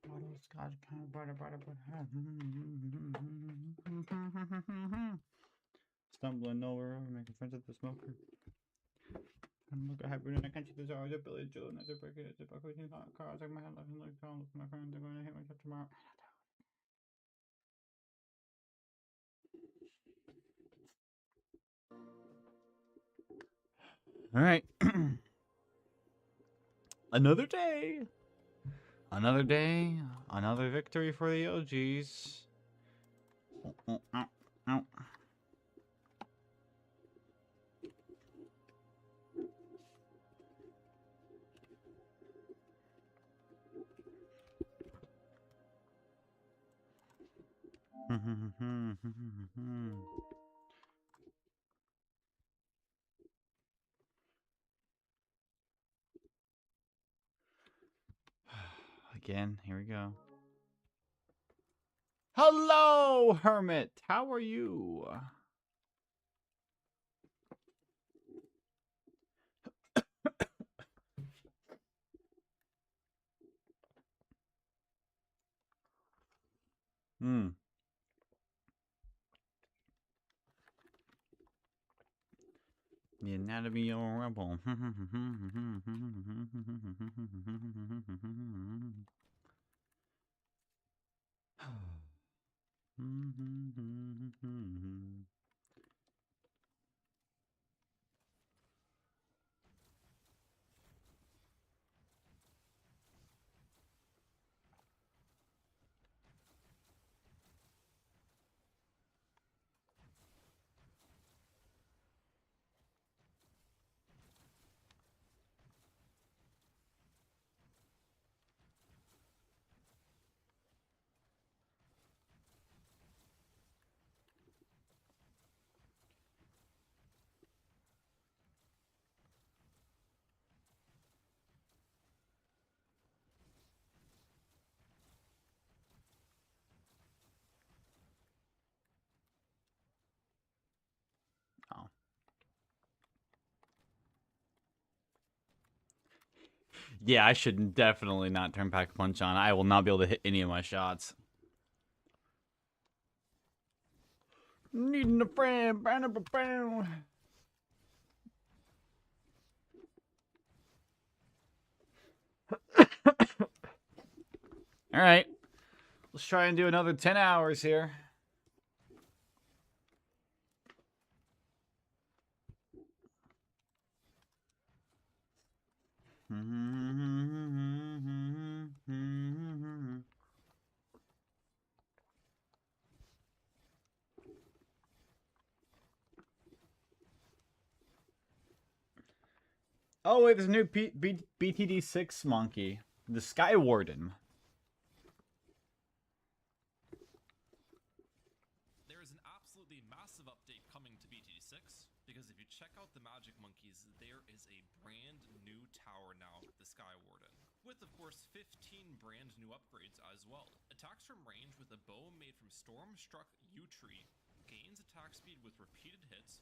Butterscotch, kind of butter. Stumbling over, making friends with the smoker. And look at hybrid, and I can't see this always a Billy Joe, and as a break it, it's a buck with cars, like my head, like my friends are going to hit me tomorrow. All right. Another day. Another day. Another victory for the OGs. Oh. Again, here we go. Hello, Hermit. How are you? Hmm. The Anatomy of a Rebel. Oh. Yeah, I should definitely not turn Pack Punch on. I will not be able to hit any of my shots. Needing a friend. All right. Let's try and do another 10 hours here. Oh, wait, there's a new BTD6 monkey. The Sky Warden. There is an absolutely massive update coming to BTD6, because if you check out the Magic Monkeys, there is a brand new tower now, the Sky Warden, with of course 15 brand new upgrades as well. Attacks from range with a bow made from Stormstruck Yew Tree, gains attack speed with repeated hits,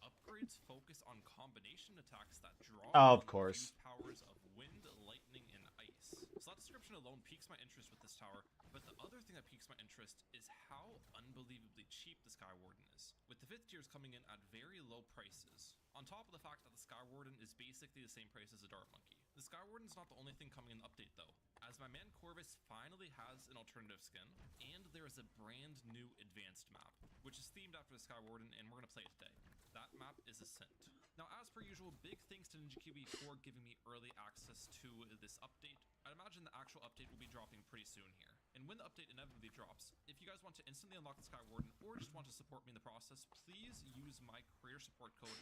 upgrades focus on combination attacks that draw Of on course. the powers of wind, lightning, and ice. So that description alone piques my interest with this tower, but the other thing that piques my interest is how unbelievably cheap the Sky Warden is, with the 5th tiers coming in at very low prices, on top of the fact that the Sky Warden is basically the same price as a Dart Monkey. The Sky Warden's not the only thing coming in the update though, as my man Corvus finally has an alternative skin, and there is a brand new advanced map, which is themed after the Sky Warden, and we're going to play it today. That map is Ascent. Now, as per usual, big thanks to NinjaKiwi for giving me early access to this update. I'd imagine the actual update will be dropping pretty soon here. And when the update inevitably drops, if you guys want to instantly unlock the Sky Warden or just want to support me in the process, please use my career support code,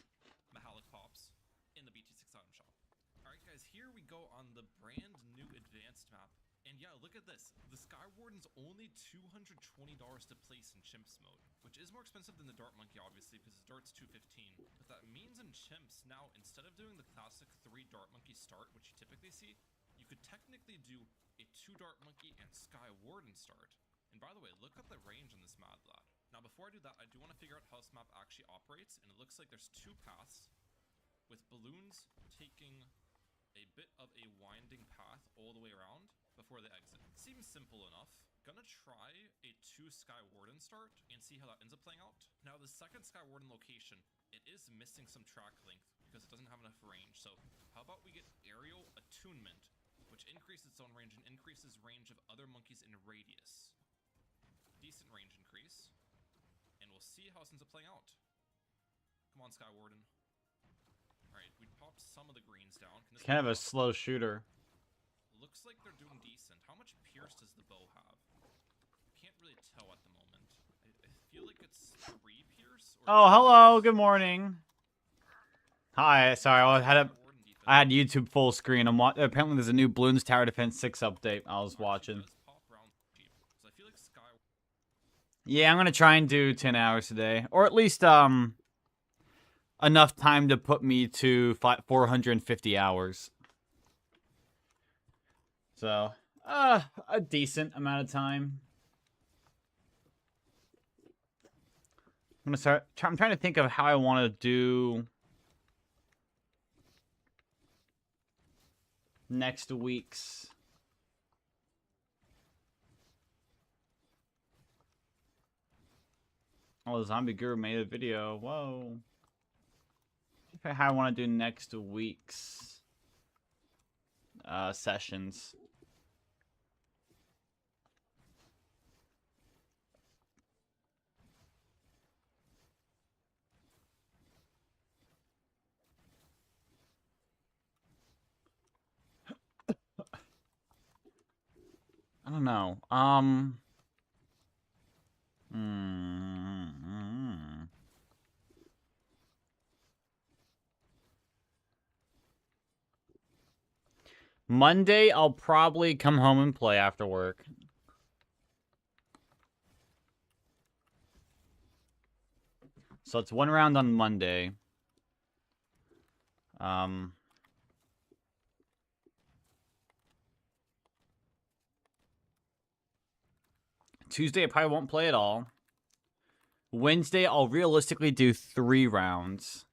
MahalicPops, in the BT6 item shop. Alright guys, here we go on the brand new advanced map. And yeah, look at this. The Sky Warden's only $220 to place in Chimps mode, which is more expensive than the Dart Monkey, obviously, because the Dart's $215. But that means in Chimps, now, instead of doing the classic 3 Dart Monkey start, which you typically see, you could technically do a 2 Dart Monkey and Sky Warden start. And by the way, look at the range on this Mad Lad. Now, before I do that, I do want to figure out how this map actually operates, and it looks like there's 2 paths, with balloons taking a bit of a winding path all the way around, before they exit. Seems simple enough. Gonna try a 2 Sky Warden start and see how that ends up playing out. Now the second Sky Warden location, it is missing some track length because it doesn't have enough range. So how about we get Aerial Attunement, which increases its own range and increases range of other monkeys in radius. Decent range increase. And we'll see how this ends up playing out. Come on, Sky Warden. Alright, we popped some of the greens down. It's kind of a slow shooter. Looks like they're doing decent. How much pierce does the bow have? Can't really tell at the moment. I feel like it's 3 pierce. Oh, hello. Good morning. Hi. Sorry, I had YouTube full screen. Apparently, there's a new Bloons Tower Defense 6 update. I was watching. Yeah, I'm gonna try and do 10 hours today, or at least enough time to put me to 450 hours. So, a decent amount of time. I'm trying to think of how I want to do next week's. Oh, Zombie Guru made a video. Whoa. How I want to do next week's sessions. I don't know. Monday, I'll probably come home and play after work. So it's 1 round on Monday. Tuesday, I probably won't play at all. Wednesday, I'll realistically do 3 rounds.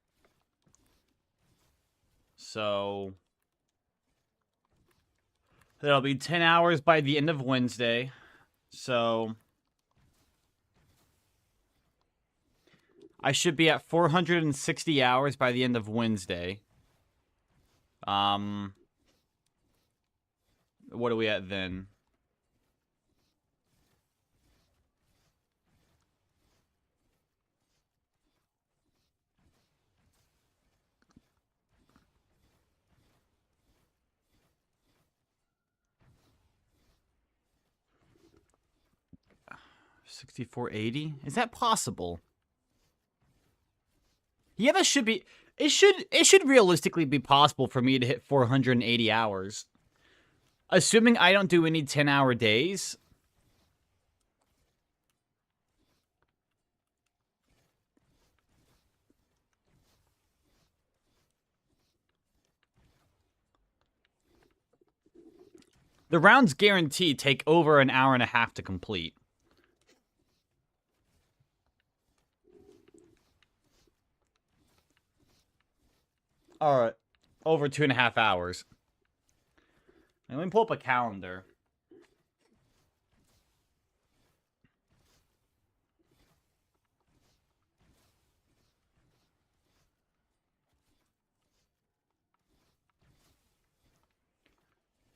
So that'll be 10 hours by the end of Wednesday. So I should be at 460 hours by the end of Wednesday. What are we at then? $64.80? Is that possible? Yeah, that should be. It should realistically be possible for me to hit 480 hours. Assuming I don't do any 10-hour days. The rounds guaranteed take over an hour and a half to complete. Alright. Over 2.5 hours. Let me pull up a calendar.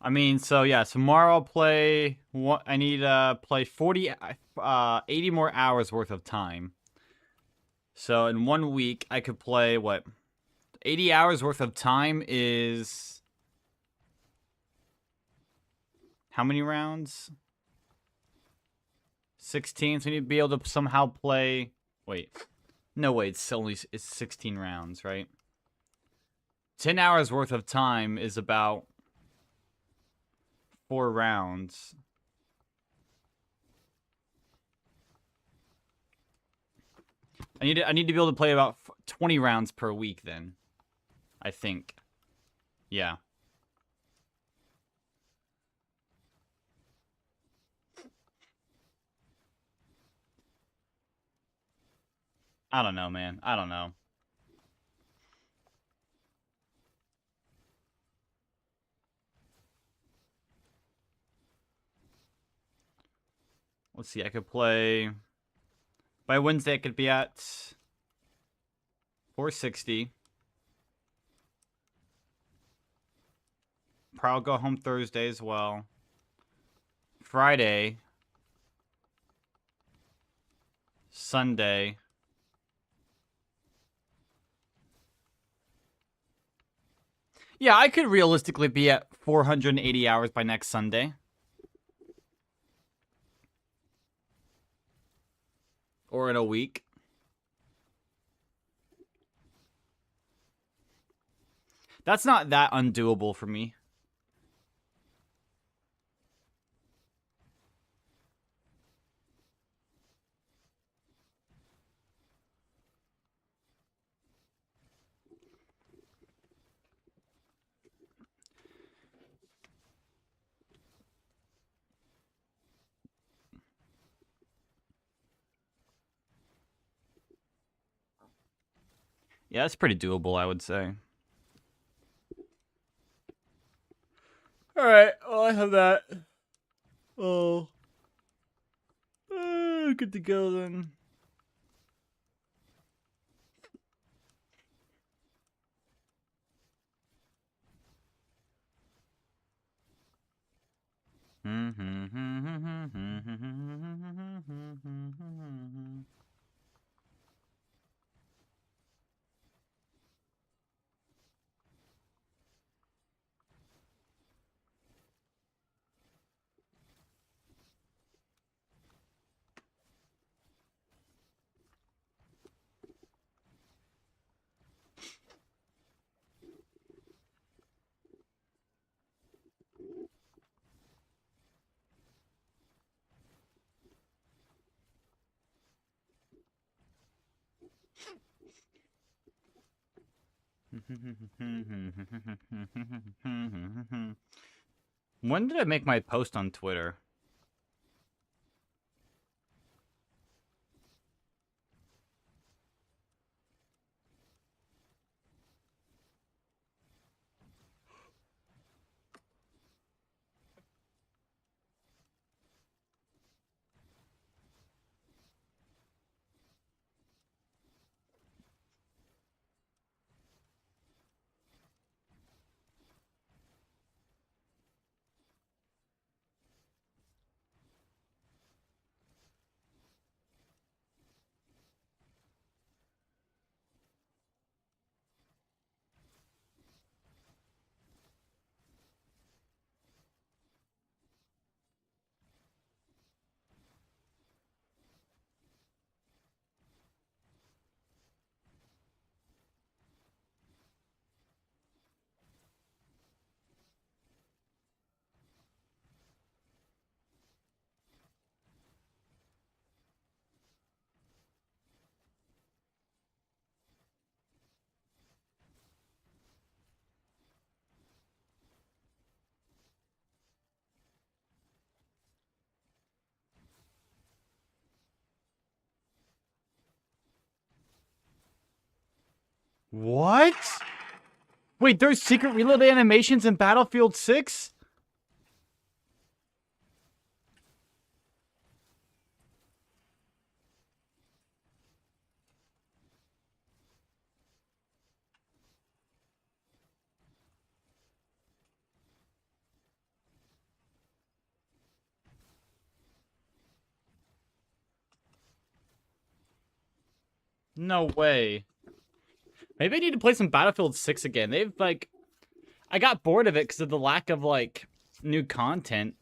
I mean, so yeah, tomorrow I'll play. I need to play 80 more hours worth of time. So in 1 week, I could play what? 80 hours worth of time is how many rounds? 16. So I need to be able to somehow play. Wait, no, wait. It's 16 rounds, right? 10 hours worth of time is about 4 rounds. I need to be able to play about 20 rounds per week then. I think. Yeah. I don't know, man. I don't know. let's see, I could play... By Wednesday, I could be at 460. Probably go home Thursday as well. Friday. Sunday. Yeah, I could realistically be at 480 hours by next Sunday. Or in a week. That's not that undoable for me. Yeah, that's pretty doable, I would say. Alright, well, I have that. Oh. Good to go then. When did I make my post on Twitter? What? Wait, there's secret reload animations in Battlefield 6? No way. Maybe I need to play some Battlefield 6 again. They've, like... I got bored of it because of the lack of, like, new content.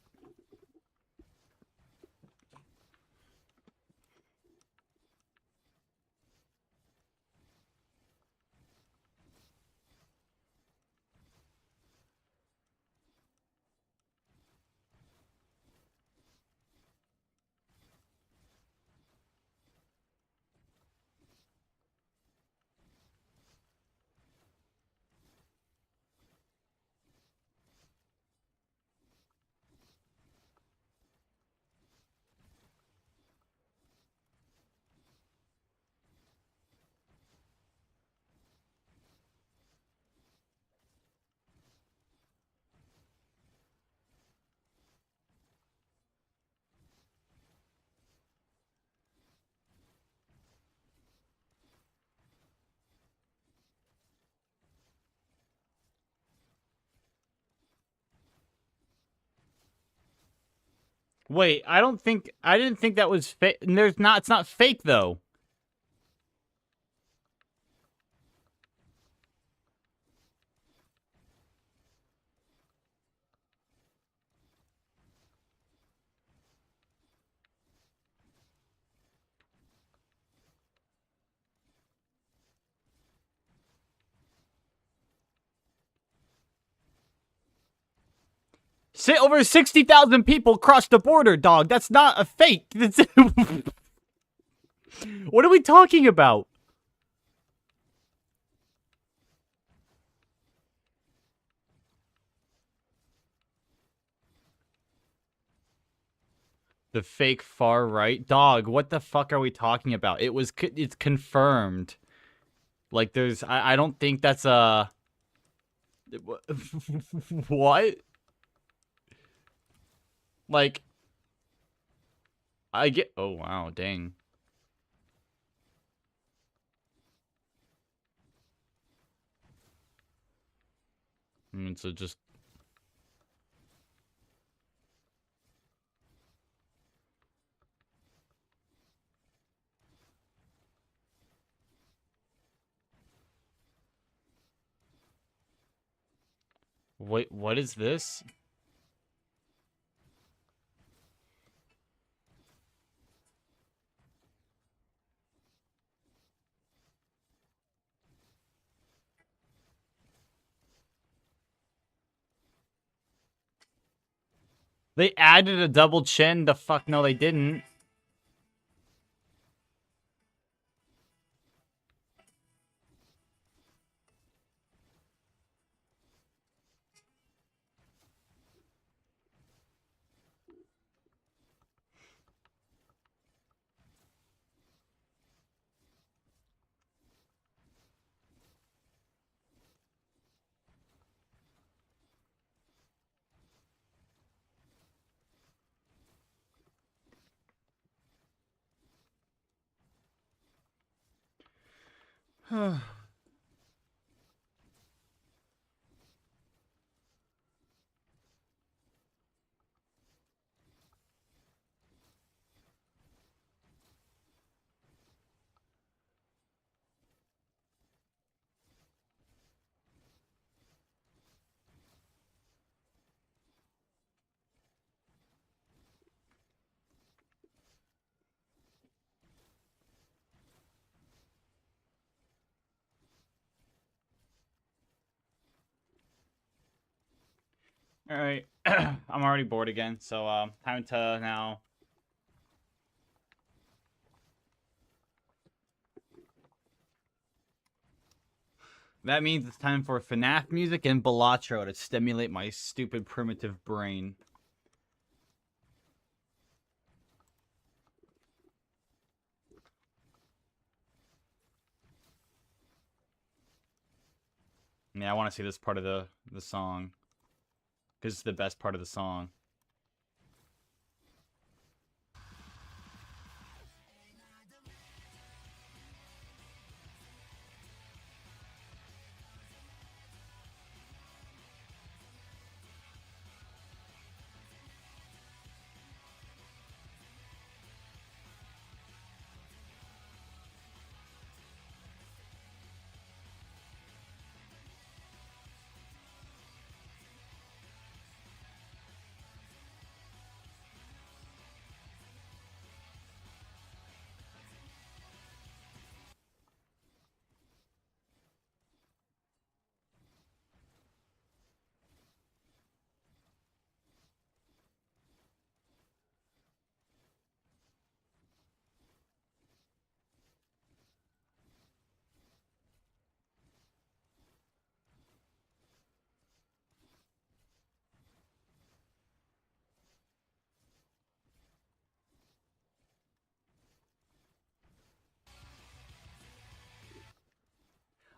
Wait, I didn't think that was fake. It's not fake though. Over 60,000 people crossed the border, dog. That's not a fake. What are we talking about? The fake far right, dog. What the fuck are we talking about? It's confirmed. Like, I don't think that's a. What? Like, I get. Oh wow, dang. I mean, so just. Wait, what is this? They added a double chin. The fuck no, they didn't. All right, I'm already bored again, so time to now. That means it's time for FNAF music and Balatro to stimulate my stupid primitive brain. Yeah, I want to see this part of the song because it's the best part of the song.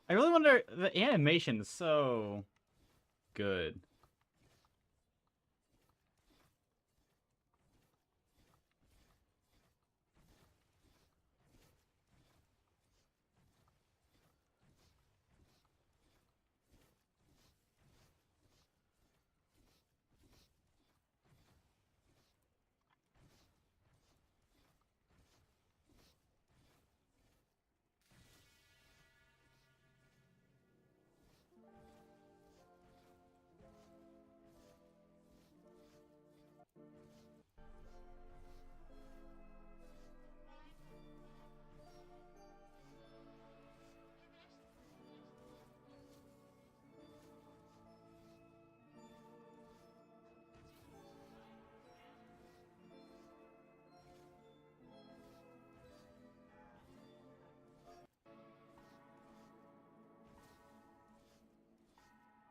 I really wonder, the animation is so good.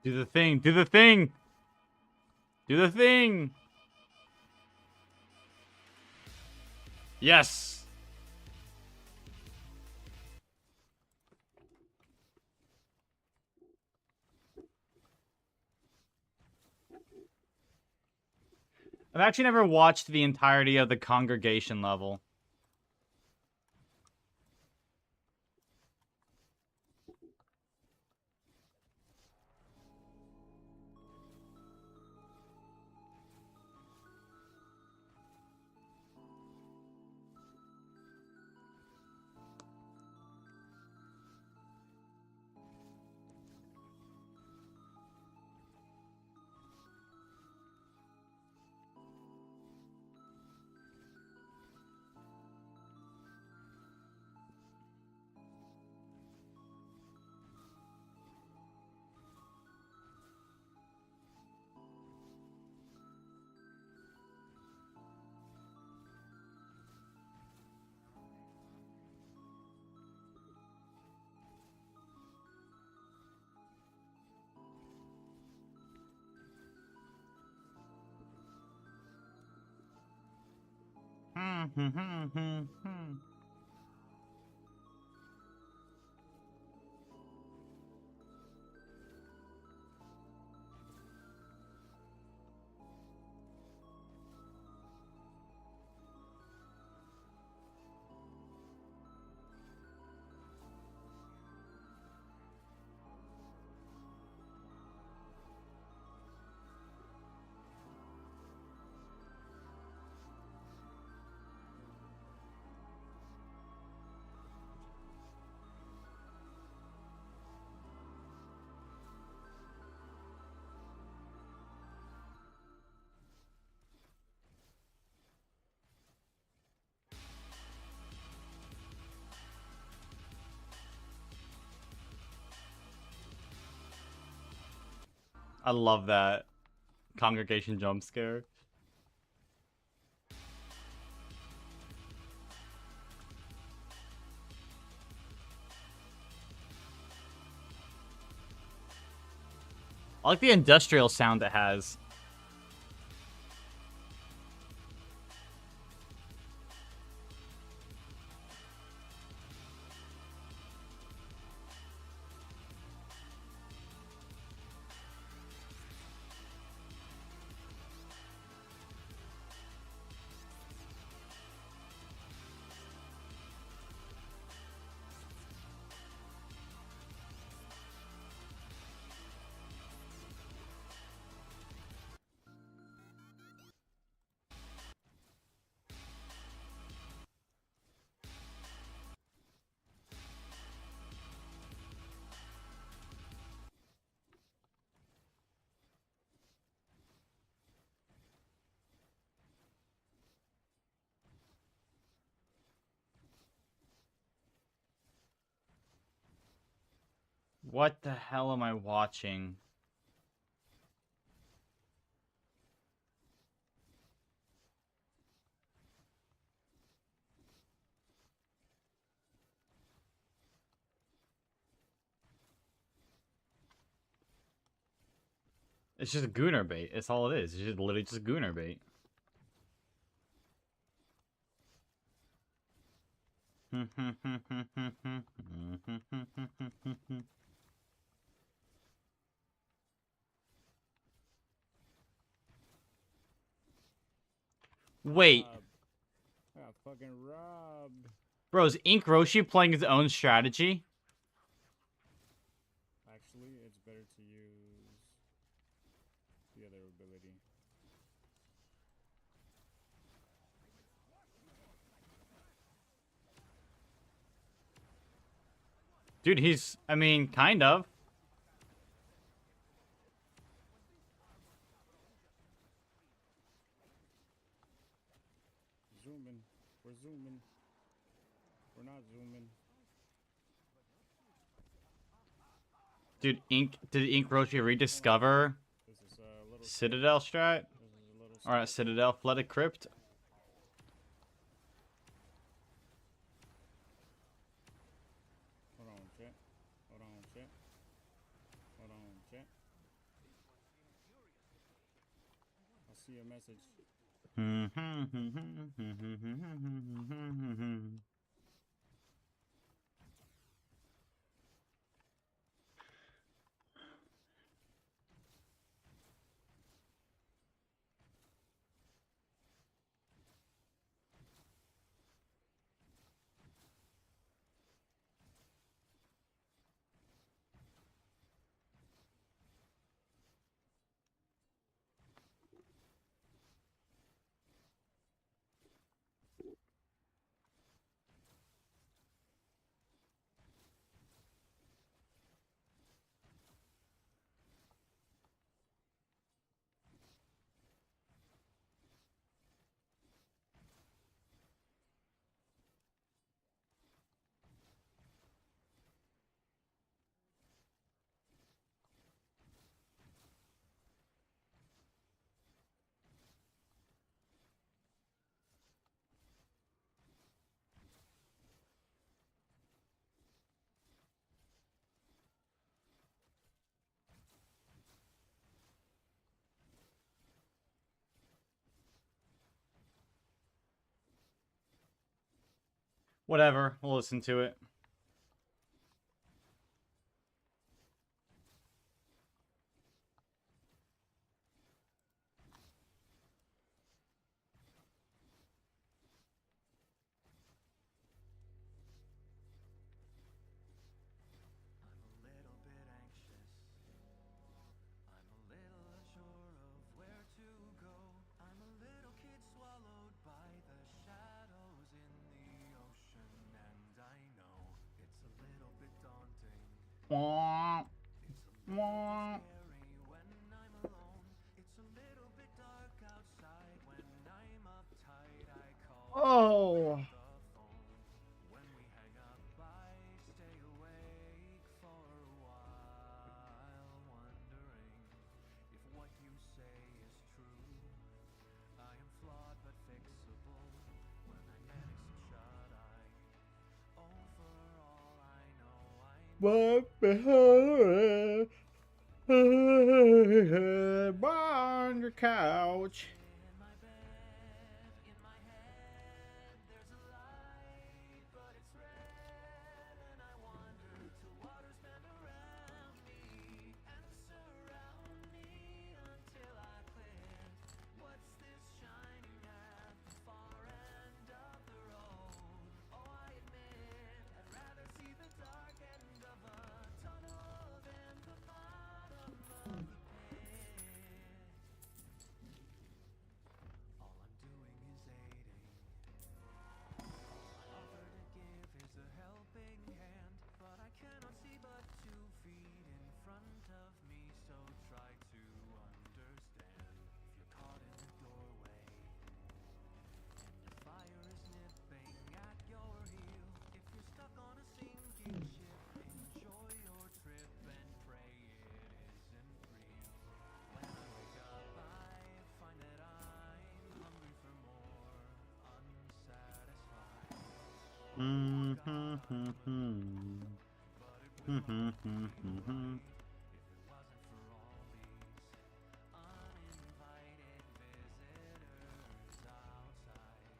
Do the thing. Do the thing. Do the thing. Yes. I've actually never watched the entirety of the Congregation level. I love that Congregation jump scare. I like the industrial sound it has. What the hell am I watching? It's just a gooner bait. It's all it is. It's just literally just gooner bait. Wait, I got fucking robbed. bro, is Ink Roshi playing his own strategy? Actually, it's better to use the other ability. Dude, he's, I mean, kind of. Zooming. We're zooming. We're not zooming. Dude, did Ink Roshi rediscover This is a little Citadel strat? This is a little Alright, Citadel, Flooded Crypt. Hold on, chat. Hold on, chat. Hold on, chat. see a message. Whatever, we'll listen to it. I'm a little bit anxious. I'm a little unsure of where to go. I'm a little kid swallowed by the shadows in the ocean, and I know it's a little bit daunting. Wah, It's a little wah. bit scary when I'm alone. It's a little bit dark outside when I'm uptight. I call Oh. the phone. When we hang up, I stay awake for a while, wondering if what you say is true. I am flawed but fixable when I manage some shut eye. Oh, for all I know, I'm What behind on your couch? in my bed, in my head. There's a light, but it's red, and I wander till waters bend around me and surround me until I quit. What's this shining at the far end of the road? Oh, I admit I'd rather see the dark end of a tunnel than the bottom of the pit. All I'm doing is aiding. All I offer to give is a helping hand, but I cannot see but 2 feet in front of me, so try to understand. If you're caught in the doorway and the fire is nipping at your heel, if you're stuck on a sinking ship, enjoy your trip and pray it isn't real. When I wake up, I find that I'm hungry for more, unsatisfied. Oh God, I would, but it will all be right if it wasn't for all these uninvited visitors outside.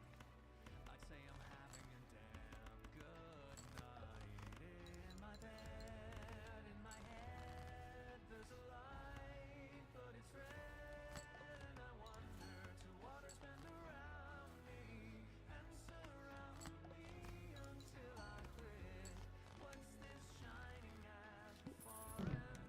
I'd say I'm having a damn good night in my bed, in my head. There's a light, but it's red, and I wonder till waters bend around me and surround me until I quit. What's this shining at the far end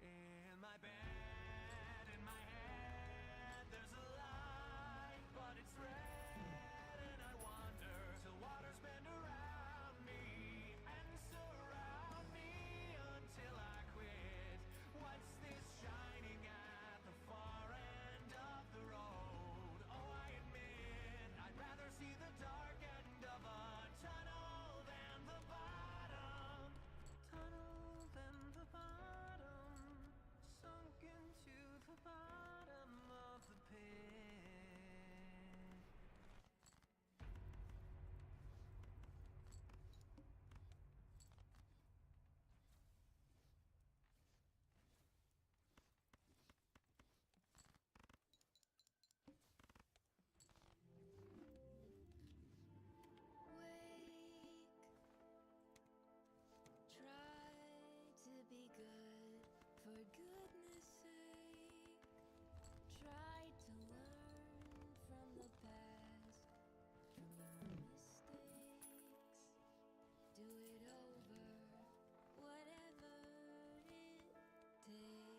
In my bed, in my head, there's a light, but it's red, and I wander till waters bend around me and surround me until I quit. What's this shining at the far end of the road? Oh, I admit I'd rather see the dark end of a tunnel than the bottom. Tunnel than the bottom, sunk into the bottom of the pit. Wake, try to be good for goodness sake. Try to learn from the past, from your mistakes. Do it over, whatever it takes.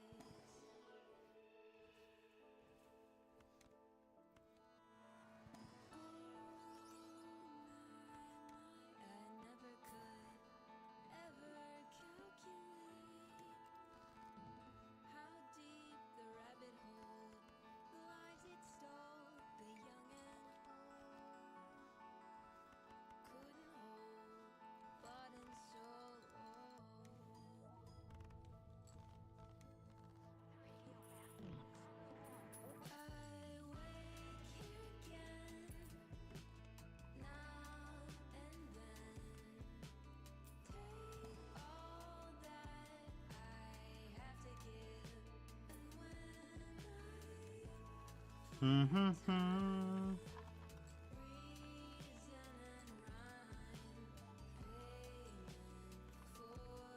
I never could ever calculate how deep the rabbit hole, the lives it stole, the young and old, couldn't hold, bought and sold. I wake here again, now and then. Take all that I have to give, and when I reason and rhyme, payment for my crime.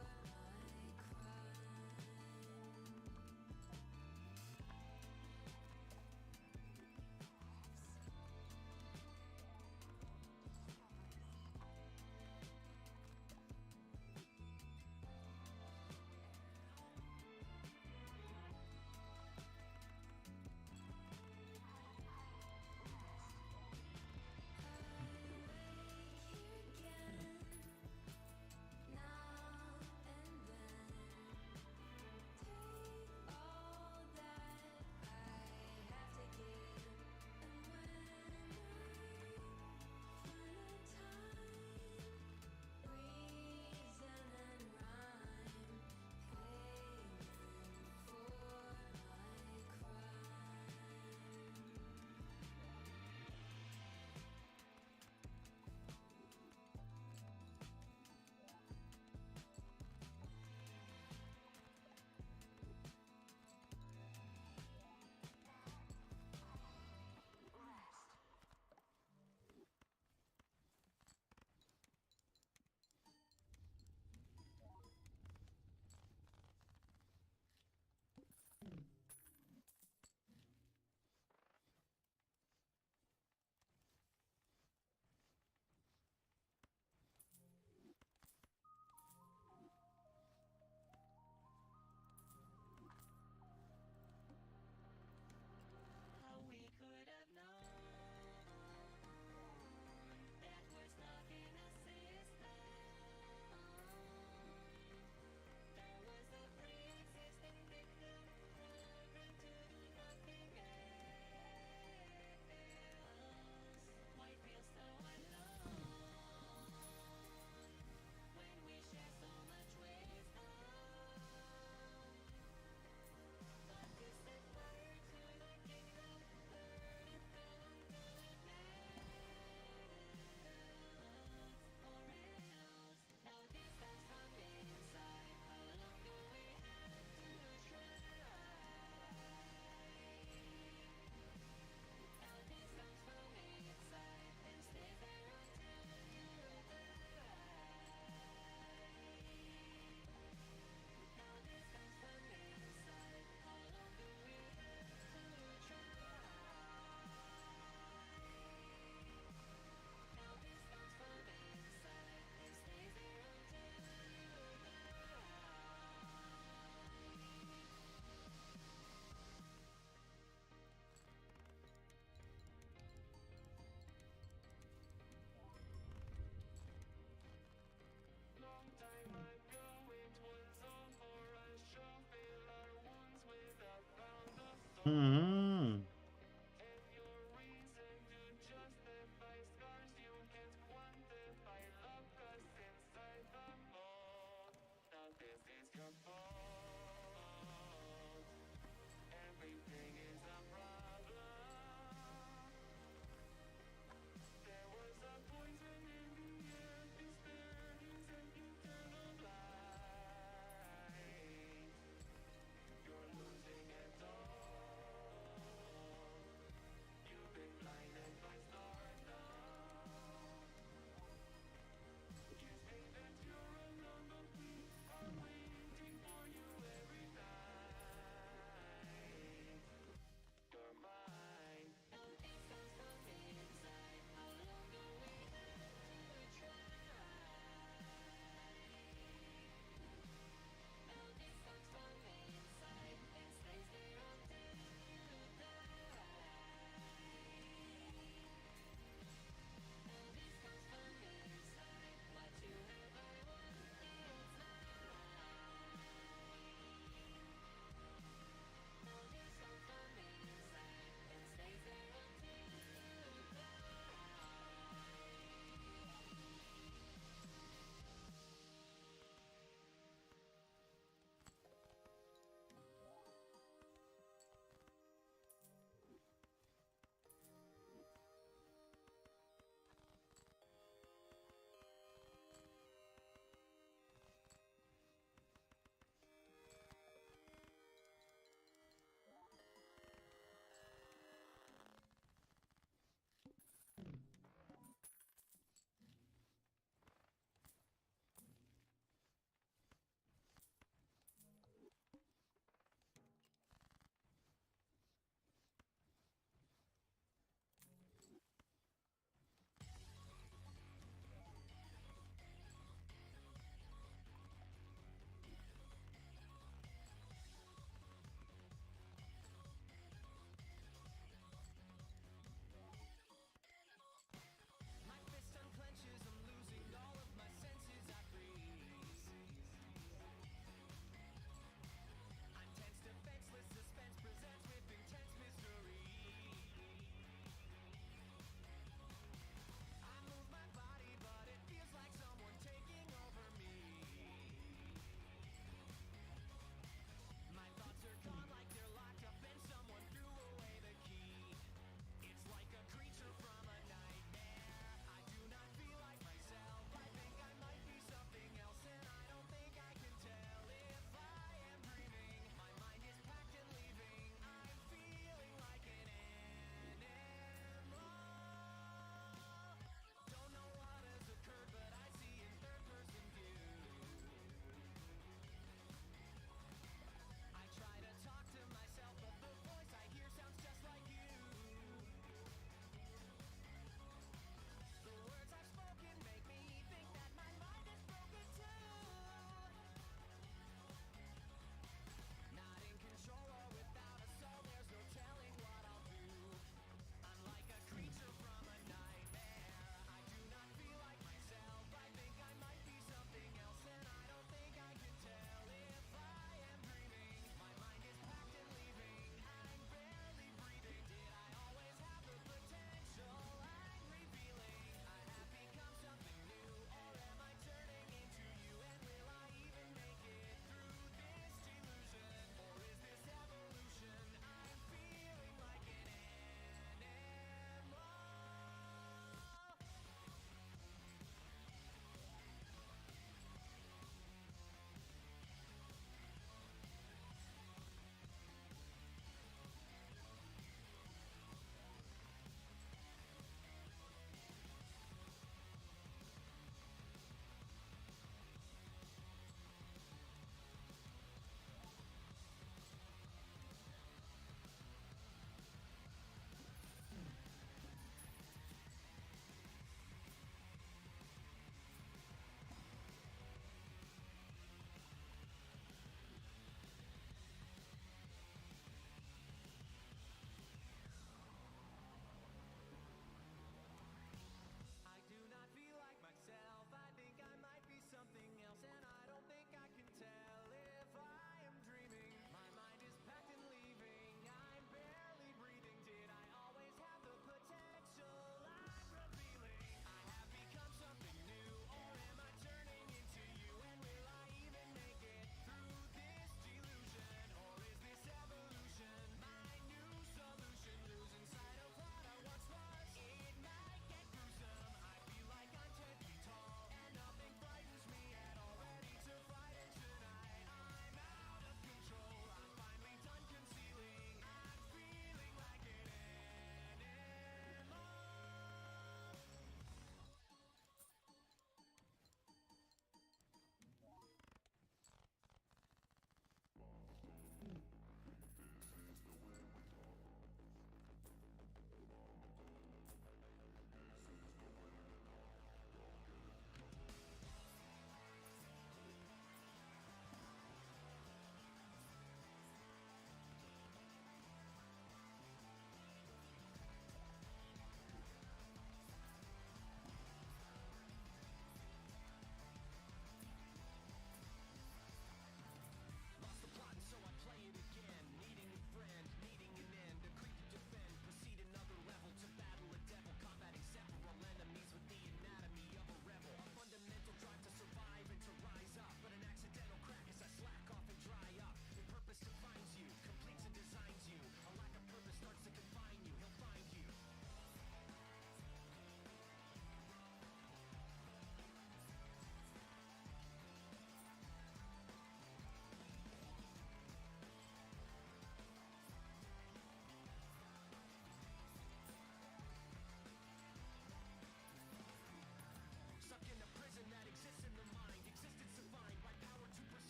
Hmm.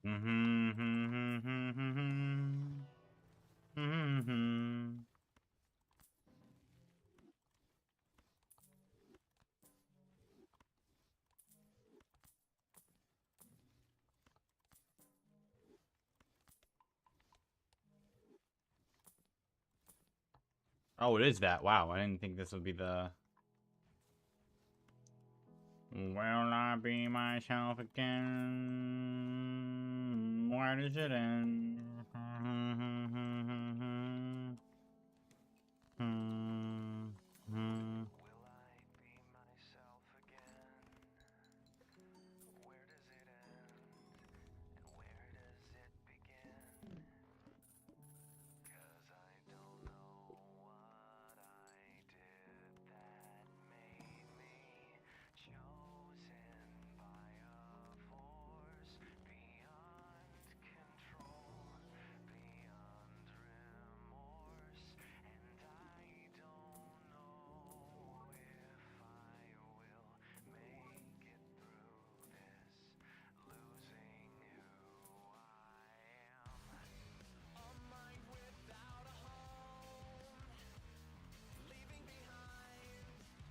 Oh, it is that. Wow, I didn't think this would be the... Will I be myself again? Where does it end? Will I be myself again? Where does it end? And where does it begin? 'Cause I don't know what I did that made me chosen by a force beyond control, beyond remorse. And I don't know if I will make it through this, losing who I am. A mind without a home, leaving behind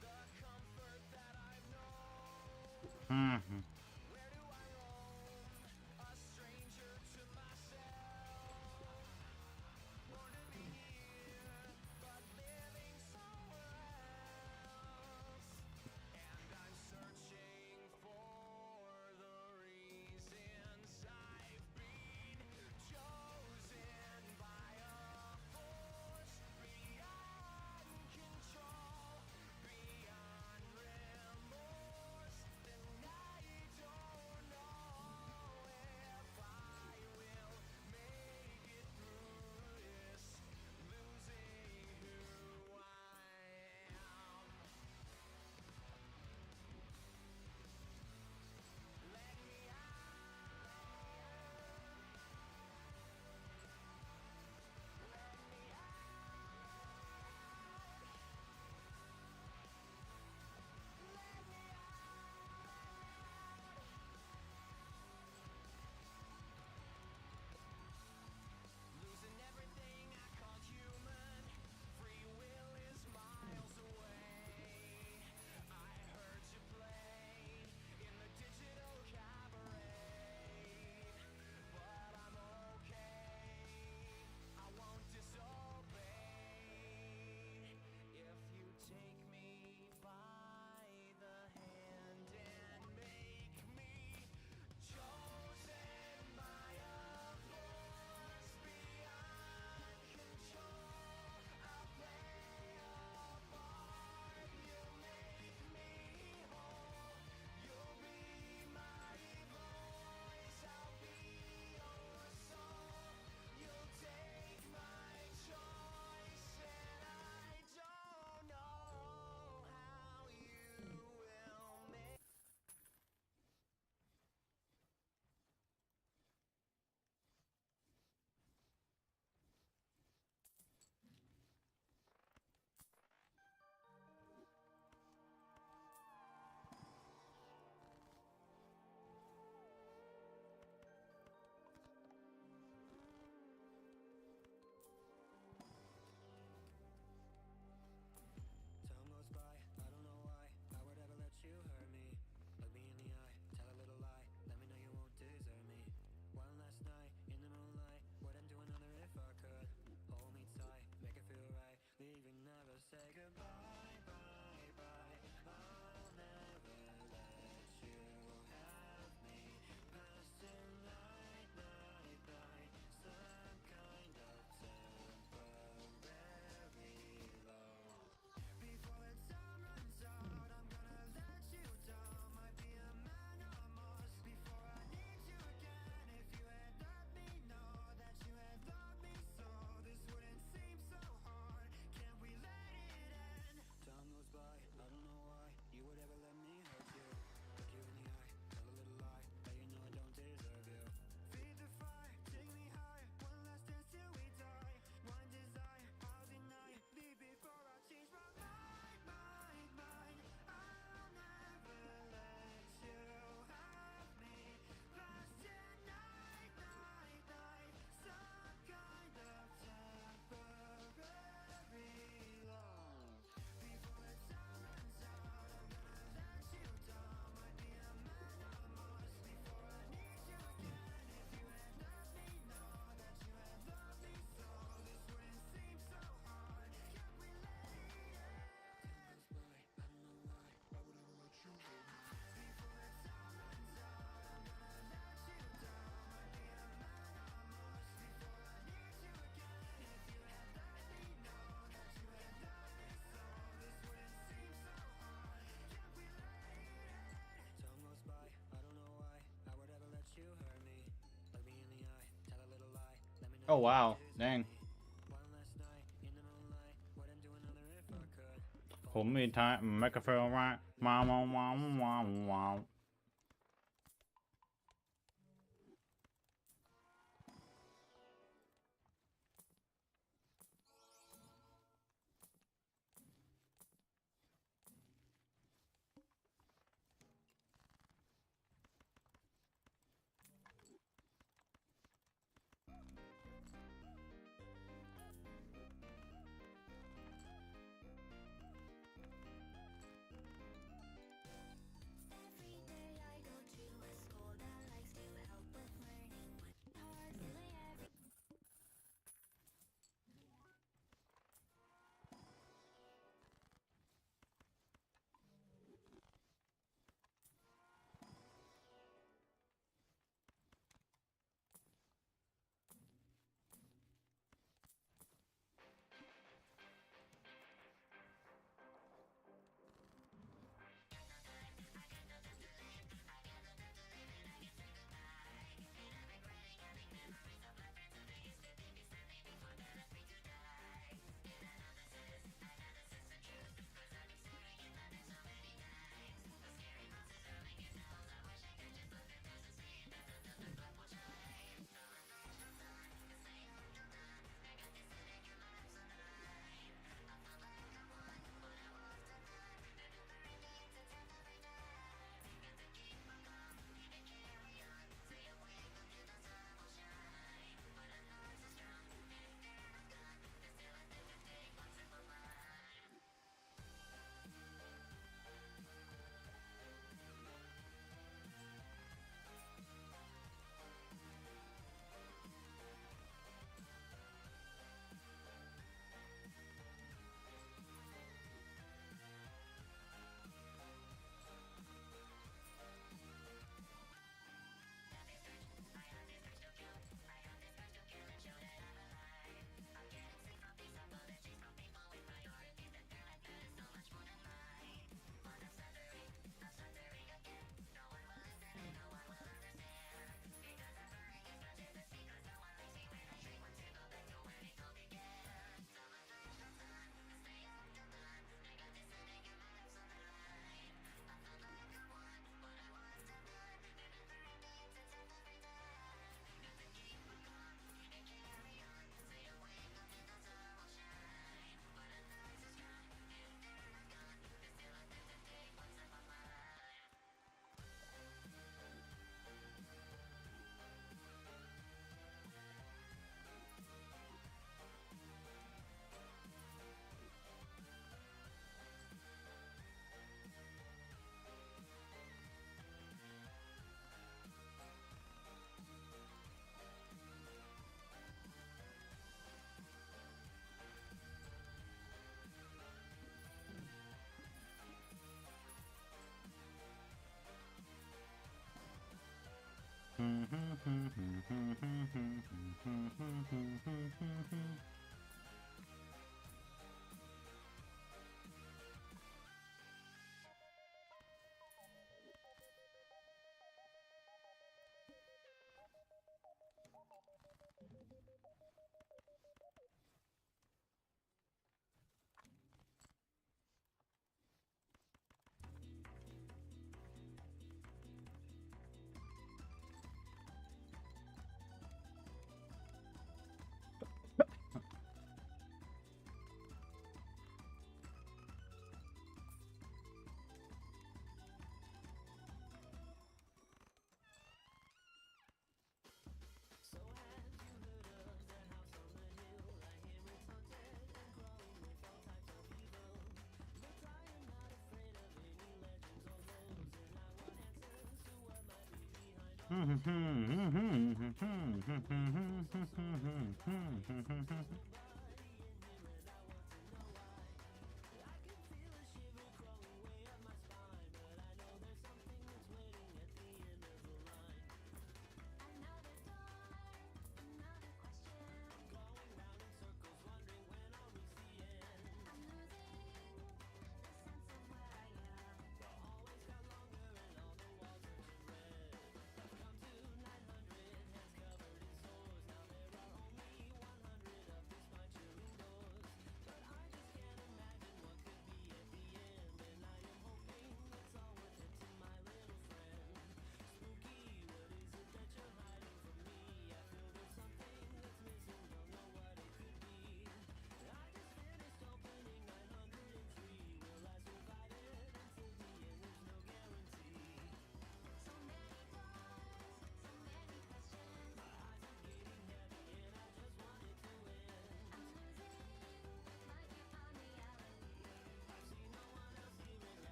the comfort that I've known. Where do I roam? A stranger to myself. Born to be here, but living somewhere else. And I'm searching for the reasons I've been chosen by a force beyond control, beyond remorse. And I Oh wow, dang. Hold me tight and make it feel right. Wow, wow, wow, wow, wow. Every day I go to a school that likes to help with learning. Hardly every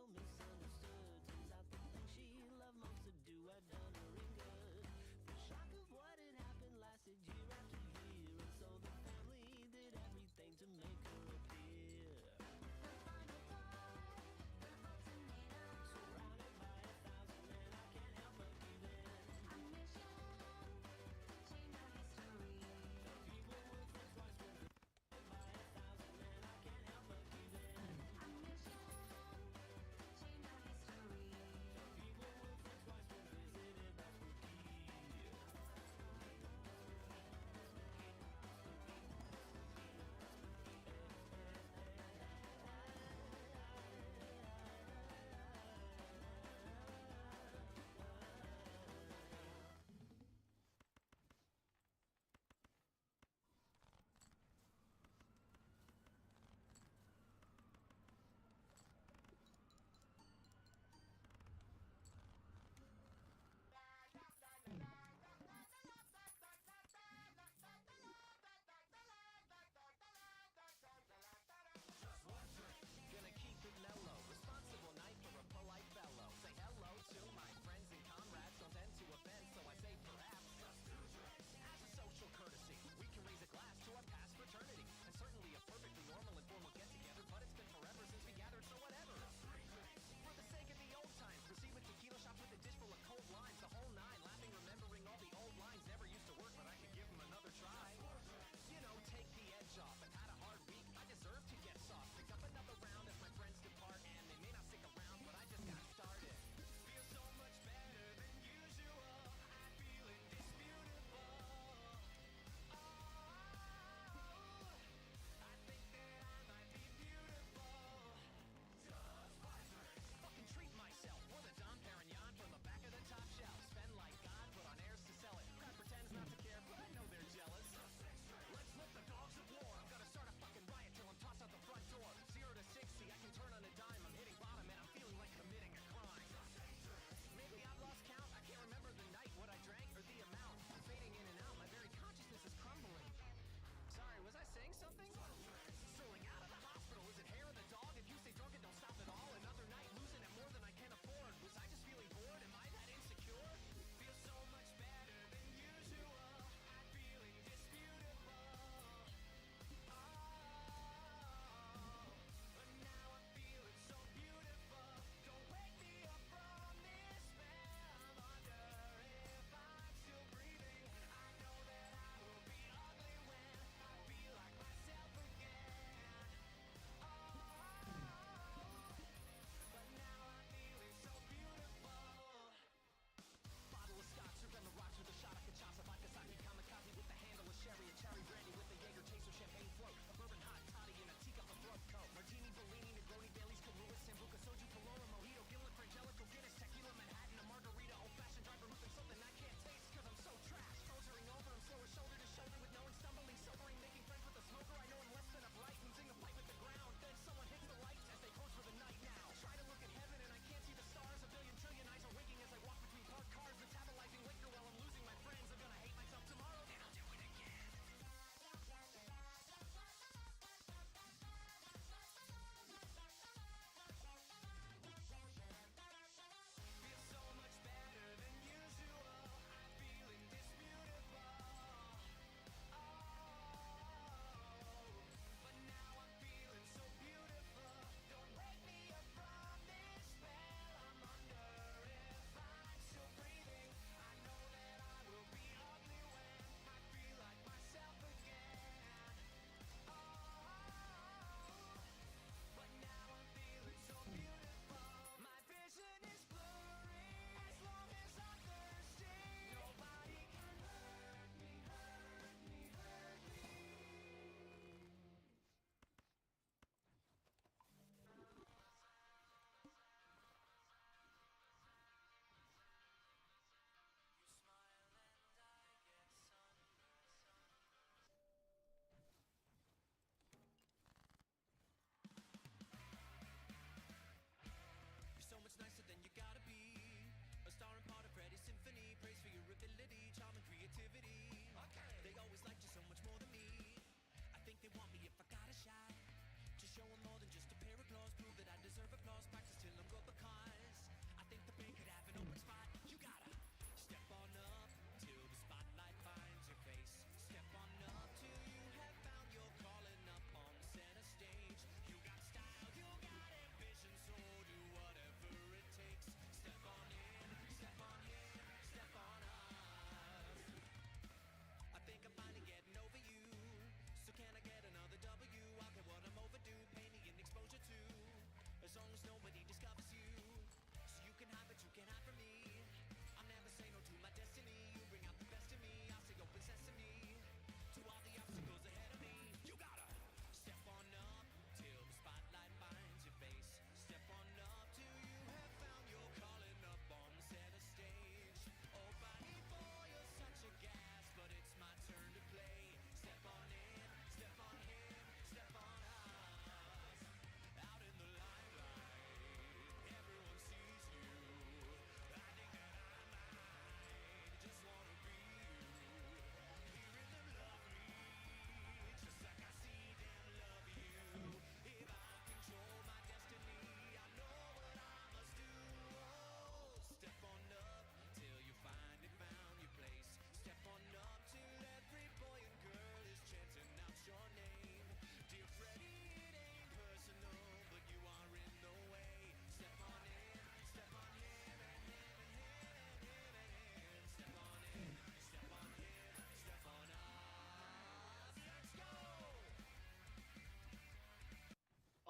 so misunderstood. Turns out the thing she loved most to do had done her in good. The shock of what had happened lasted year after year, and so the family did everything to make her appear. The final thought, the ultimatum. Surrounded by 1,000 men, I can't help but give in. A mission to change our history. People would think twice when surrounded by 1,000 men, I can't help but give in. A mission to change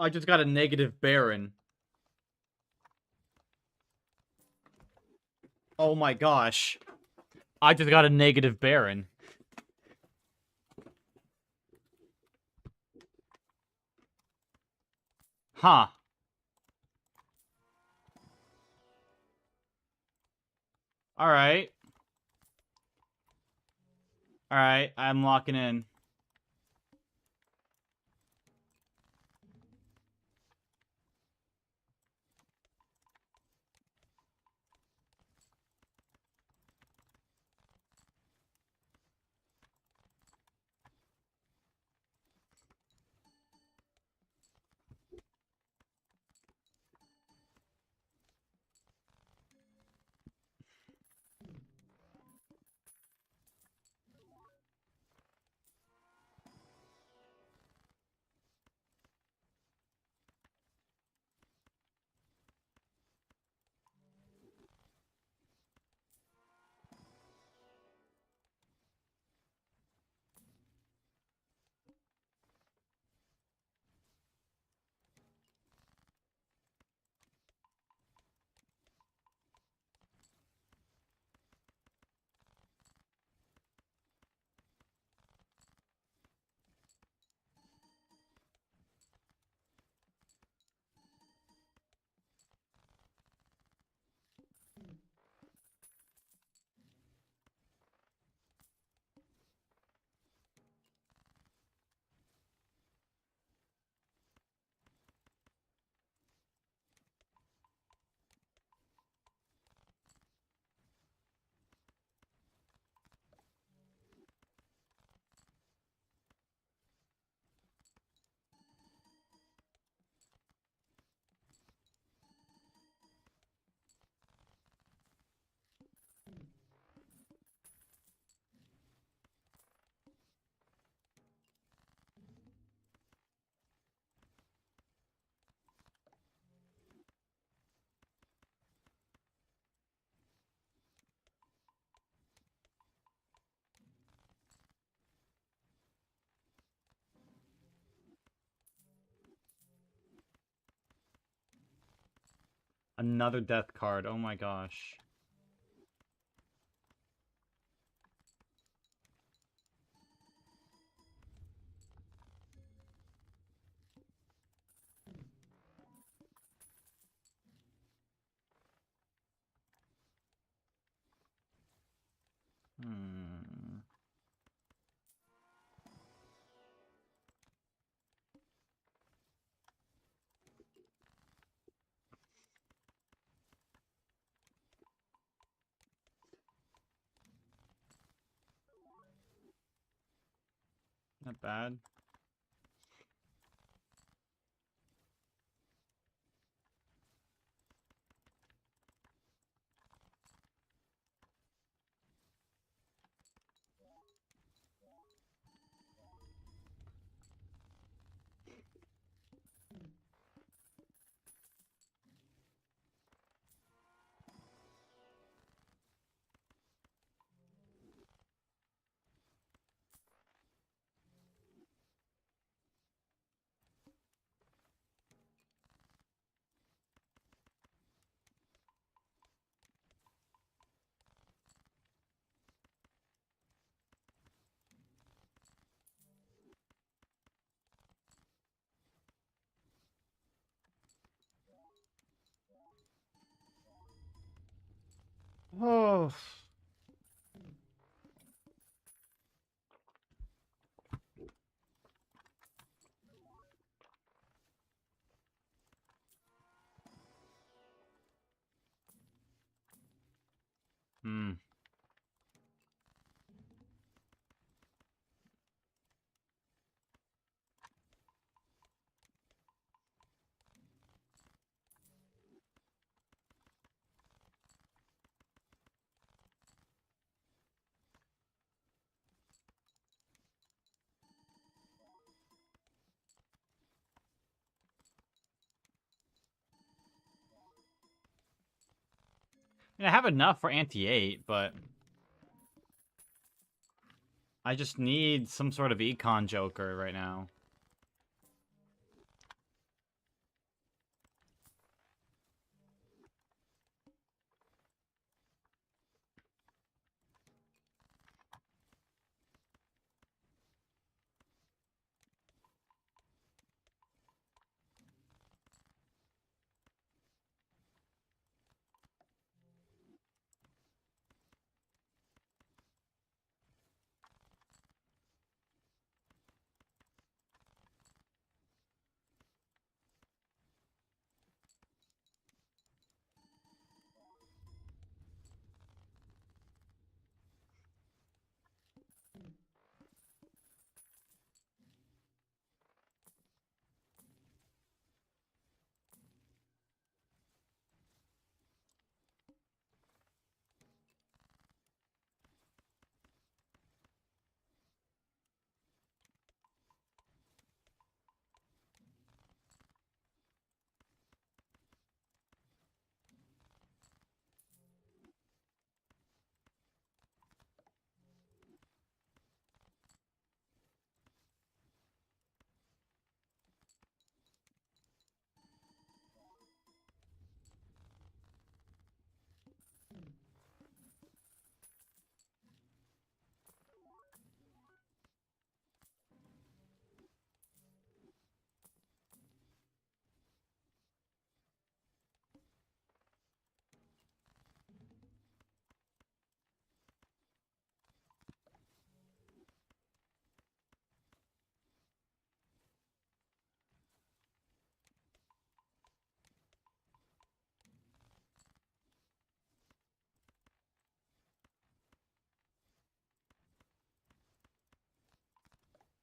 I just got a negative Baron. Oh my gosh. I just got a negative Baron. Huh. Alright. Alright, I'm locking in. Another death card. Oh my gosh. Hmm. Not bad. Oh. Hmm. I mean, I have enough for anti-8, but I just need some sort of econ joker right now.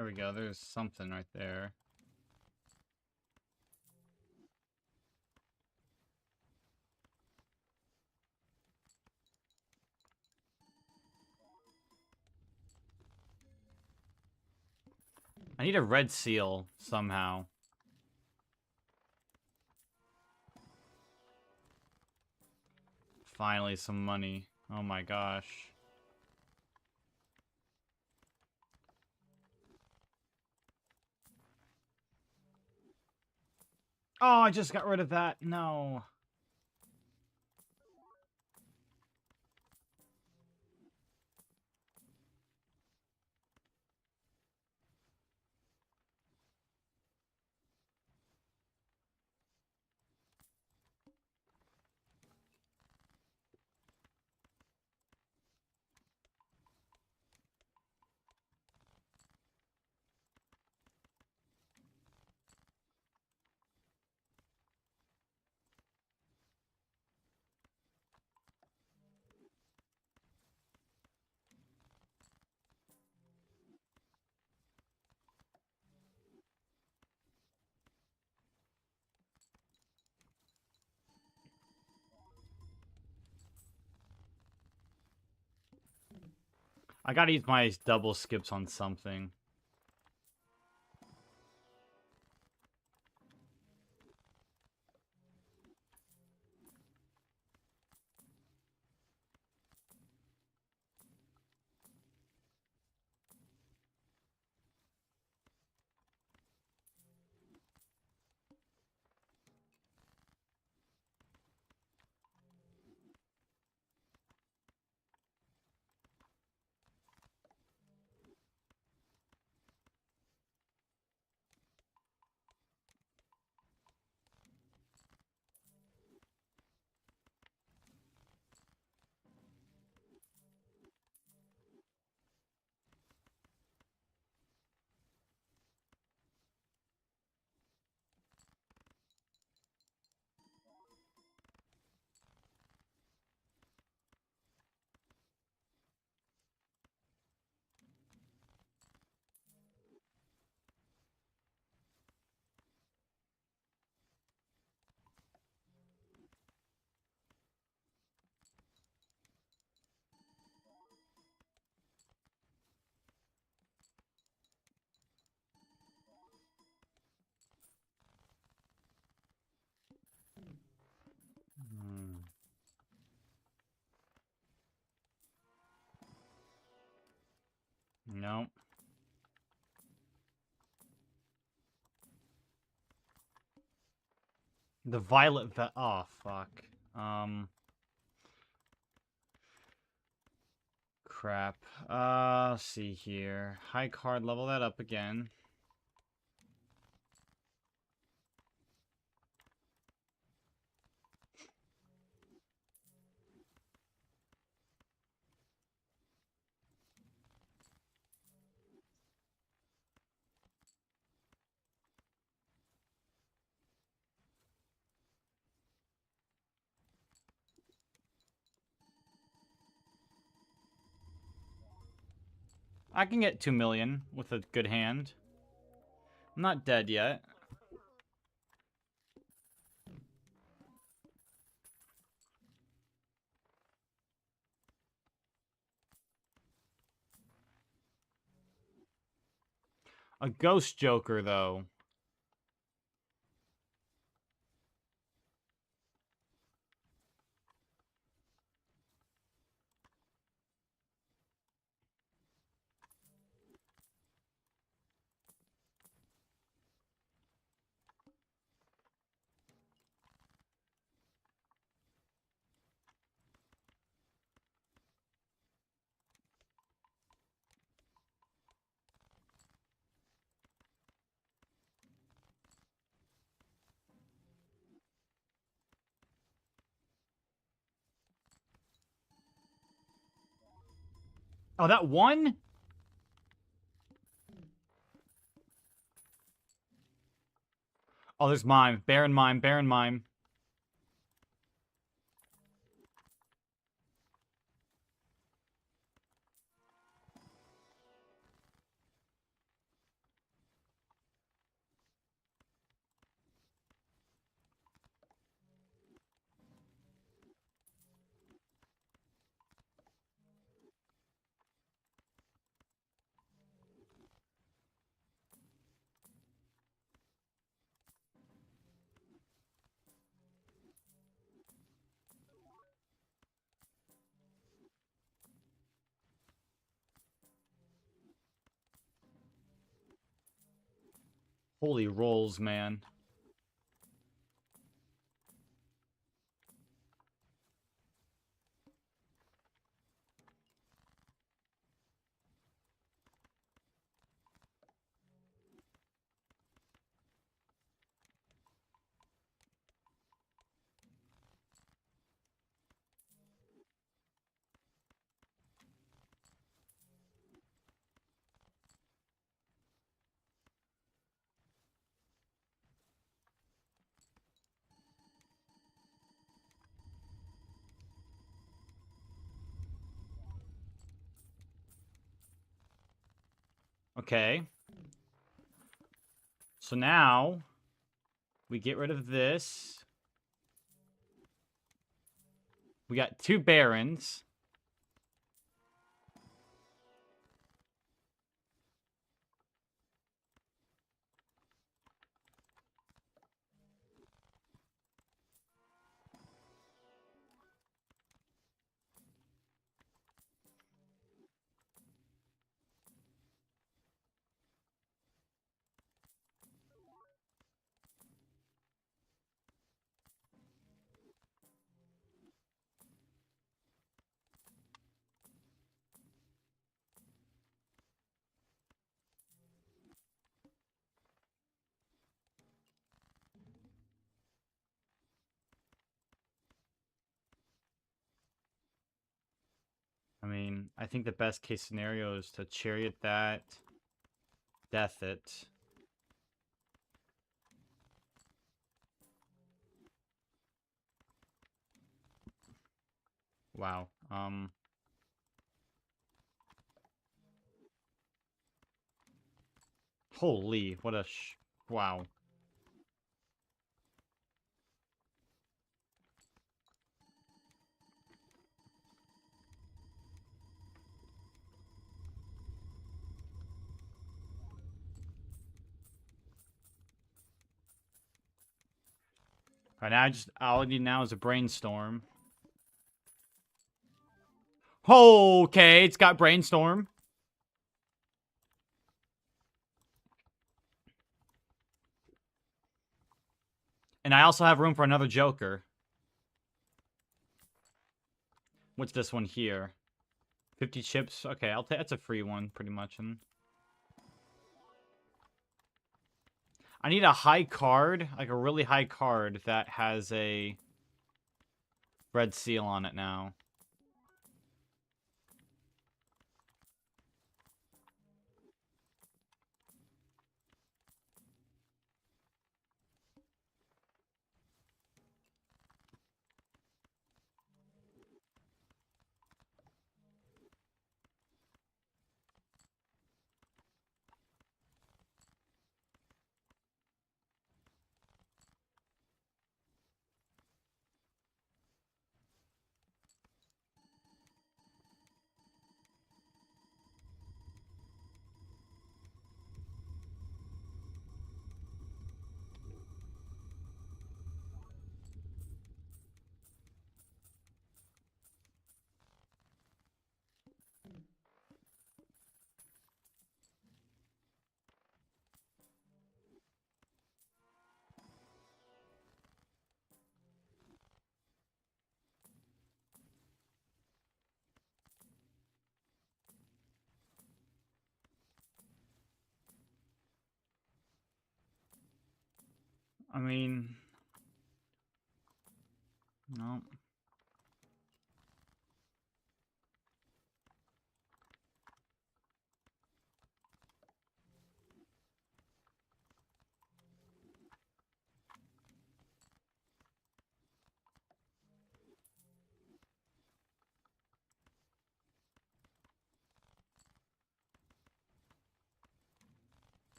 There we go. There's something right there. I need a red seal somehow. Finally, some money. Oh my gosh. Oh, I just got rid of that. No. I gotta use my double skips on something. Hmm. Nope. The violet oh, fuck. Crap. Let's see here. High card, level that up again. I can get 2 million with a good hand. I'm not dead yet. A ghost joker, though. Oh, that one? Oh, there's mime. Baron mime. Baron mime. Holy rolls, man. Okay. So now we get rid of this. We got 2 barons. I mean, I think the best case scenario is to chariot that, death it. Wow. Holy, what a wow. Alright, now all I need now is a brainstorm. Okay, it's got brainstorm. And I also have room for another Joker. What's this one here? 50 chips. Okay, I'll take that's a free one, pretty much. And I need a high card, like a really high card that has a red seal on it now. I mean, no.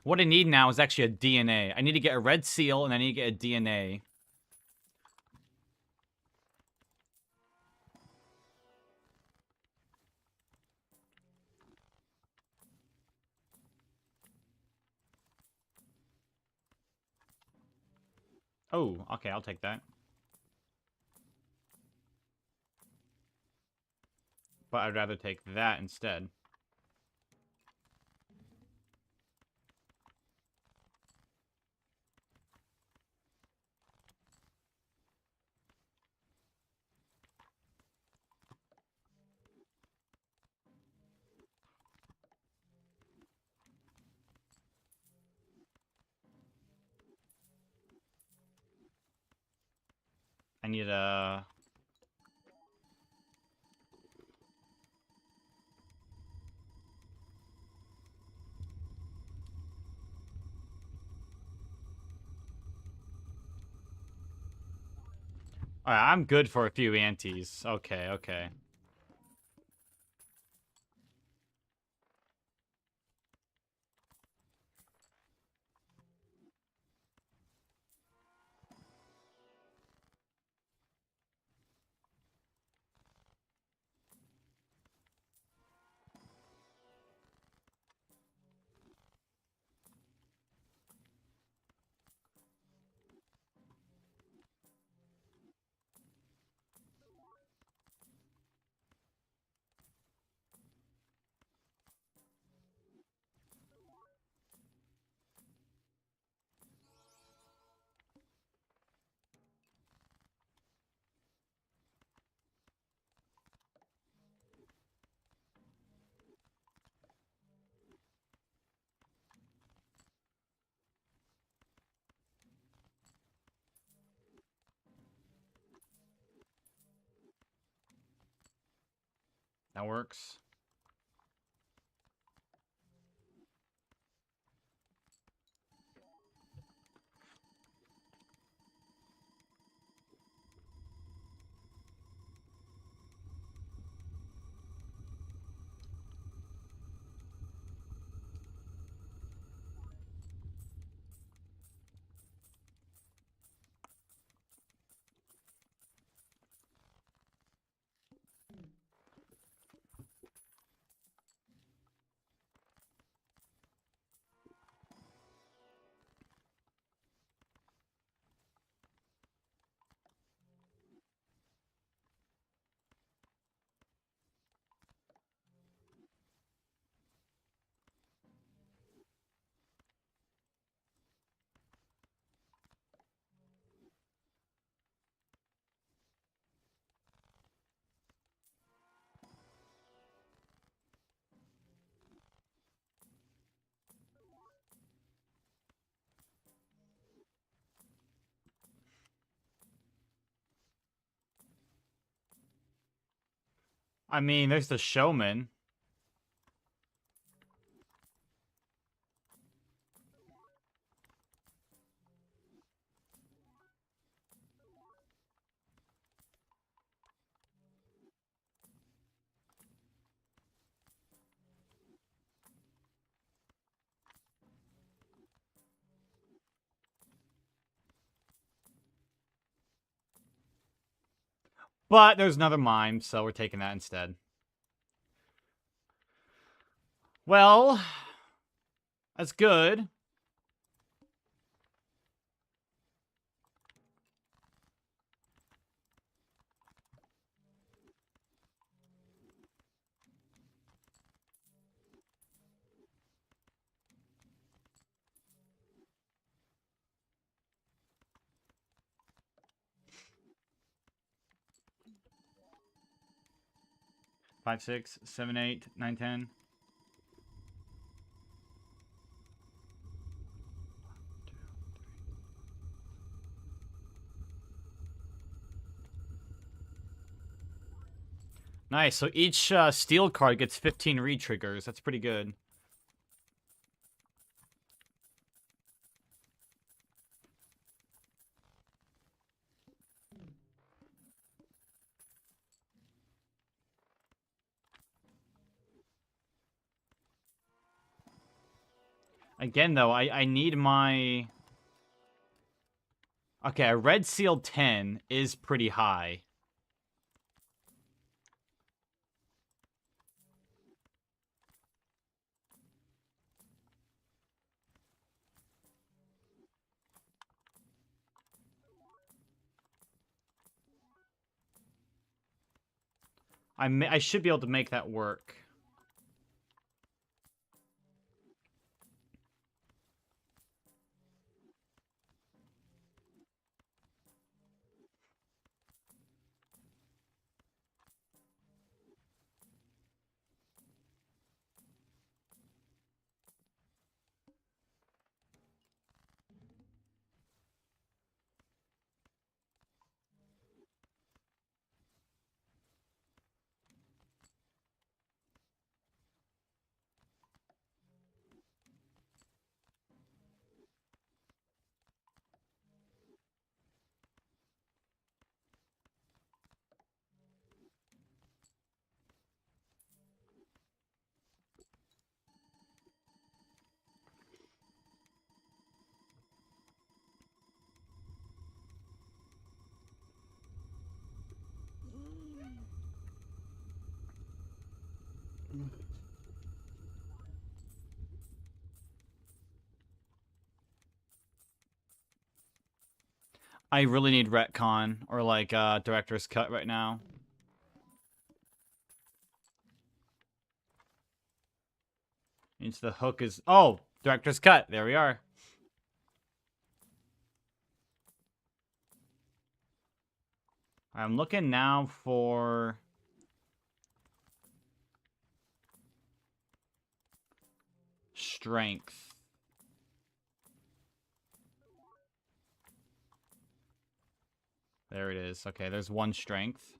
What I need now is actually a DNA. I need to get a red seal, and I need to get a DNA. Oh, okay, I'll take that. But I'd rather take that instead. I need a... Alright, I'm good for a few antes. Okay, okay. That works. I mean, there's the showman. But there's another mime, so we're taking that instead. Well, that's good. Five, 6, 7, 8, 9, 10. Nice. So each steel card gets 15 re-triggers. That's pretty good. Again, though, I need my... Okay, a red seal 10 is pretty high. I should be able to make that work. I really need retcon or like director's cut right now. Means the hook is director's cut. There we are. I'm looking now for strength. There it is. Okay, there's one strength.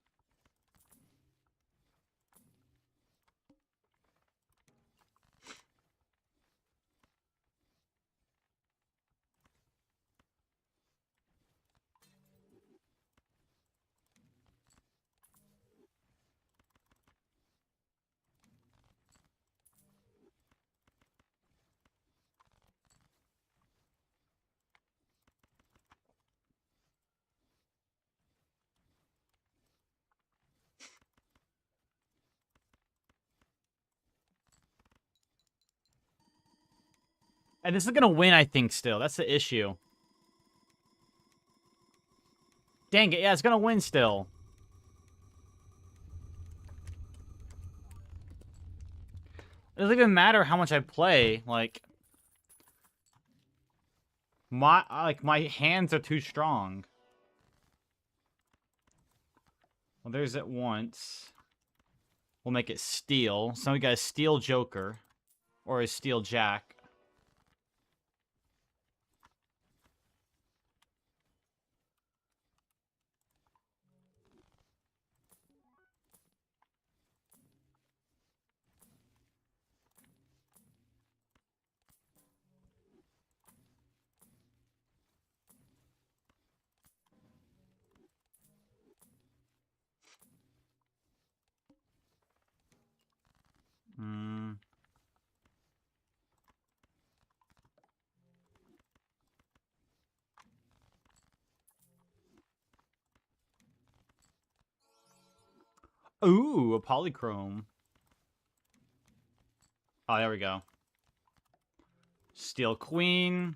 And this is gonna win, I think, still. That's the issue. Dang it, yeah, it's gonna win still. It doesn't even matter how much I play, like... my hands are too strong. Well, there's it once. We'll make it steel. So we got a steel joker. Or a steel jack. Hmm. Ooh, a polychrome. Oh, there we go. Steel queen.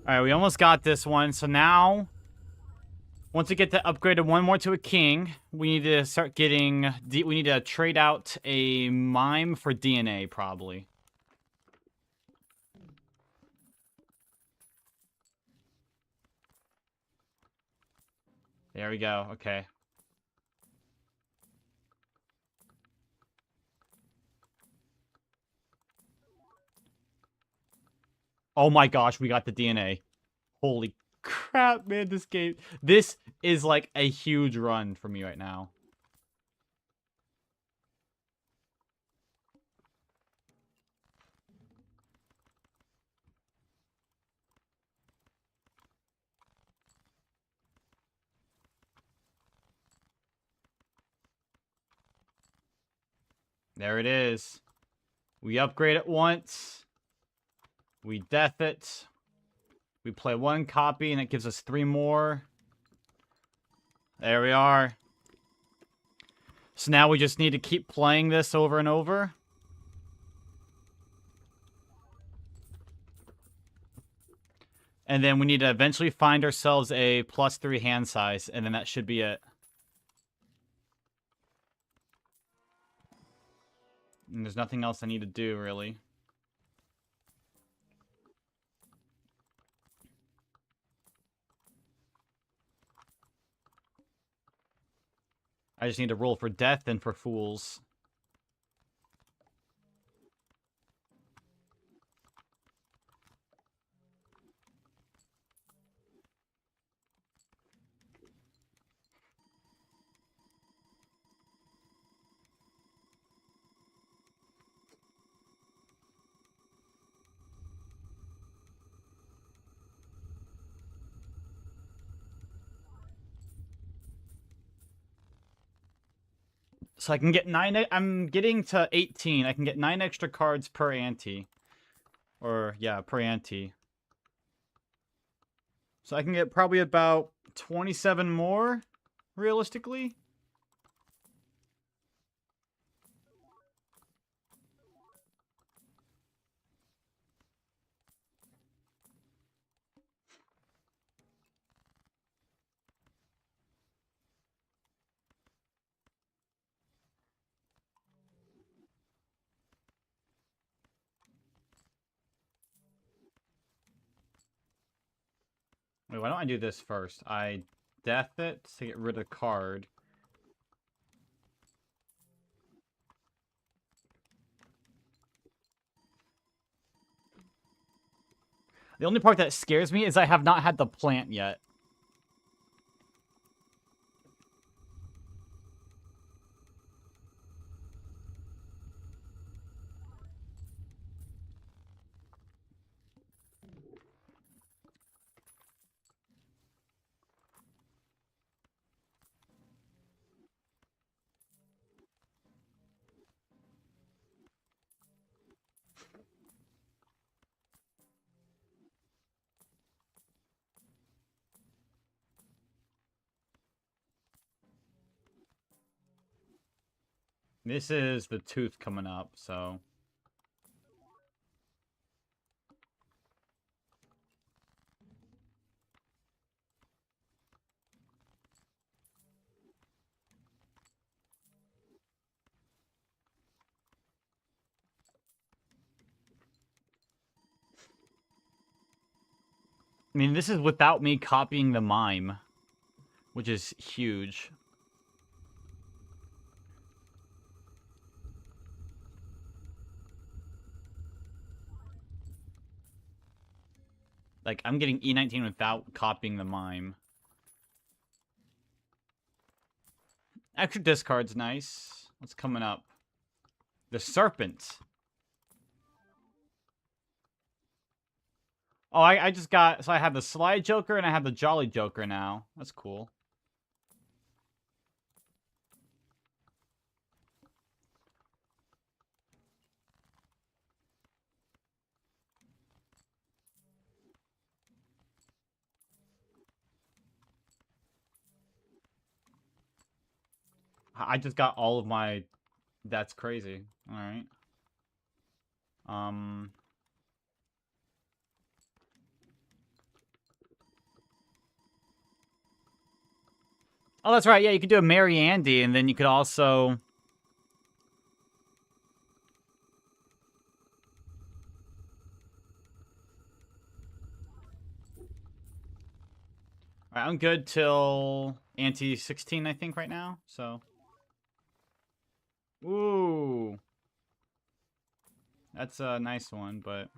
Alright, we almost got this one. So now, once we get to upgraded one more to a king, we need to start getting... we need to trade out a mime for DNA, probably. There we go. Okay. Oh my gosh, we got the DNA. Holy crap, man, this game... This is like a huge run for me right now. There it is. We upgrade it once. We death it. We play one copy, and it gives us 3 more. There we are. So now we just need to keep playing this over and over. And then we need to eventually find ourselves a +3 hand size, and then that should be it. And there's nothing else I need to do, really. I just need to roll for death and for fools. So I can get 9... I'm getting to 18. I can get 9 extra cards per ante. Or, yeah, per ante. So I can get probably about 27 more, realistically. Wait, why don't I do this first? I death it to get rid of the card. The only part that scares me is I have not had the plant yet. This is the tooth coming up, so... I mean, this is without me copying the mime, which is huge. Like, I'm getting E19 without copying the mime. Extra discard's nice. What's coming up? The Serpent. Oh, I just got... So I have the Sly Joker and I have the Jolly Joker now. That's cool. I just got all of my... That's crazy. Alright. Oh, that's right. Yeah, you could do a Mary Andy, and then you could also... Alright, I'm good till ante 16, I think, right now, so... Ooh. That's a nice one, but...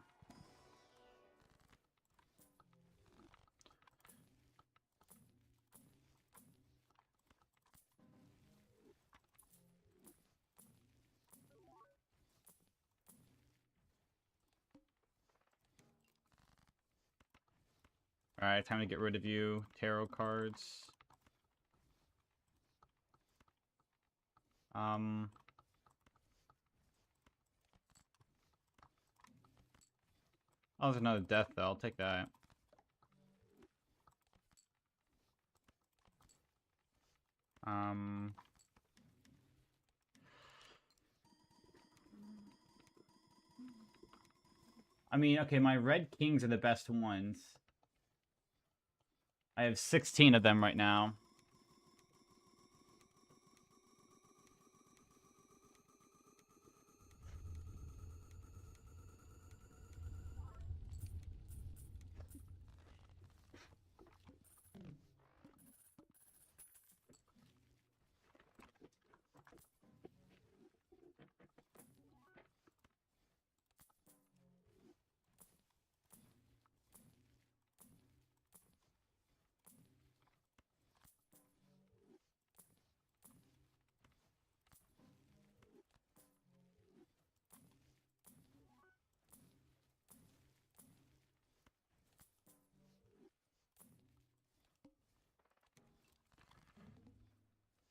Alright, time to get rid of you. Tarot cards. Oh, there's another death, though. I'll take that. I mean, okay, my red kings are the best ones. I have 16 of them right now.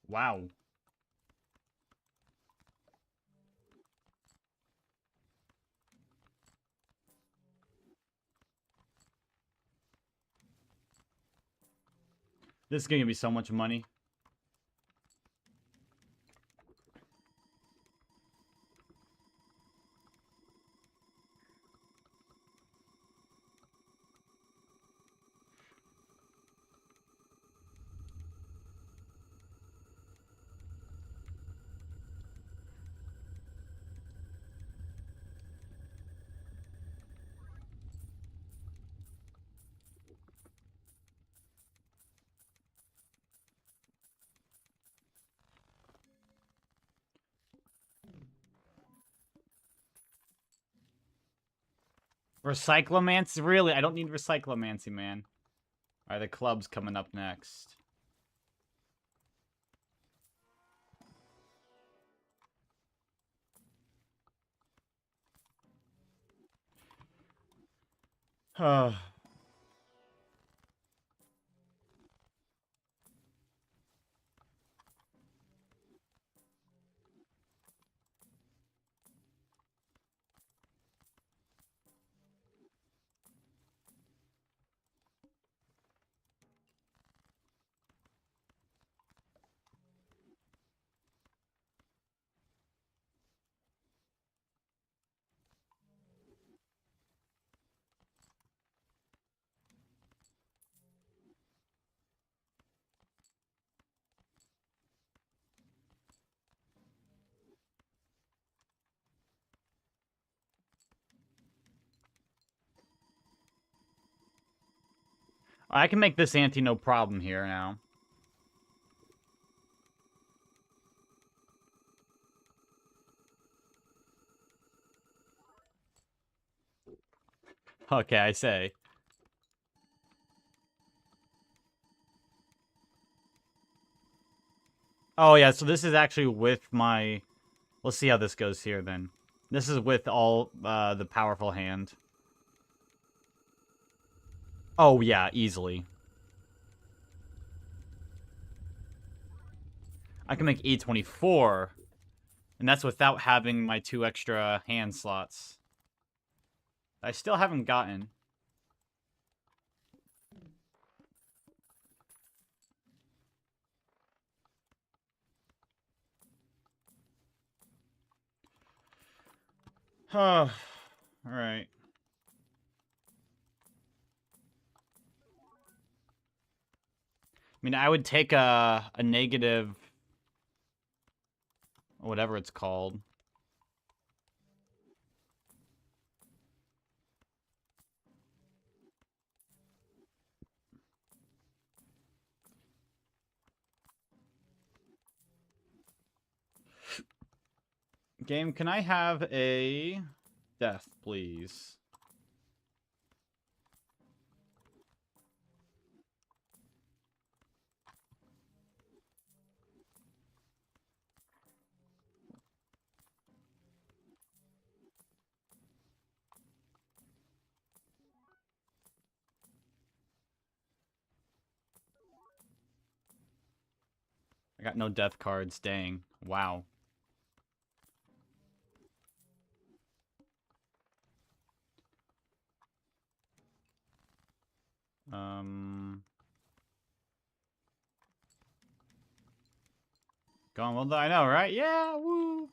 Wow. This is gonna be so much money. Recyclomancy? Really? I don't need Recyclomancy, man. Alright, the club's coming up next. I can make this ante no problem here now. Okay, I say. Oh, yeah, so this is actually with my... Let's see how this goes here, then. This is with all the powerful hand. Oh, yeah, easily. I can make E24. And that's without having my 2 extra hand slots. I still haven't gotten. Oh, alright. I mean, I would take a negative... whatever it's called. Game, can I have a death, please? I got no death cards, dang. Wow. Gone well done, I know, right? Yeah, woo!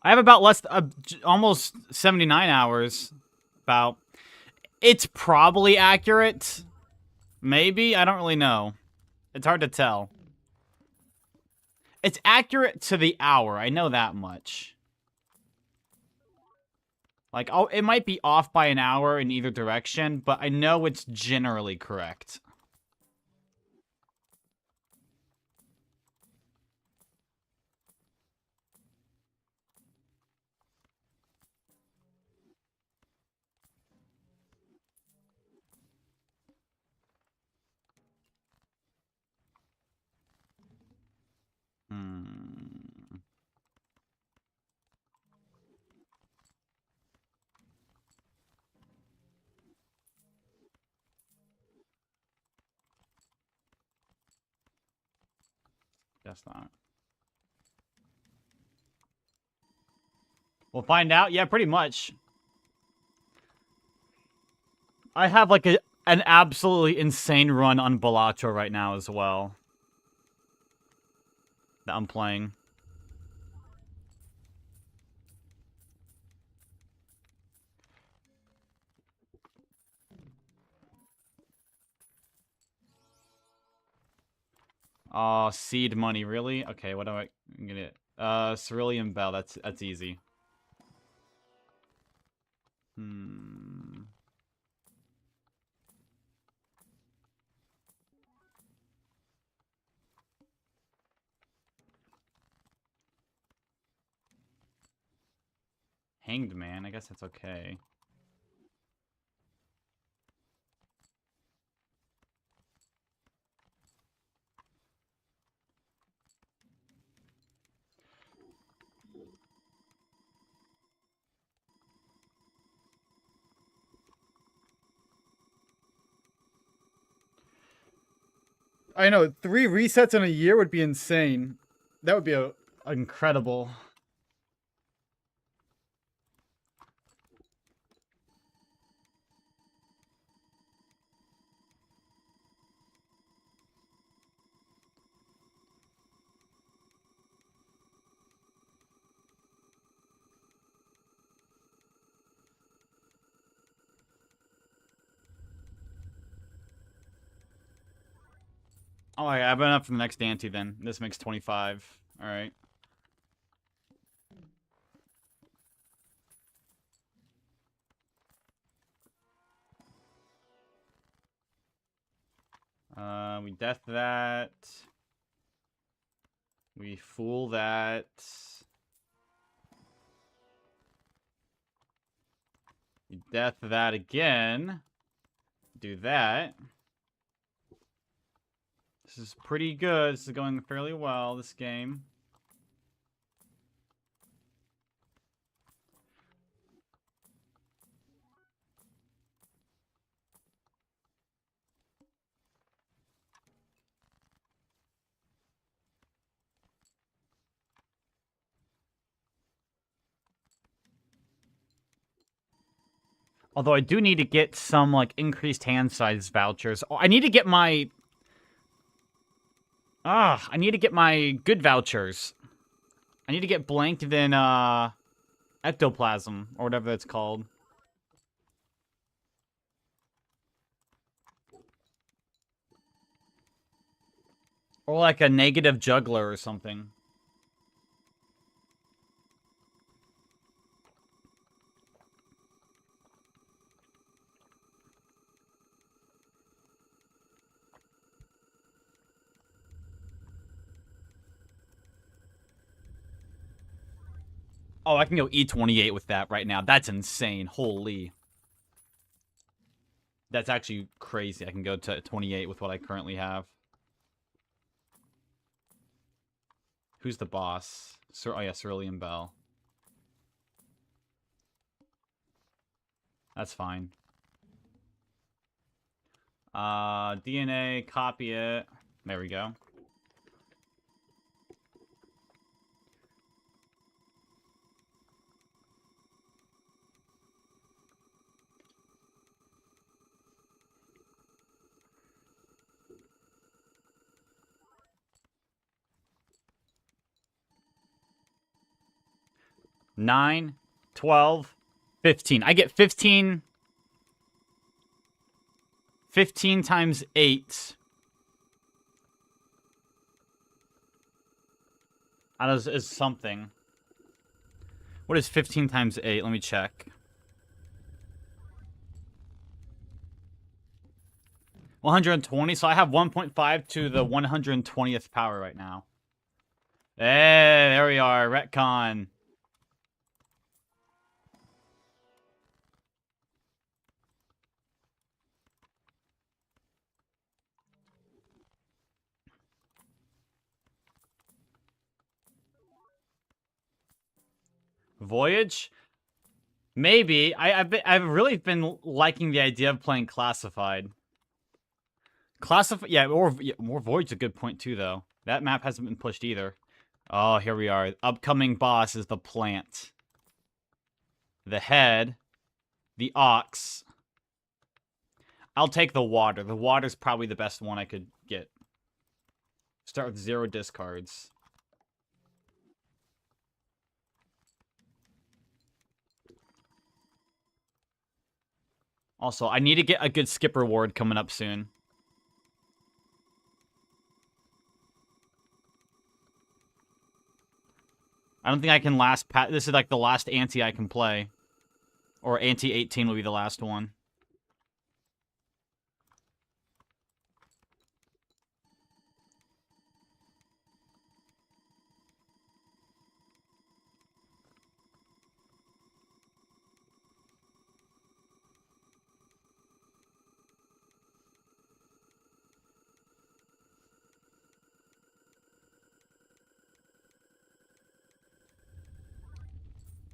I have about almost 79 hours. About. It's probably accurate. Maybe? I don't really know. It's hard to tell. It's accurate to the hour. I know that much. Like, oh, it might be off by an hour in either direction, but I know it's generally correct. Hmm. Guess not. We'll find out. Yeah, pretty much. I have like an absolutely insane run on Balatro right now as well. That I'm playing. Oh, seed money, really? Okay, what do I get it? Cerulean Bell, that's easy. Hmm. Hanged Man, I guess that's okay. I know, 3 resets in a year would be insane. That would be incredible. Oh, I have enough for the next ante then. This makes 25. Alright. We death that. We fool that. We death that again. Do that. This is pretty good. This is going fairly well, this game. Although I do need to get some, like, increased hand size vouchers. Oh, I need to get my... I need to get my good vouchers. I need to get blanked then, ectoplasm, or whatever that's called. Or like a negative juggler or something. Oh, I can go E28 with that right now. That's insane. Holy. That's actually crazy. I can go to 28 with what I currently have. Who's the boss? Oh yeah, Cerulean Bell. That's fine. DNA, copy it. There we go. 9, 12, 15. I get 15. 15 times 8. That is something. What is 15 times 8? Let me check. 120, so I have 1.5 to the 120th power right now. Hey, there we are, retcon. Voyage? Maybe. I've really been liking the idea of playing Classified. Classified, yeah, more Voyage is a good point too, though. That map hasn't been pushed either. Oh, here we are. Upcoming boss is the plant. The head. The ox. I'll take the water. The water's probably the best one I could get. Start with 0 discards. Also, I need to get a good skip reward coming up soon. I don't think I can last... This is like the last ante I can play. Or ante 18 will be the last one.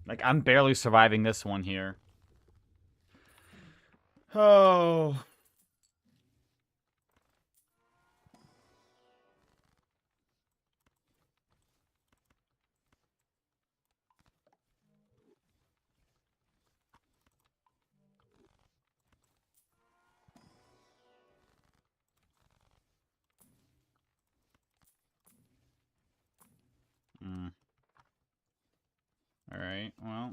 Like, I'm barely surviving this one here. Oh... Alright, well...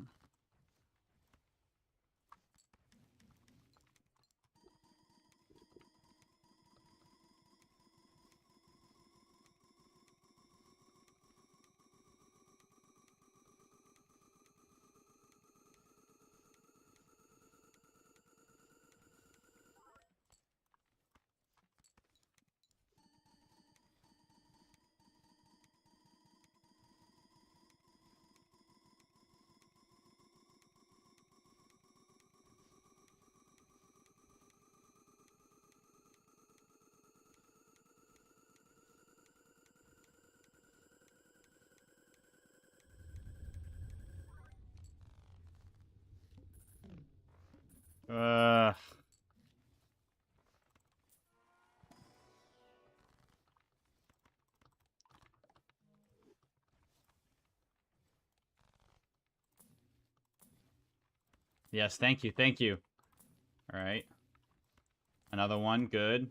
Yes, thank you, thank you. Alright. Another one, good.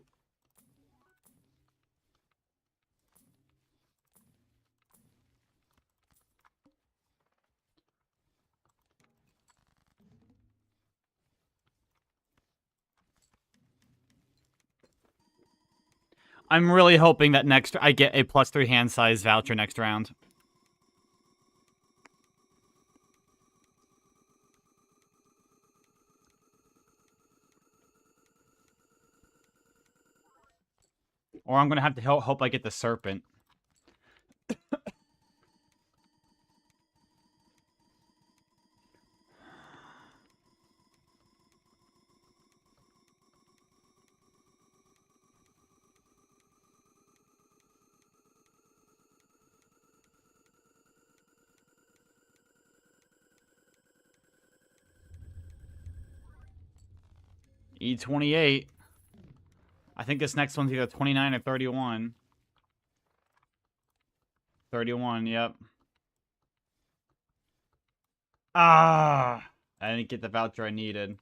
I'm really hoping that next I get a +3 hand size voucher next round. Or I'm gonna have to hope I get the serpent. E28. I think this next one's either 29 or 31. 31, yep. Ah! I didn't get the voucher I needed.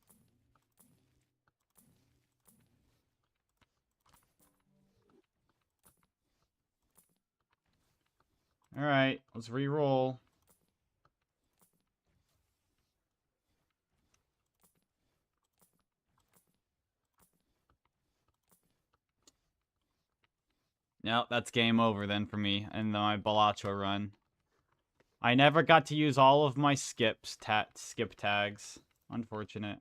Alright, let's re-roll. Yep, that's game over then for me and my Balatro run. I never got to use all of my skip tags. Unfortunate.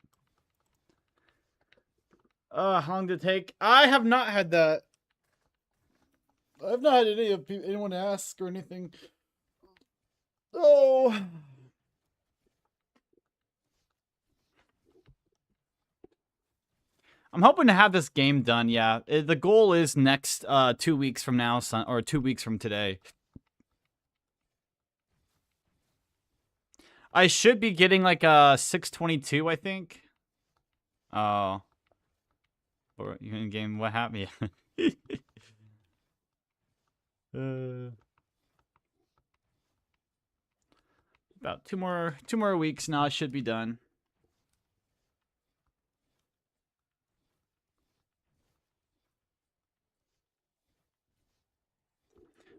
How long did it take? I have not had that. I've not had anyone ask or anything. Oh. I'm hoping to have this game done, yeah. The goal is next 2 weeks from now, or 2 weeks from today. I should be getting like a 622, I think. Oh. Or you in game, what happened? About two more weeks now, I should be done.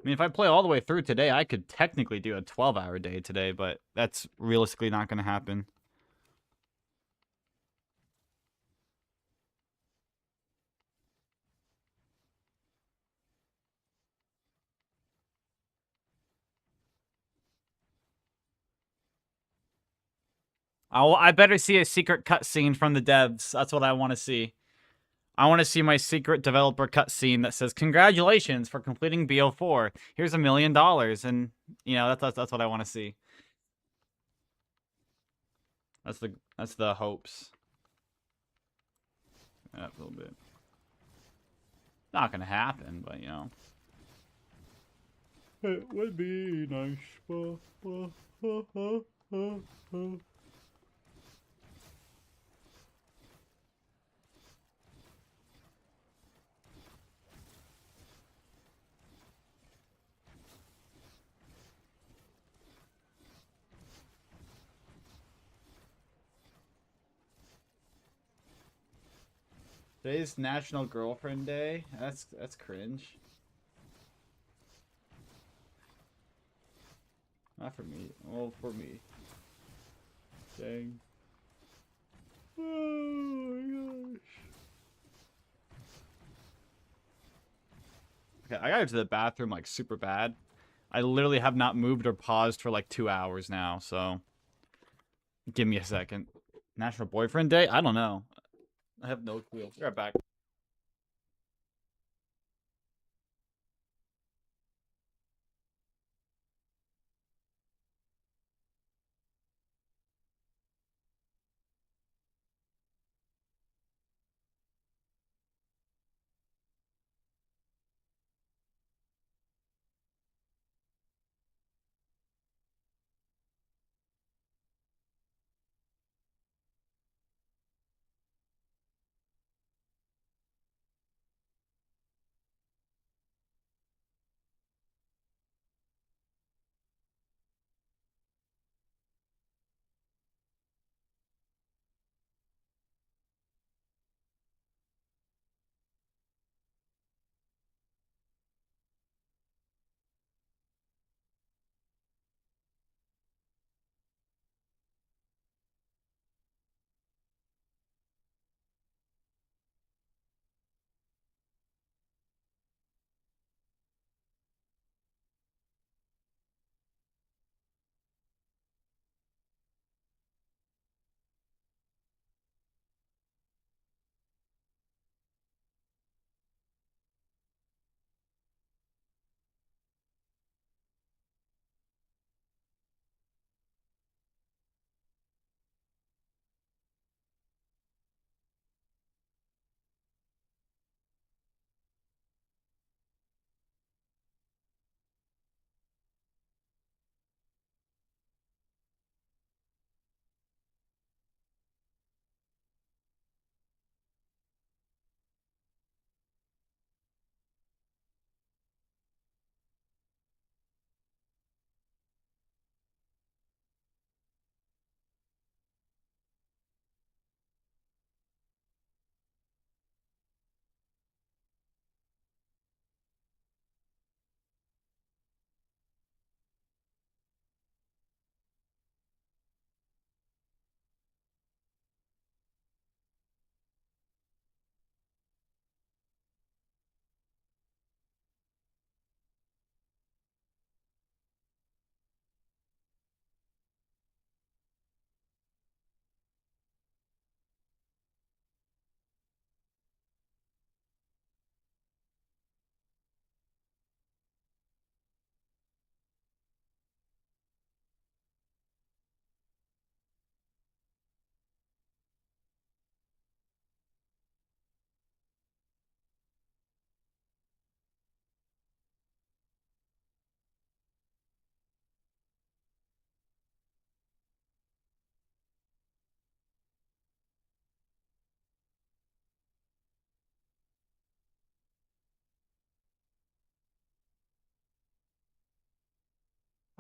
I mean, if I play all the way through today, I could technically do a 12-hour day today, but that's realistically not going to happen. I better see a secret cutscene from the devs. That's what I want to see. I want to see my secret developer cutscene that says, "Congratulations for completing BO4. Here's $1 million," and you know that's what I want to see. That's the hopes. Yeah, a little bit. Not gonna happen, but you know. It would be nice. Today's National Girlfriend Day. That's cringe. Not for me. Oh, for me. Dang. Oh my gosh. Okay, I gotta go to the bathroom like super bad. I literally have not moved or paused for like 2 hours now, so give me a second. National Boyfriend Day? I don't know. I have no clue. Be right back.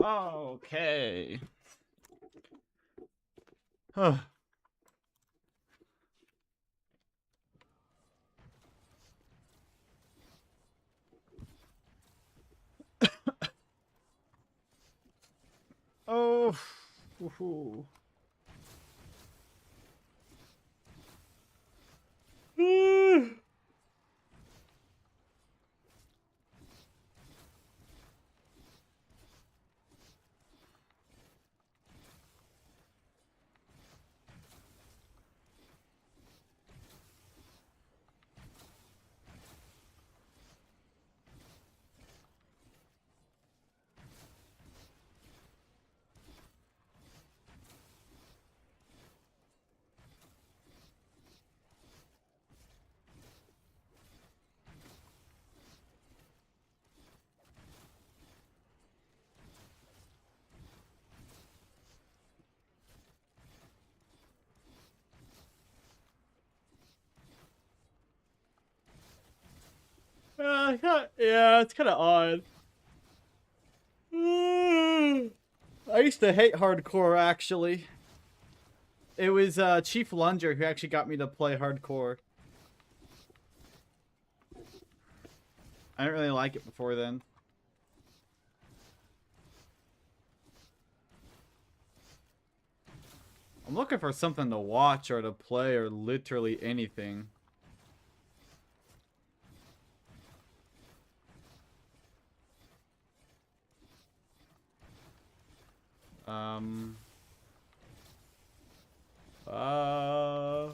Okay. Huh. Oh. Woohoo. Yeah, it's kind of odd. I used to hate hardcore, actually. It was Chief Lunger who actually got me to play hardcore. I didn't really like it before then. I'm looking for something to watch or to play or literally anything. Um... Uh...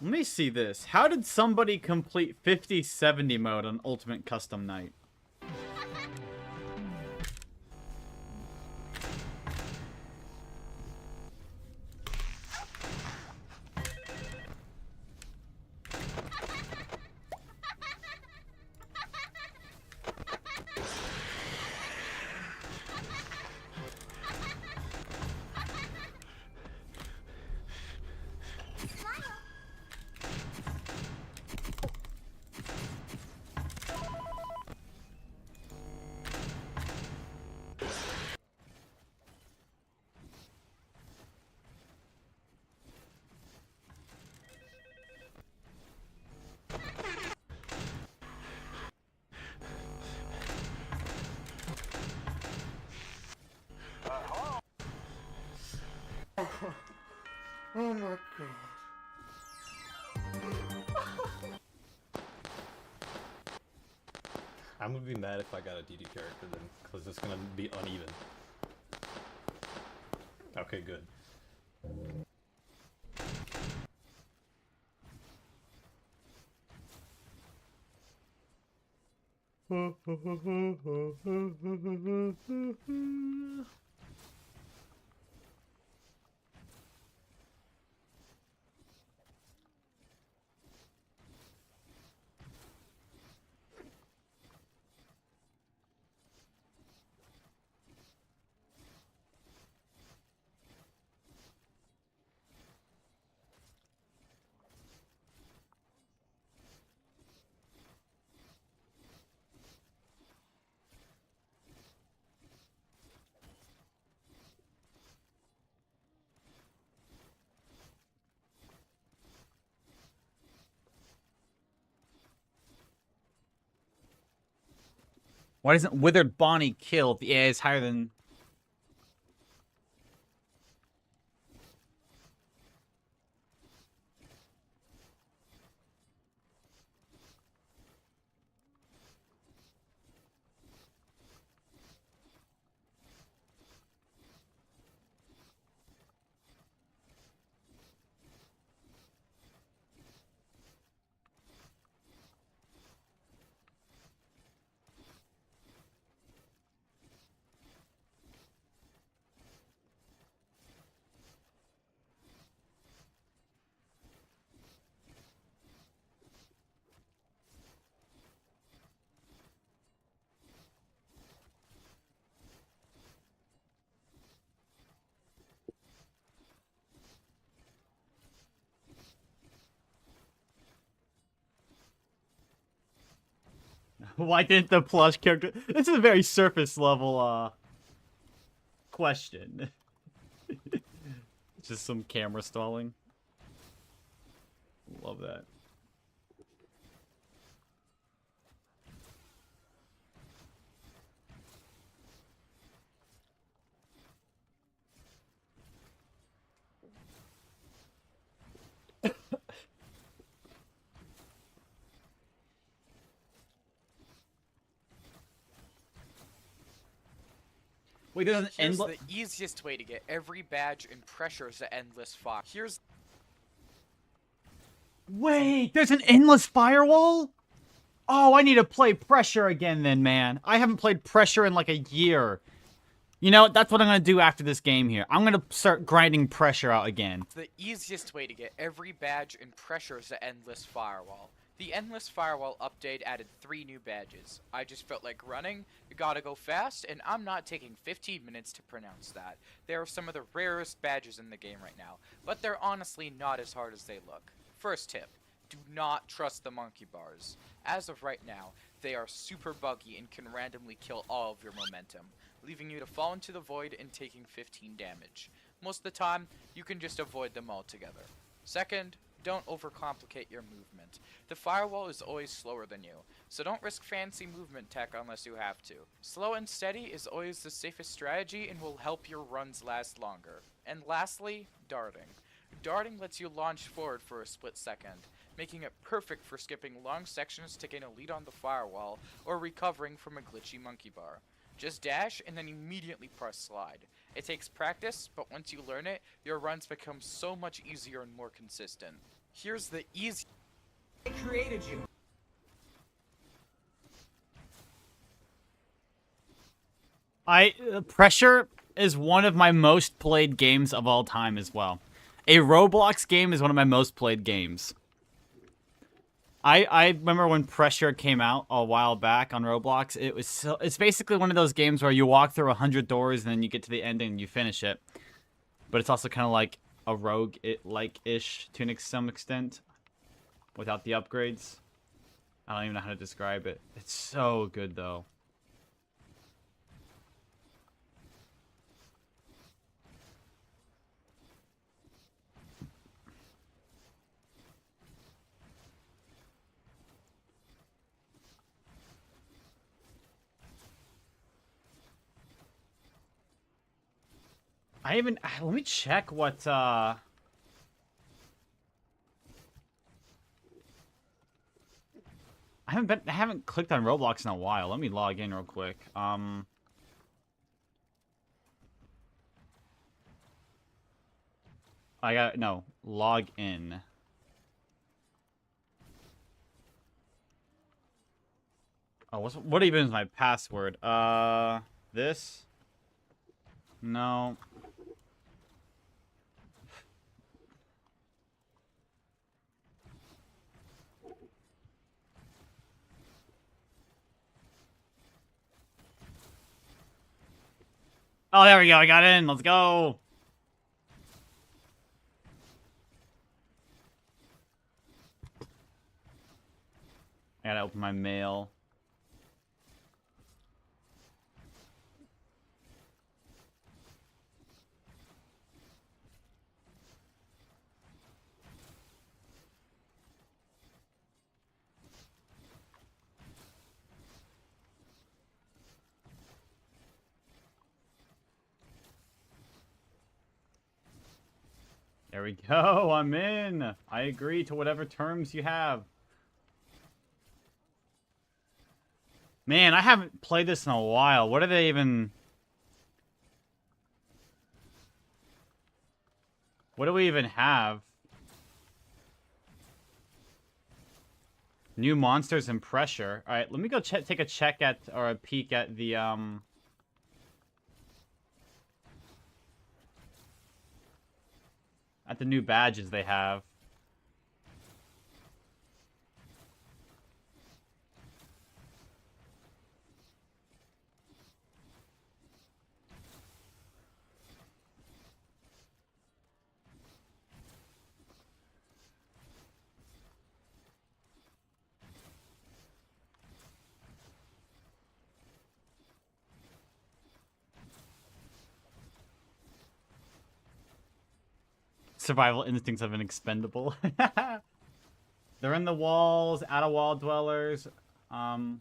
Let me see this. How did somebody complete 50-70 mode on Ultimate Custom Night? Oh my god. I'm gonna be mad if I got a DD character then, because it's gonna be uneven. Okay, good. Why doesn't Withered Bonnie kill if the AI is higher than... Why didn't the plush character? This is a very surface level question. Just some camera stalling. Love that. Wait, there's an Here's endless. the easiest way to get every badge and pressure is the endless fire. Here's Wait, there's an endless firewall? Oh, I need to play Pressure again then, man. I haven't played Pressure in like a year. You know, that's what I'm going to do after this game here. I'm going to start grinding Pressure out again. the easiest way to get every badge and pressure is the endless firewall. The endless firewall update added 3 new badges. I just felt like running, gotta go fast, and I'm not taking 15 minutes to pronounce that. They are some of the rarest badges in the game right now, but they're honestly not as hard as they look. First tip, do not trust the monkey bars. As of right now, they are super buggy and can randomly kill all of your momentum, leaving you to fall into the void and taking 15 damage. Most of the time, you can just avoid them altogether. Second, don't overcomplicate your movement. The firewall is always slower than you, so don't risk fancy movement tech unless you have to. Slow and steady is always the safest strategy and will help your runs last longer. And lastly, darting. Darting lets you launch forward for a split second, making it perfect for skipping long sections to gain a lead on the firewall or recovering from a glitchy monkey bar. Just dash and then immediately press slide. It takes practice, but once you learn it, your runs become so much easier and more consistent. Here's the easy. I created you. Pressure is one of my most played games of all time as well. A Roblox game is one of my most played games. I remember when Pressure came out a while back on Roblox. It's basically one of those games where you walk through 100 doors and then you get to the ending and you finish it. But it's also kind of like a rogue like-ish to some extent without the upgrades. I don't even know how to describe it. It's so good though. Let me check what I haven't clicked on Roblox in a while. Let me log in real quick. Log in. Oh, what even is my password? This? No. Oh, there we go. I got in. Let's go. I gotta open my mail. There we go. I'm in. I agree to whatever terms you have. Man, I haven't played this in a while. What are they even... What do we even have? New monsters and pressure. Alright, let me go take a check at, or a peek at the, at the new badges they have. Survival instincts have been expendable. They're in the walls, out of wall dwellers. Hard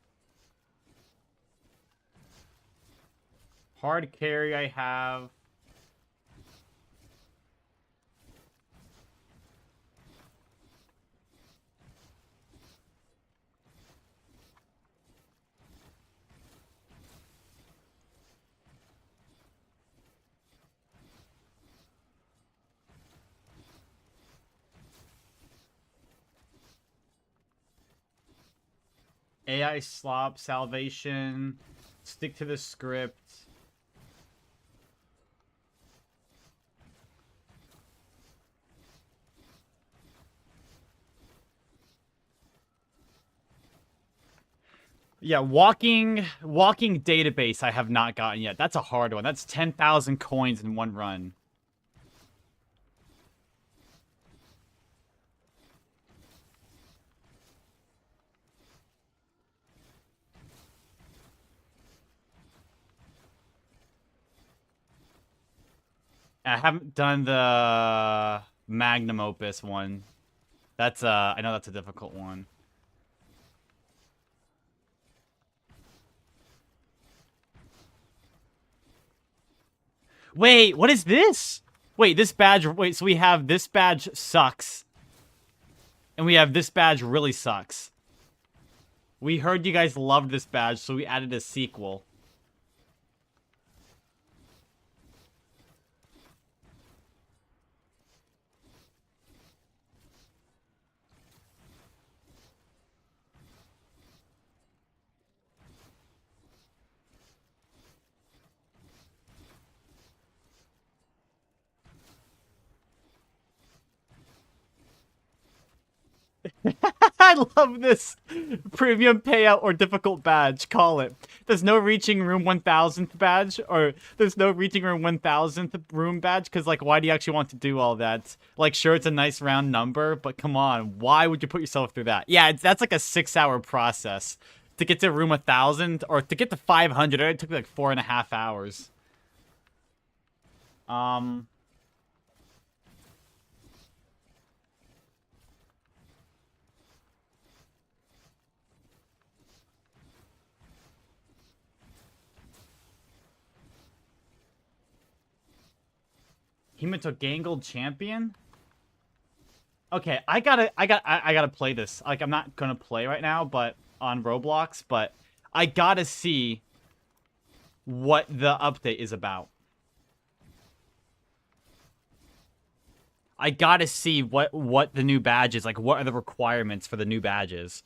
carry I have. AI slop, salvation, stick to the script. Yeah, walking database I have not gotten yet. That's a hard one. That's 10,000 coins in one run. I haven't done the magnum opus one. That's I know that's a difficult one. Wait, what is this? Wait, this badge, wait, so we have this badge sucks. And we have this badge really sucks. We heard you guys loved this badge, so we added a sequel. I love this. Premium payout or difficult badge. Call it. There's no reaching room 1000th badge, or there's no reaching room 1000th room badge, because, like, why do you actually want to do all that? Like, sure, it's a nice round number, but come on. Why would you put yourself through that? Yeah, that's like a 6-hour process. To get to room 1000, or to get to 500, it took like 4.5 hours. Hemato Gangled champion? Okay, I gotta play this. Like, I'm not gonna play right now, but on Roblox, but I gotta see what the update is about. I gotta see what the new badge is. Like, what are the requirements for the new badges?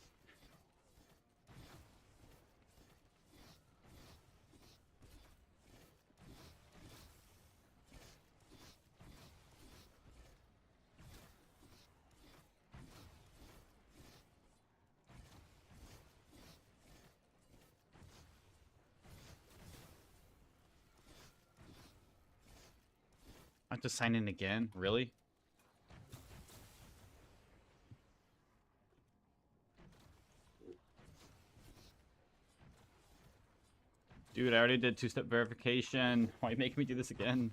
I have to sign in again? Really? Dude, I already did 2-step verification. Why are you making me do this again?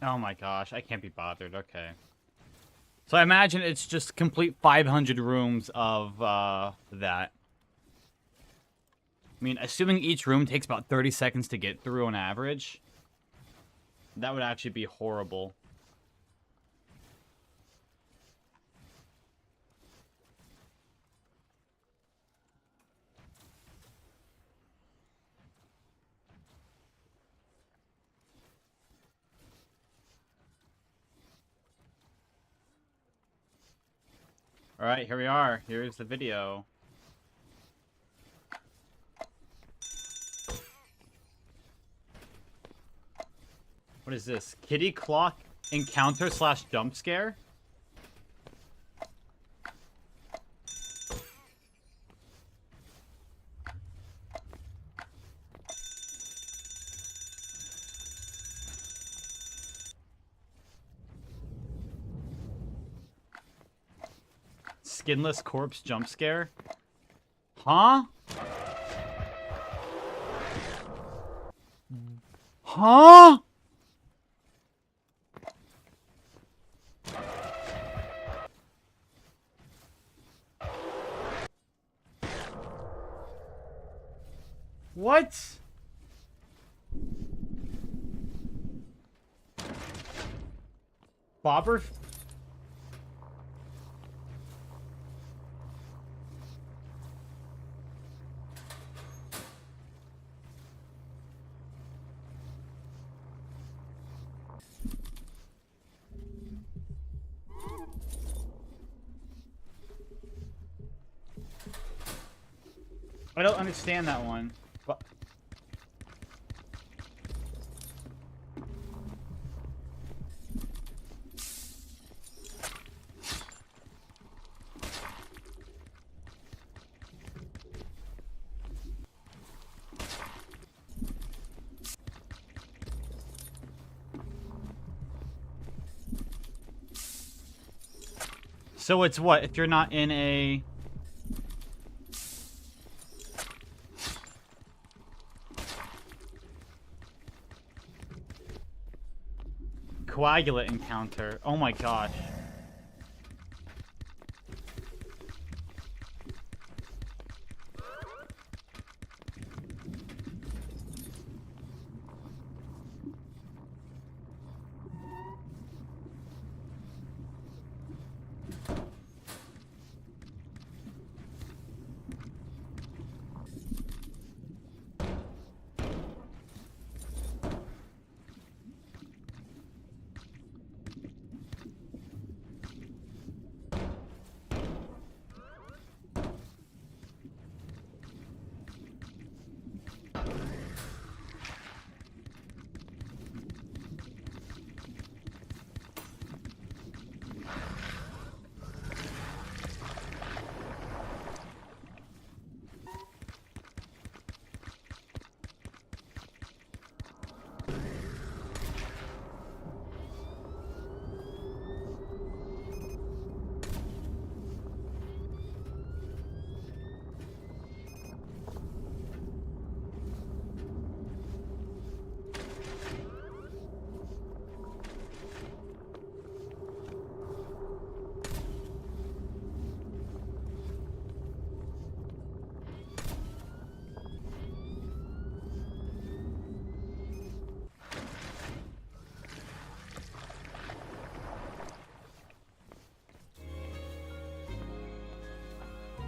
Oh my gosh, I can't be bothered. Okay. So I imagine it's just complete 500 rooms of that. I mean, assuming each room takes about 30 seconds to get through on average, that would actually be horrible. Alright, here we are. Here's the video. What is this? Kitty clock encounter slash jump scare? Skinless corpse jump scare? Huh? Huh? What? Bobber? I don't understand that one. But so it's what if you're not in a coagulate encounter? Oh my gosh.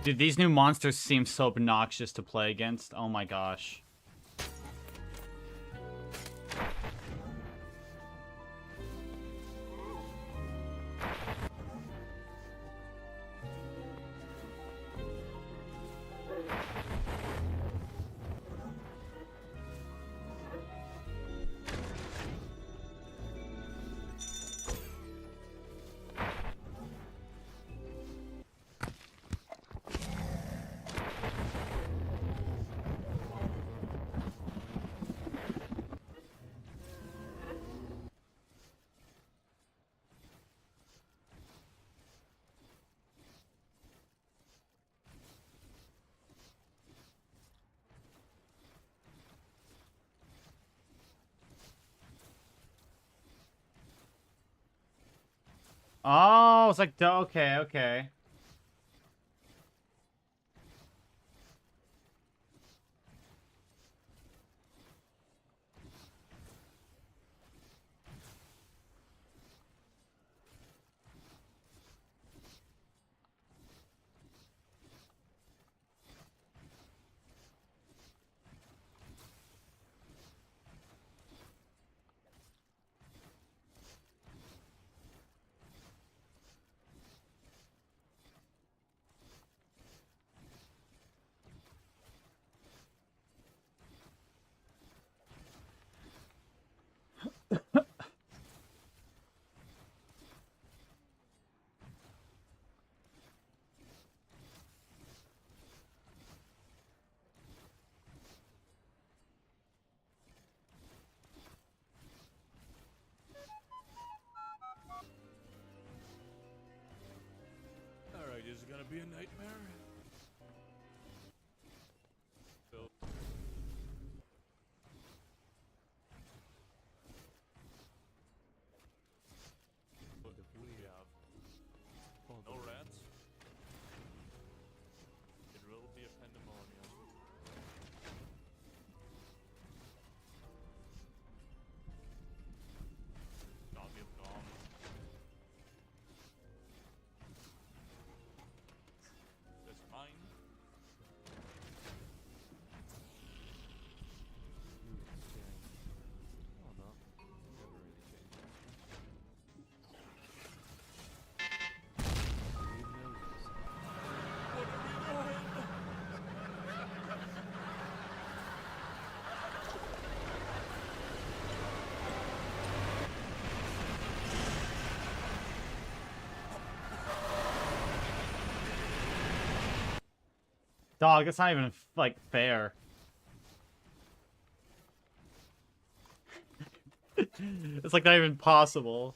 Dude, these new monsters seem so obnoxious to play against. Oh my gosh. Oh, it's like, okay, okay. be a nightmare. What if we have all No the rats? It will be a pandemonium. Not Vietnam. That's mine. Oh no, never really changes. Leave noses. Dog, it's not even like fair. It's like not even possible.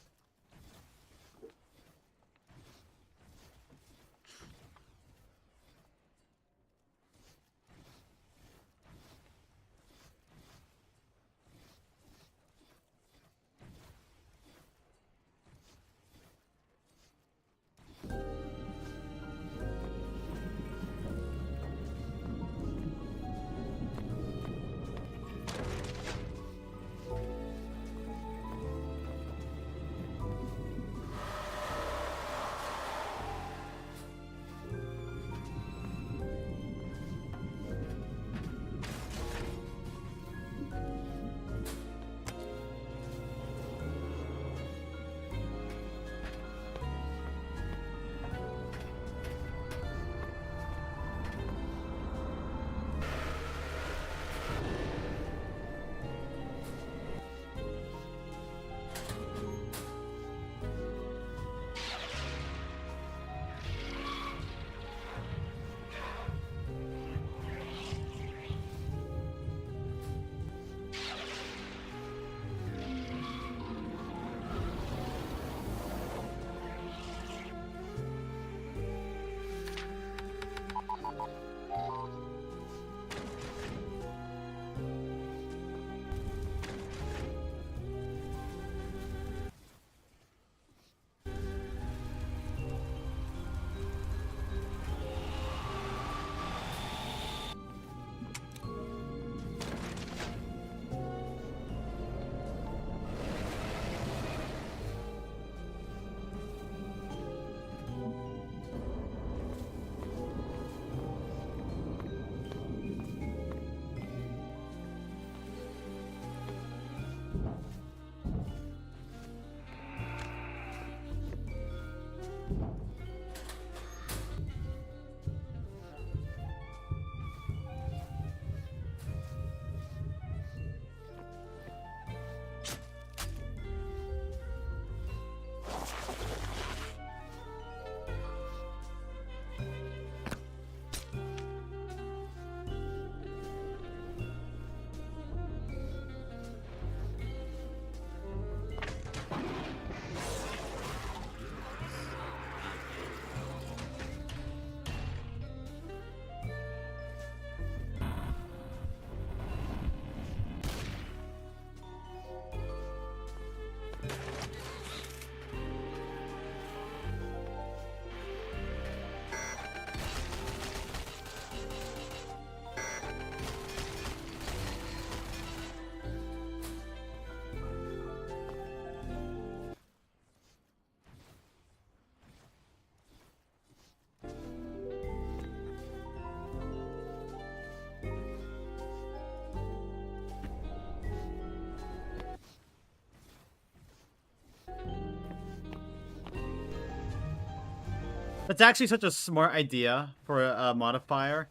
That's actually such a smart idea for a modifier.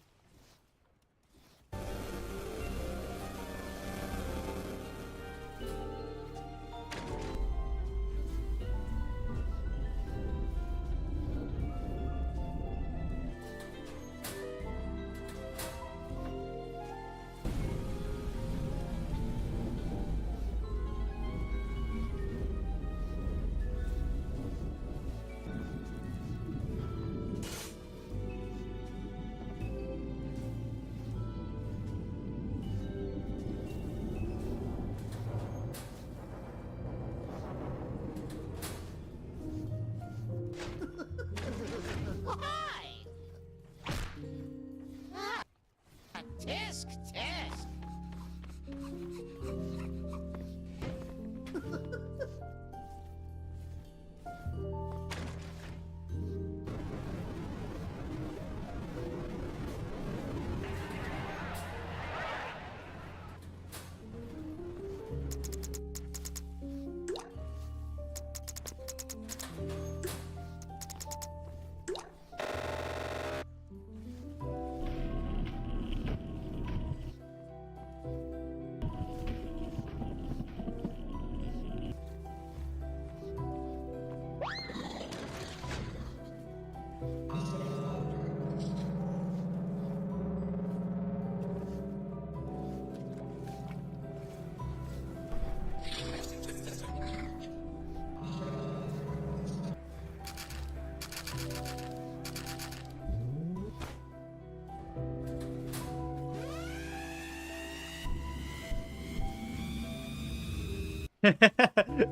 tisk, tisk.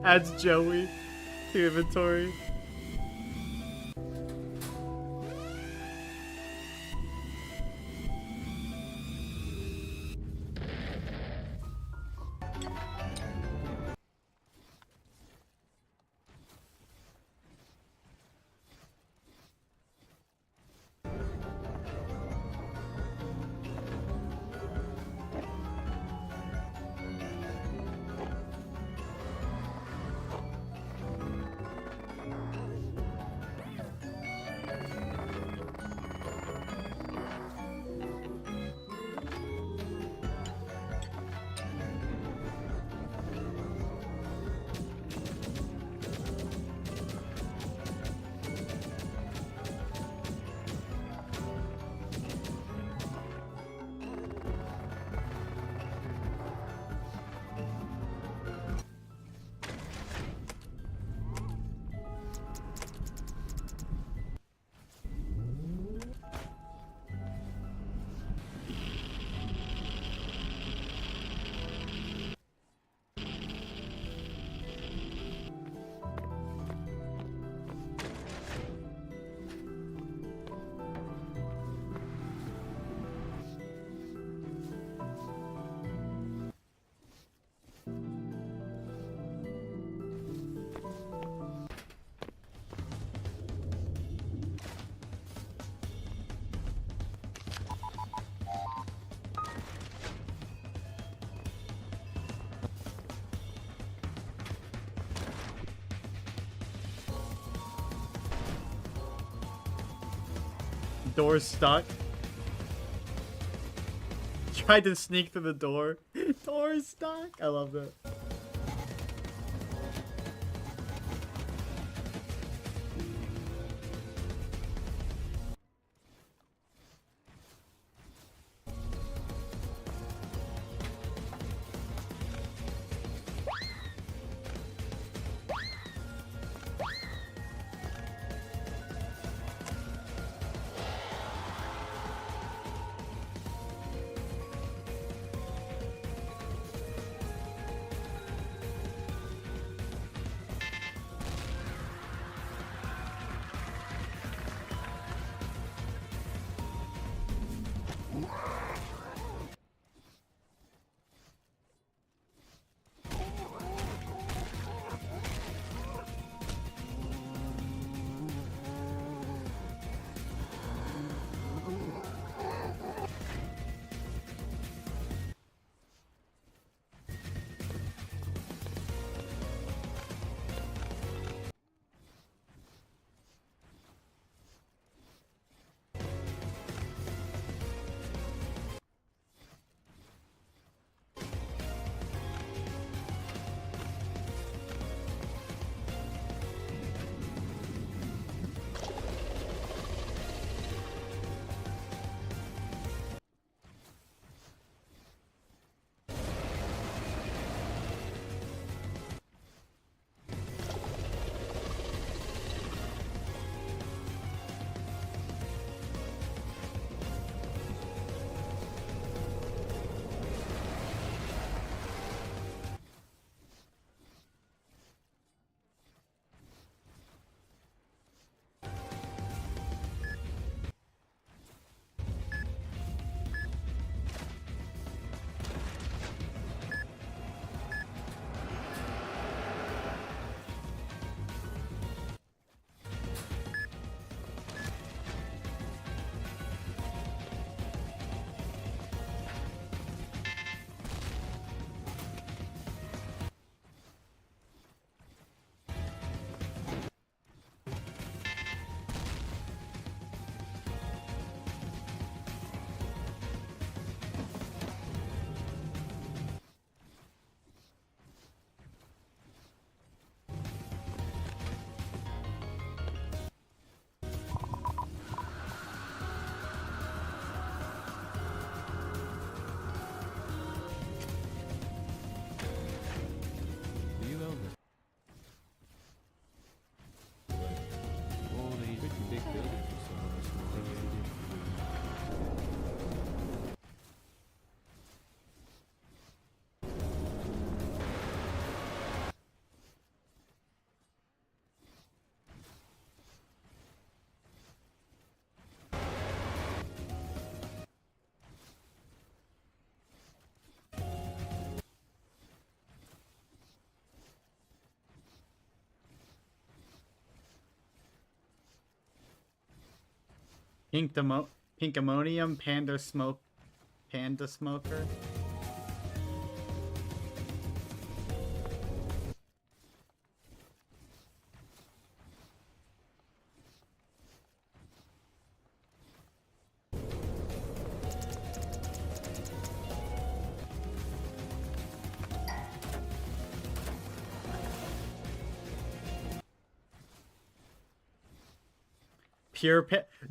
Adds Joey to inventory. Door's stuck. Tried to sneak through the door. Door's stuck. I love that. Pink ammonium, panda smoker.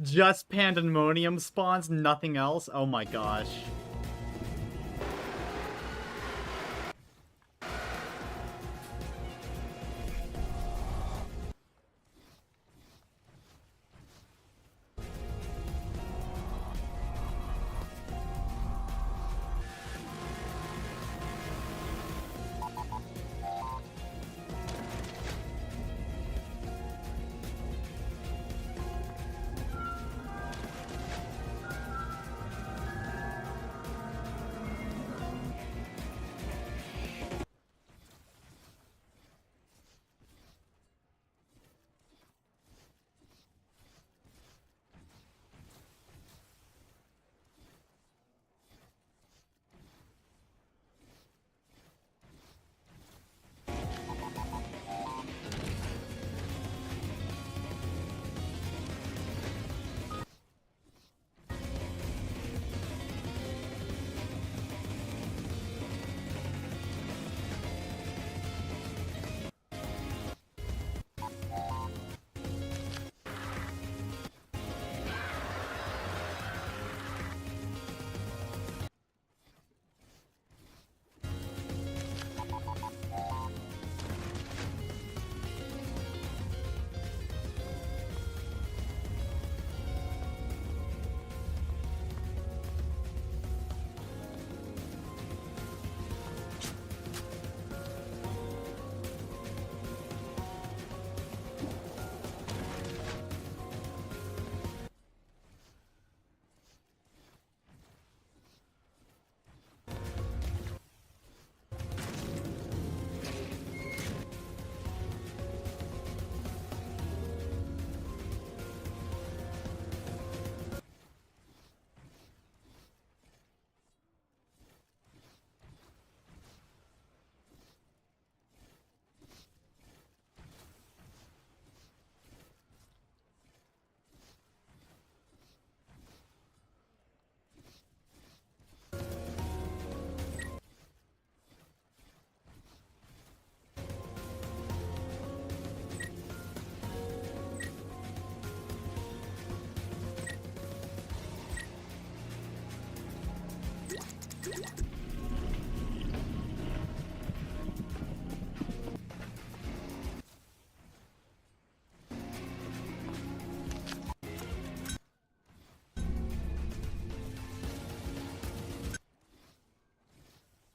Just pandemonium spawns, nothing else. Oh my gosh.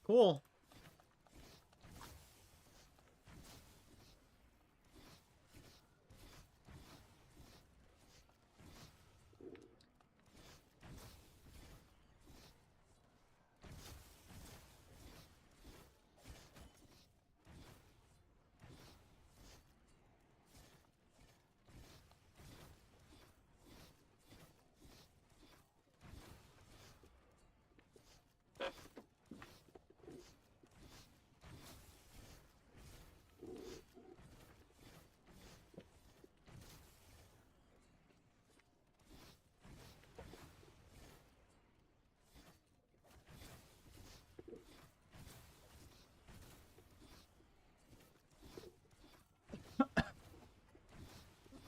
Cool.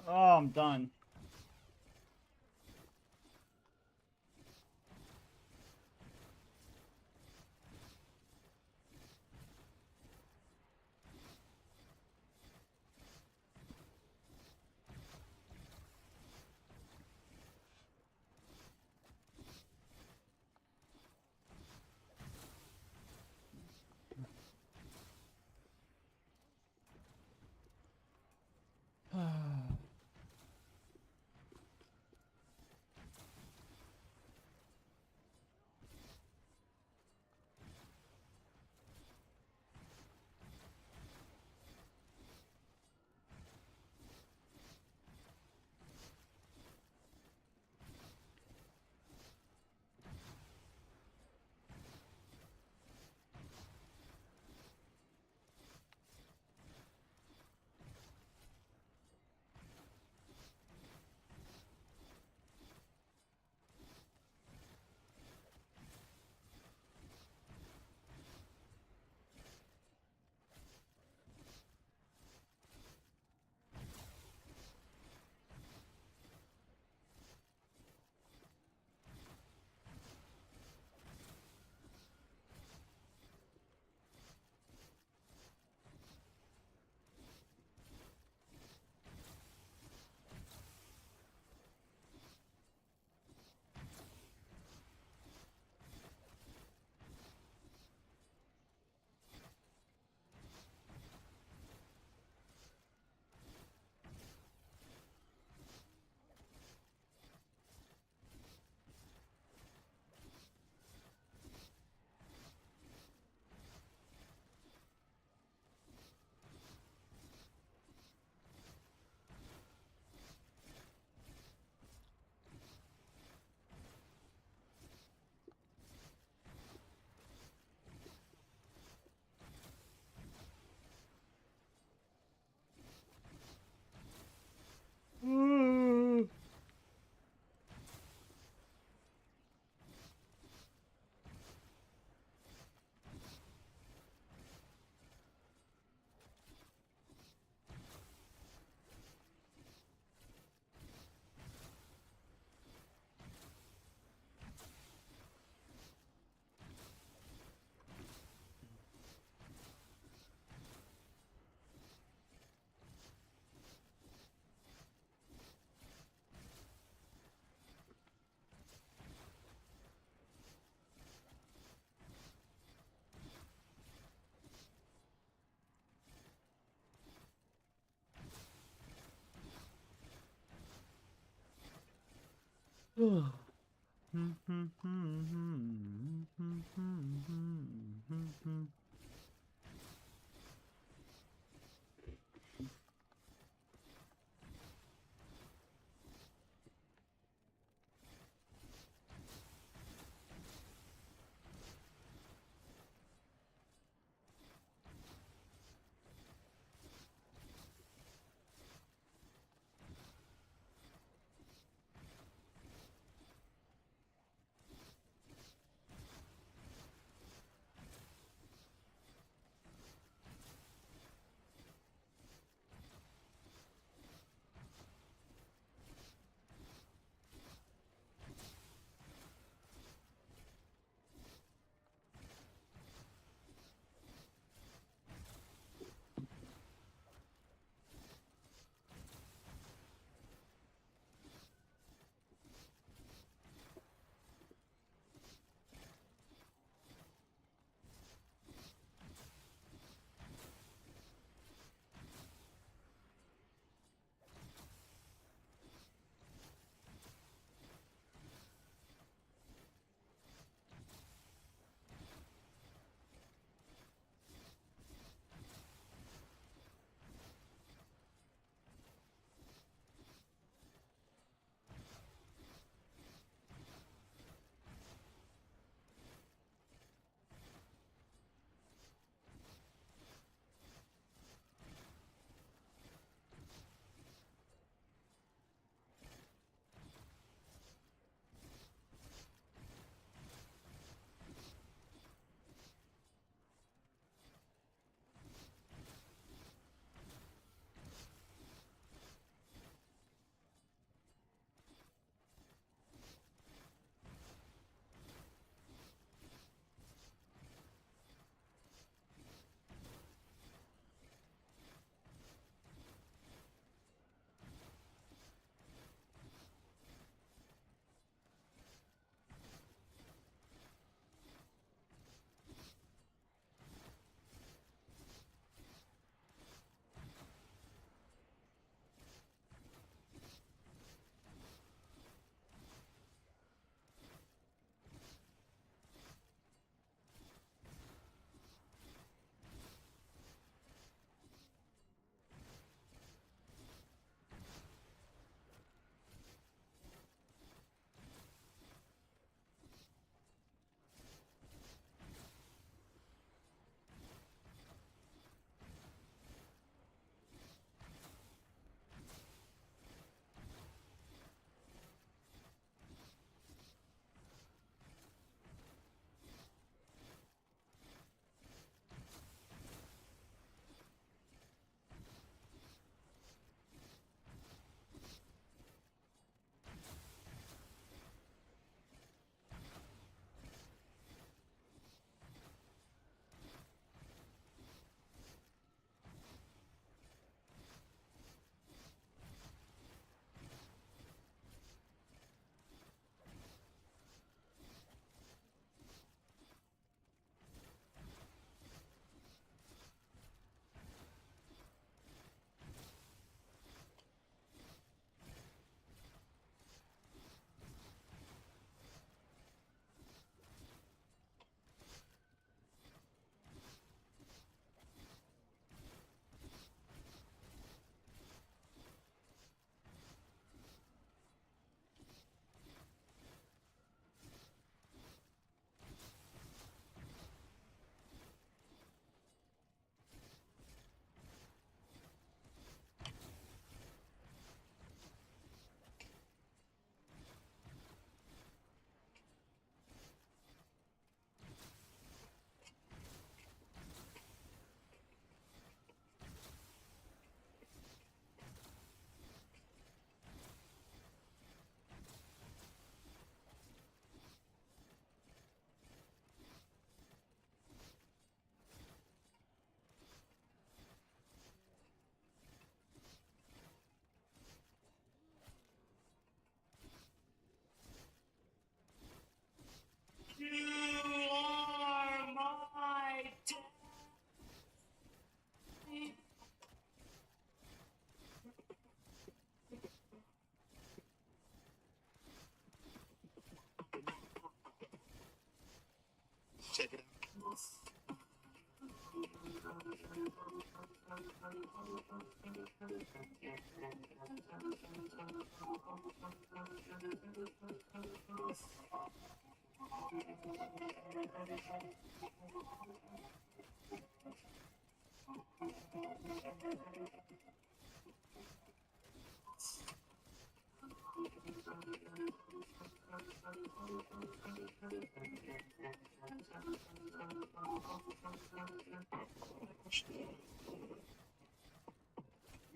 Oh, I'm done.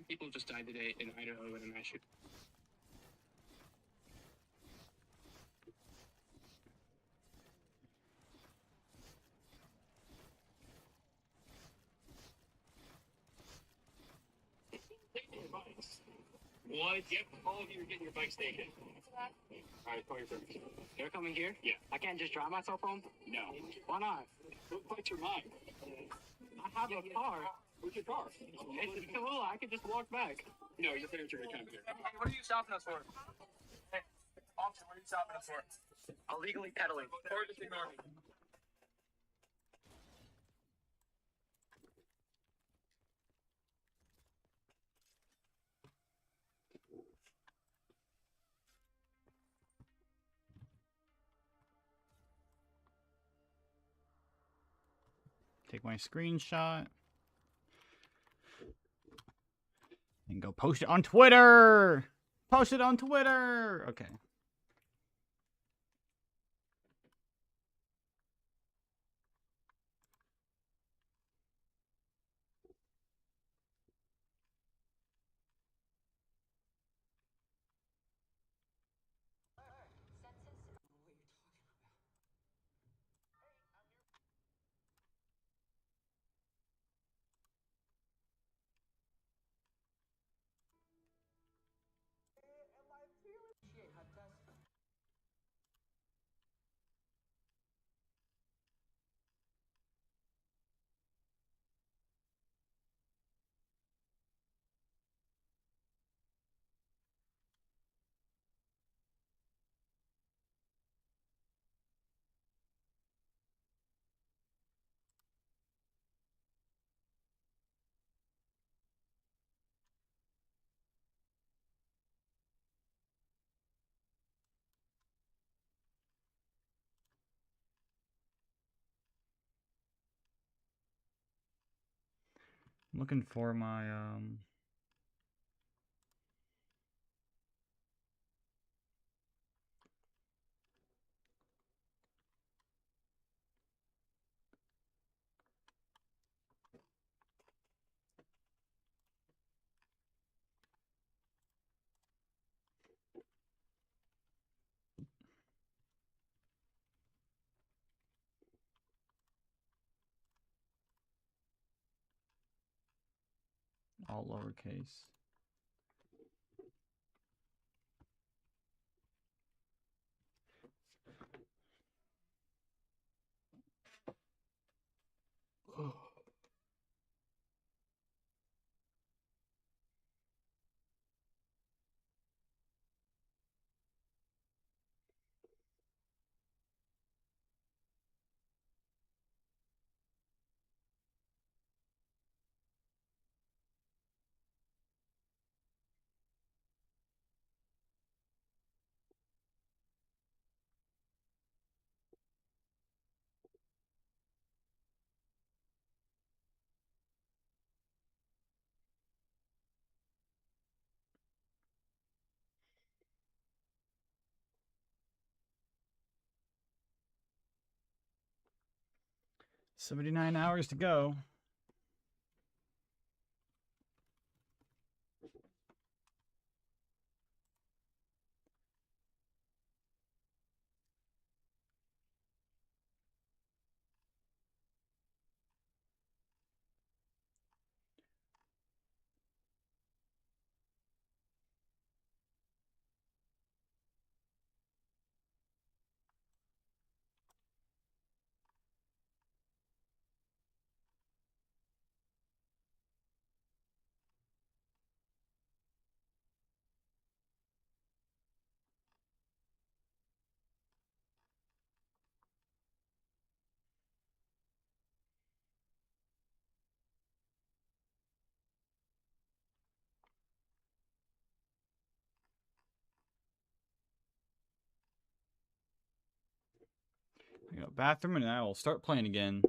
People just died today in Idaho in a mass shooting. What? Yep, all of you are getting your bikes taken. Alright, call your friends. They're coming here? Yeah. I can't just drive myself home? No. Why not? What bike's your mind? I have a car. Where's your car? It's cool, I can just walk back. No, you're going to come here. Hey, what are you stopping us for? Hey, officer, what are you stopping us for? Illegally pedaling. Or just ignore me. Take my screenshot. And go post it on Twitter. Post it on Twitter. Okay. I'm looking for my all lowercase. $79 hours to go. Bathroom, and I will start playing again.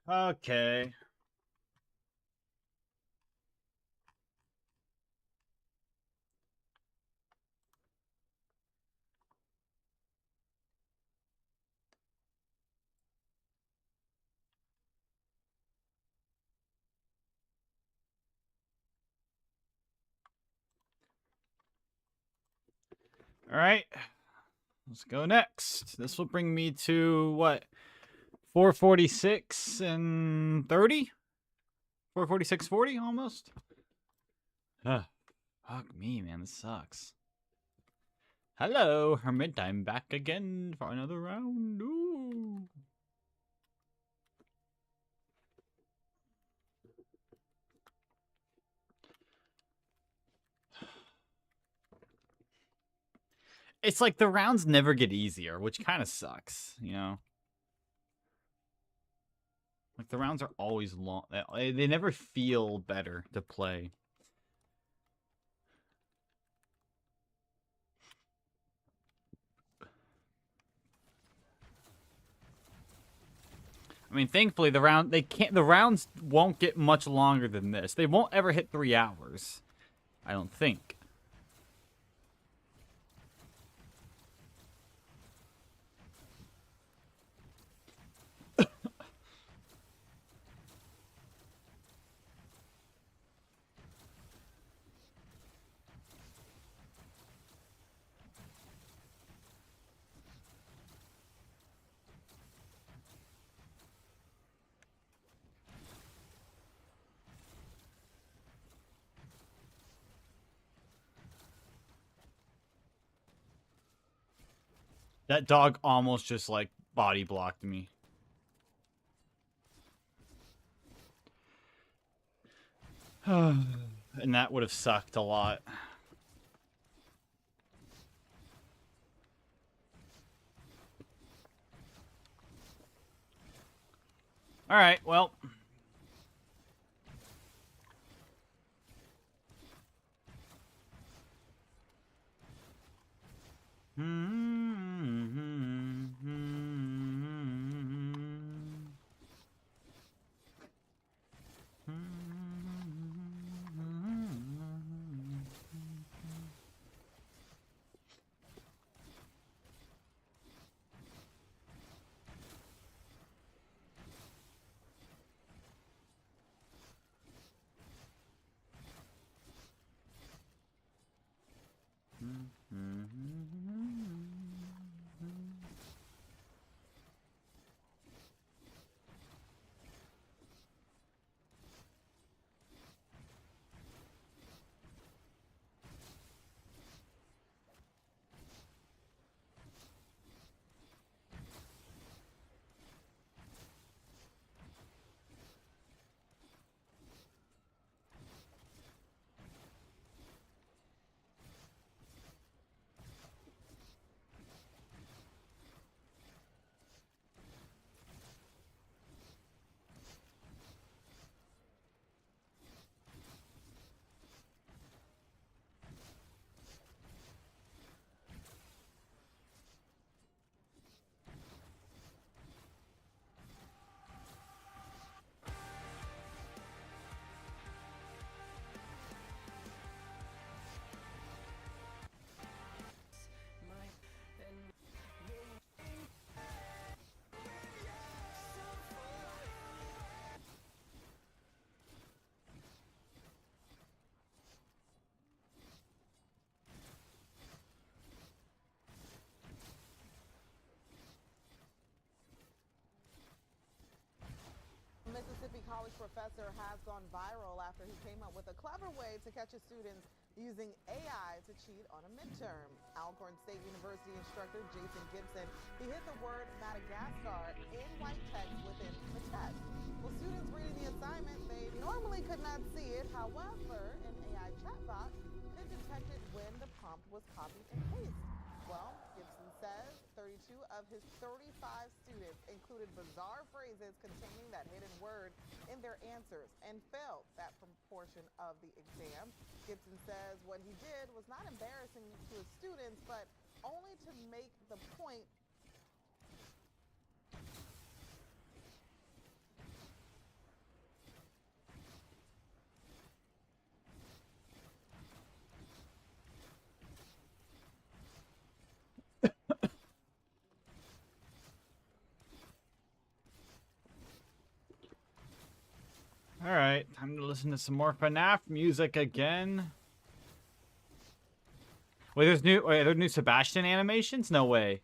Okay. All right. Let's go next. This will bring me to what? 446 and 30? 446.40 almost? Fuck me, man. This sucks. Hello, Hermit. I'm back again for another round. Ooh. It's like the rounds never get easier, which kind of sucks, you know? Like the rounds are always long. They never feel better to play. I mean, thankfully the rounds won't get much longer than this. They won't ever hit 3 hours. I don't think. That dog almost just like body blocked me. And that would have sucked a lot. All right, well. Mississippi college professor has gone viral after he came up with a clever way to catch his students using AI to cheat on a midterm. Alcorn State University instructor Jason Gibson, he hid the word Madagascar in white text within the test. Well, students reading the assignment, they normally could not see it. However, an AI chatbot could detect it when the prompt was copied and pasted. Well, Gibson says 32 of his 35 students included bizarre phrases containing that hidden word in their answers and failed that portion of the exam. Gibson says what he did was not embarrassing to his students, but only to make the point listen to some more FNAF music again. Wait, are there new Sebastian animations? No way.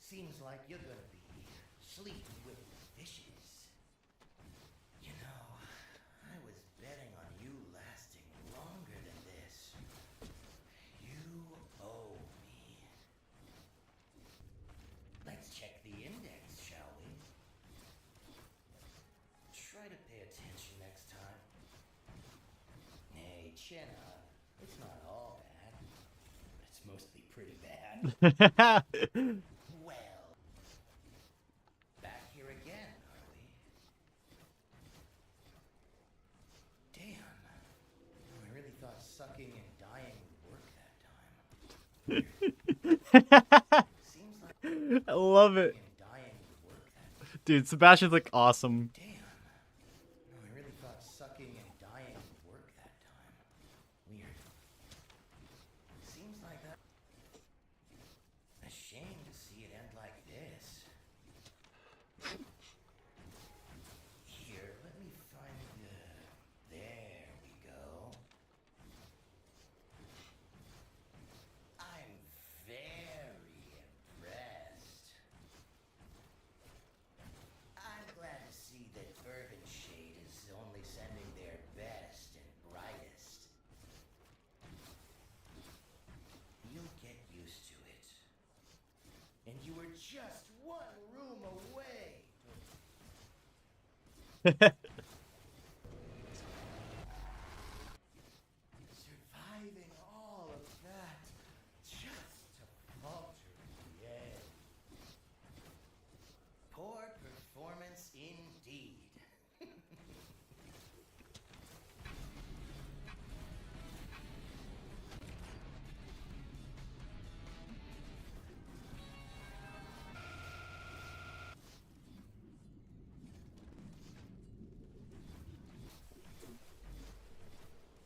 Seems like you're gonna be sleeping with the fishes. You know, I was betting on you lasting longer than this. You owe me. Let's check the index, shall we? Try to pay attention next time. Hey, chin up. It's not all bad, but it's mostly pretty bad. Well, back here again, are we? Damn. I really thought sucking and dying would work that time. Seems like I love it. and dying would work that time. Dude, Sebastian's like awesome. Damn. I really thought sucking and dying would work that time. Weird. Seems like that. A shame to see it end like this. Here, let me find the... There we go. I'm very impressed. I'm glad to see that Bourbon Shade is only sending their best and brightest. You'll get used to it. And you were just one room away. Surviving all of that just to falter at the end. Poor performance indeed.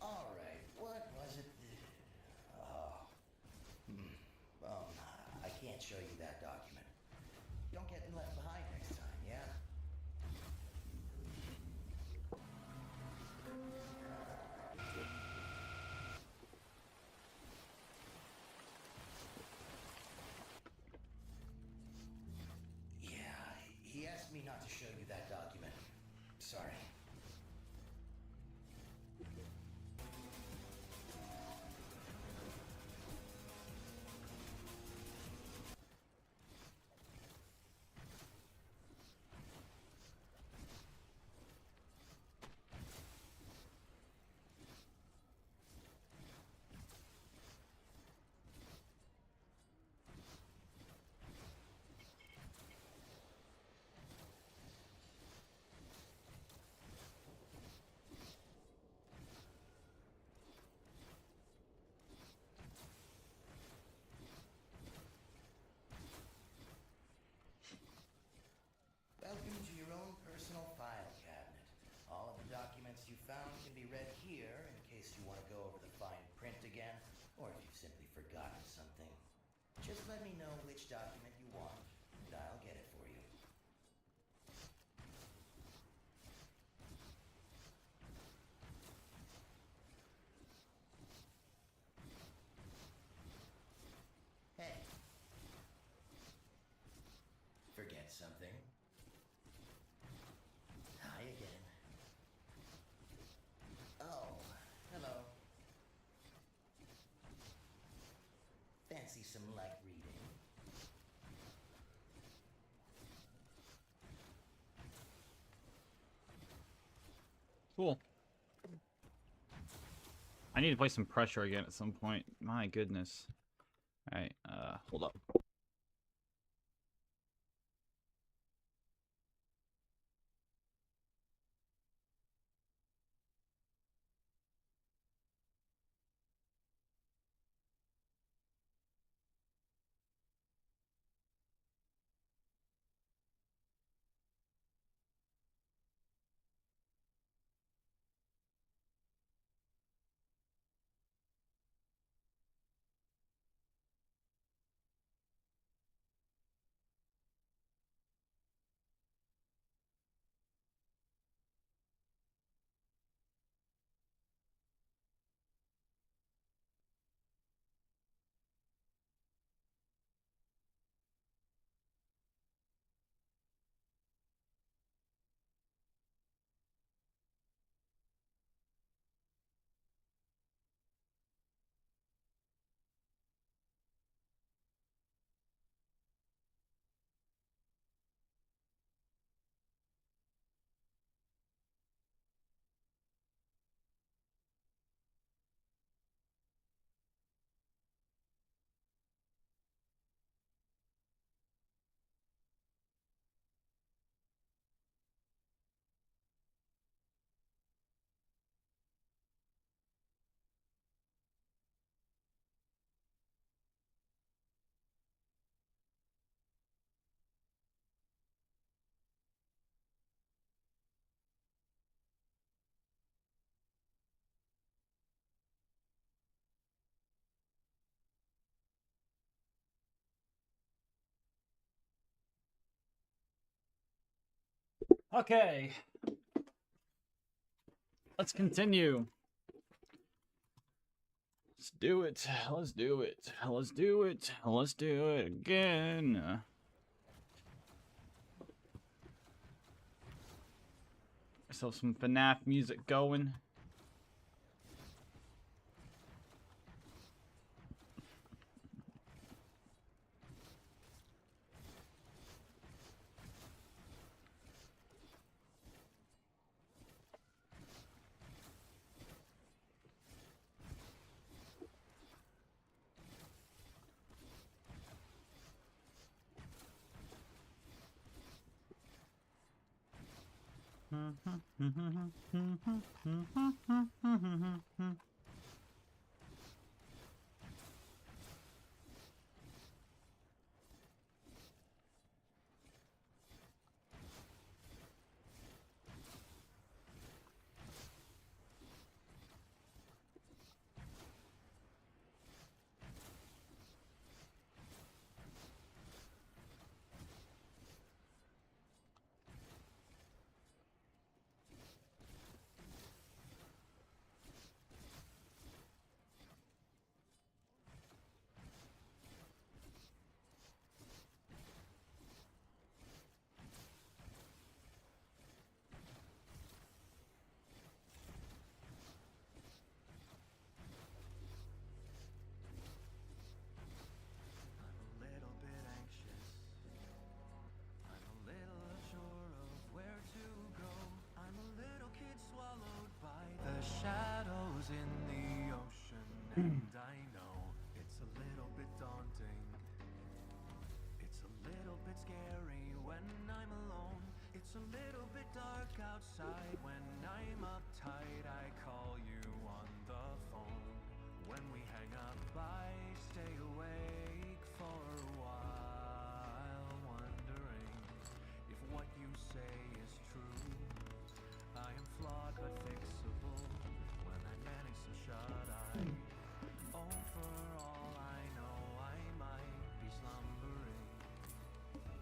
All right, what was it? Oh, I can't show you that document. Don't get left behind next time, yeah? Yeah, he asked me not to show you that document. Sorry. Welcome to your own personal file cabinet. All of the documents you found can be read here in case you want to go over the fine print again, or if you've simply forgotten something. Just let me know which document you want, and I'll get it for you. Hey. Forget something? Hi again. Oh, hello. Fancy some light reading? Cool. I need to play some Pressure again at some point. My goodness. Alright, hold up. Okay. Let's continue. Let's do it. Let's do it. Let's do it. Let's do it again. So some FNAF music going. I'm a little bit anxious. I'm a little unsure of where to go. I'm a little kid swallowed by the shadows in the ocean. And I know it's a little bit daunting. It's a little bit scary when I'm alone. It's a little bit dark outside when I'm uptight. I call you on the phone. When we hang up, I stay awake for a while, wondering if what you say is true. I am flawed but fixable when I manage some shut-eye. Oh, for all I know, I might be slumbering,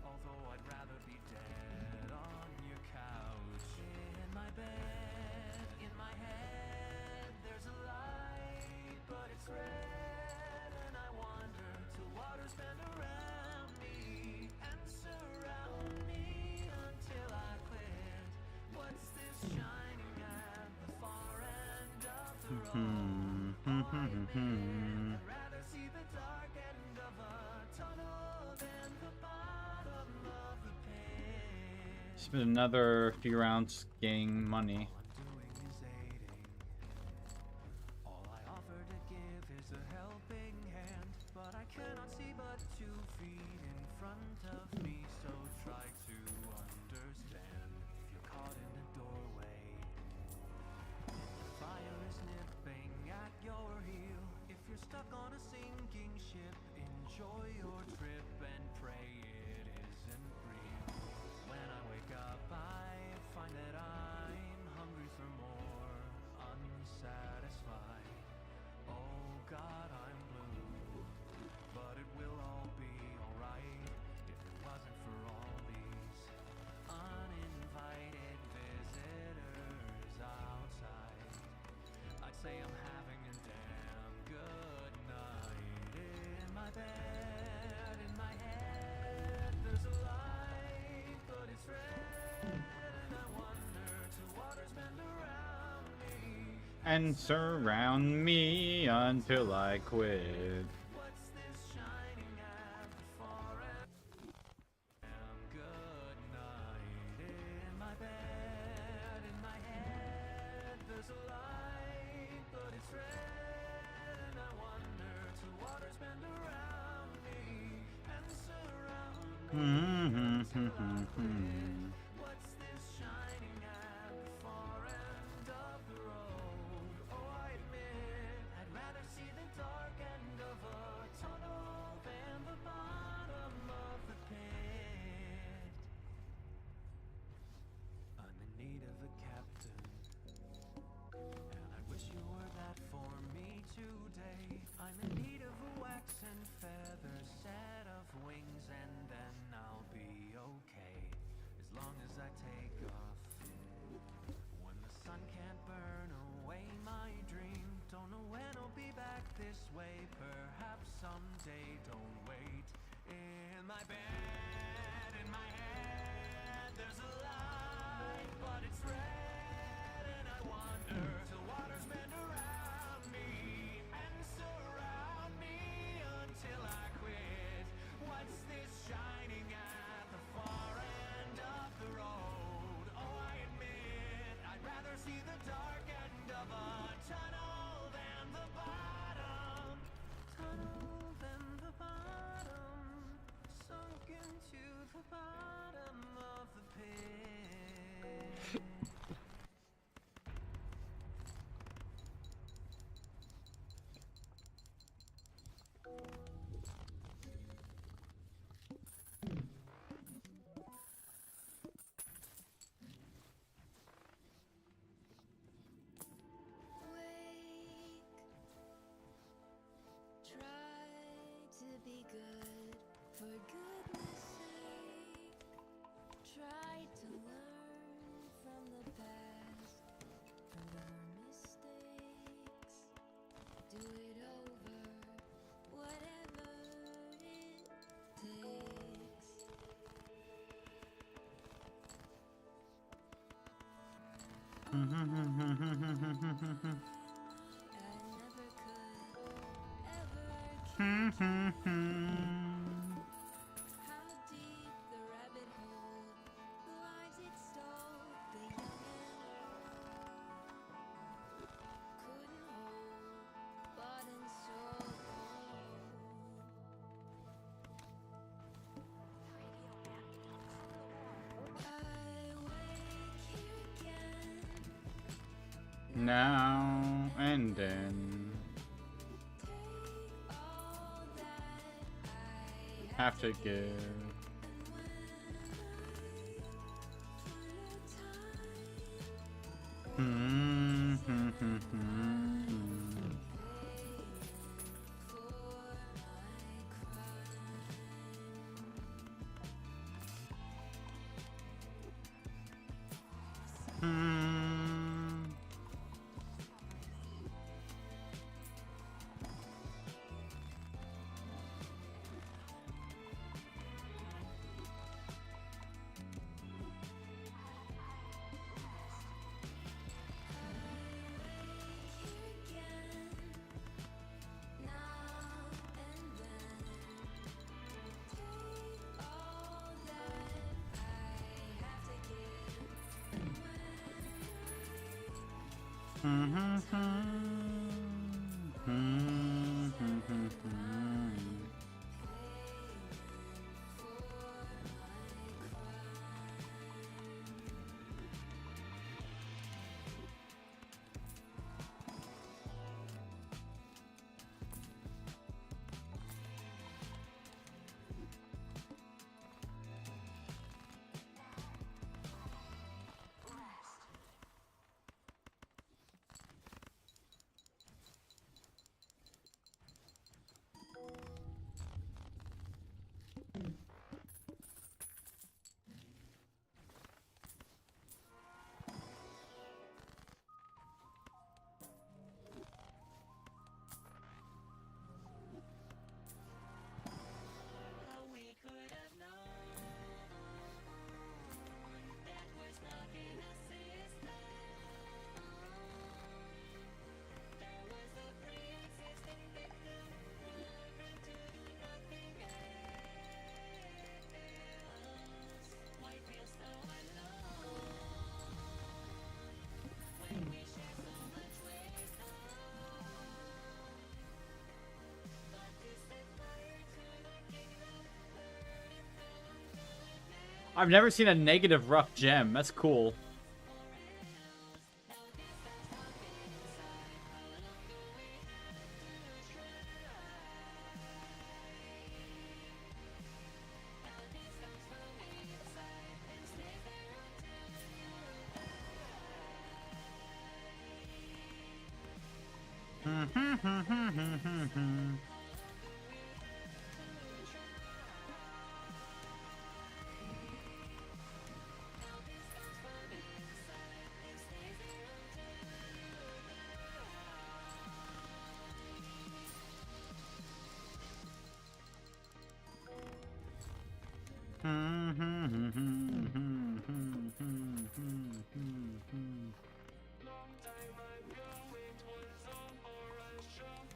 although I'd rather be dead on your couch. In my bed, in my head, there's a light, but it's red, and I wander till waters bend around me and surround me until I quit. What's this shining at the far end of the road? Oh, I admit I'd rather see the dark end of a tunnel than the bottom of the pit. Spend another few rounds getting money. All I'm doing is aiding. All I offer to give is a helping hand, but I cannot see but 2 feet in front of me, so try to understand. If you're caught in a doorway, the fire is nipping at your heel. If you're stuck on a sinking ship, enjoy your trip and pray it isn't real. When I wake up, I find that I'm hungry for more, unsatisfied. Oh God, I'm blue, but it will all be alright if it wasn't for all these uninvited visitors outside. I'd say I'm having a damn good night. In my bed, in my head, there's a light, but it's red, and I wonder till waters bend around me. And surround me until I quit. What's this shining at the far end? Damn good night. In my bed, in my head, there's a light, but it's red, and I wonder till waters bend around me and surround me. What's this shining at the far end of the road? Oh, I admit I'd rather see the dark end of a tunnel than the bottom of the pit. I'm in need of a captain, and I wish you were that for me today. I'm in need of a wax and feather set of wings, and then I'll be okay. As long this way, perhaps someday. Don't wait. In my bed, in my head, there's a light, but it's red, and I wander till waters bend around me and surround me until I quit. What's this shining at the far end of the road? Oh, I admit I'd rather see the dark end of a tunnel than the bottom. Tunnel than the bottom. Sunk into the bottom of the pit. Wake, try to be good for goodness sake. Try to learn from the past, from our mistakes. Do it over, whatever it takes. I never could ever keep how deep the rabbit hole, the lives it stole, the young and old couldn't hold, bought and sold. I wake here again. Now and then. Take all that I Have to give. How we could have known that was not in the system. There was a pre-existing victim programmed to do nothing else. Why feel so alone when we share so much wisdom? But to set fire to the kingdom, burn it down till it never I've never seen a negative rough gem. That's cool.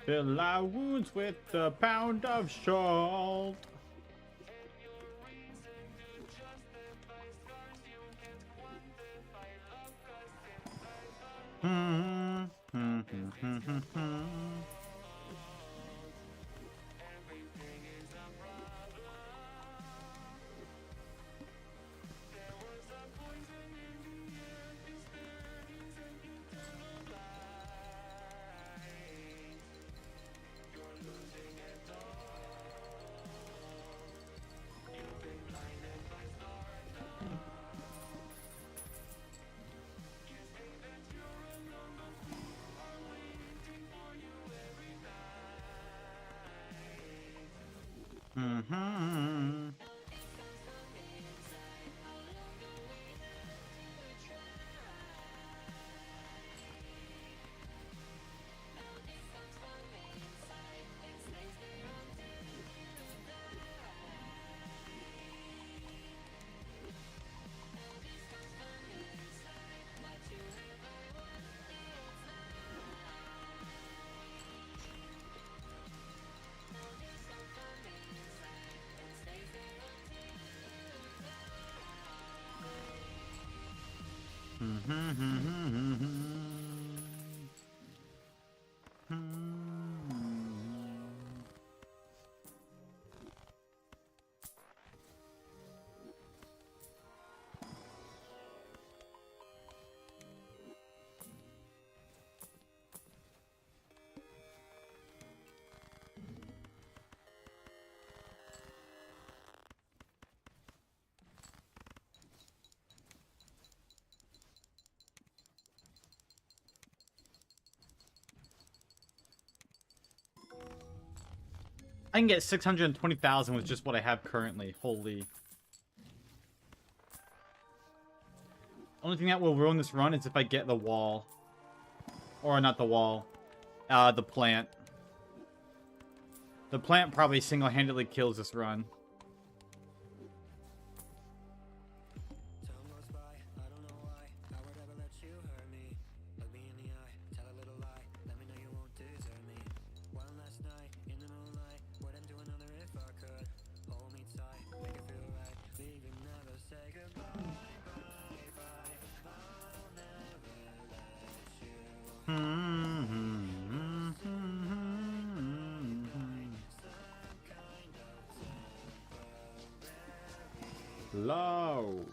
Fill our wounds with a pound of salt. I can get 620,000 with just what I have currently. Holy. Only thing that will ruin this run is if I get the wall. Or not the wall. The plant. The plant probably single-handedly kills this run. Low.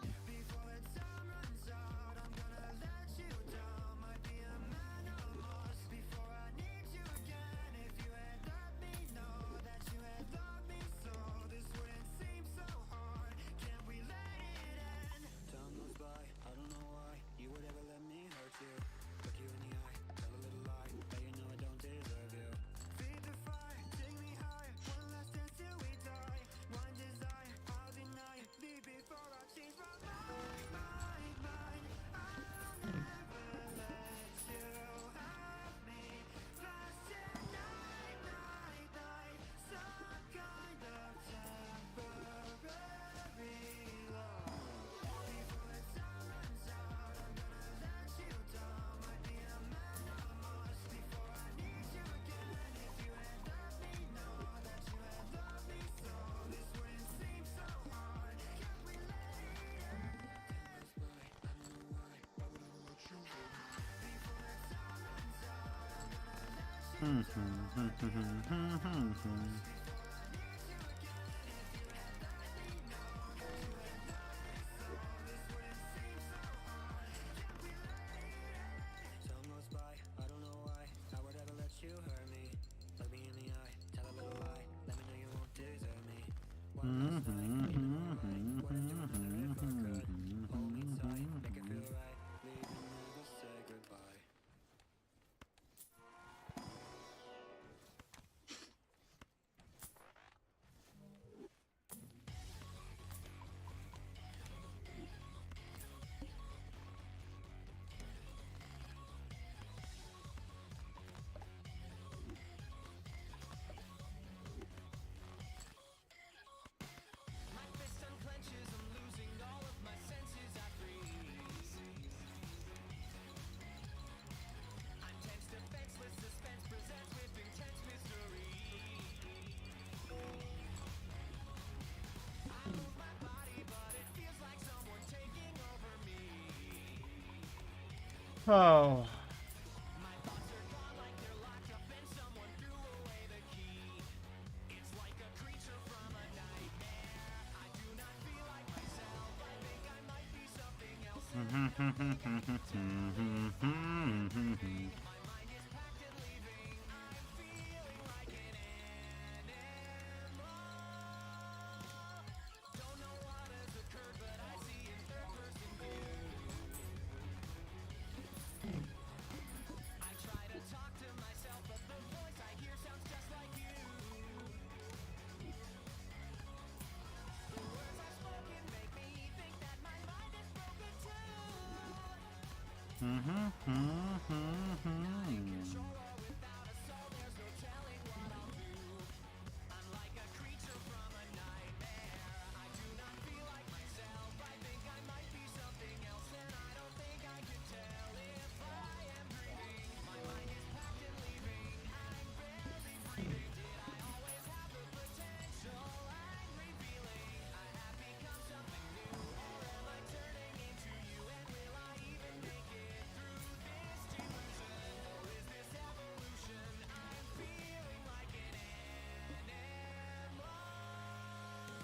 Oh.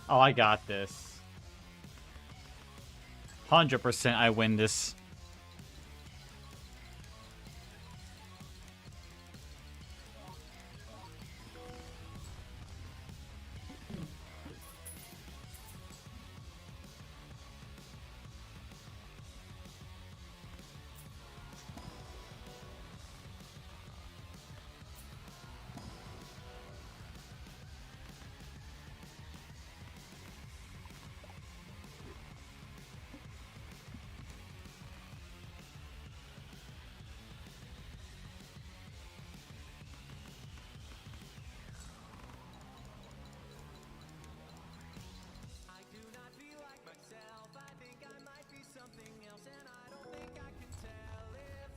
Oh, I got this. 100% I win this.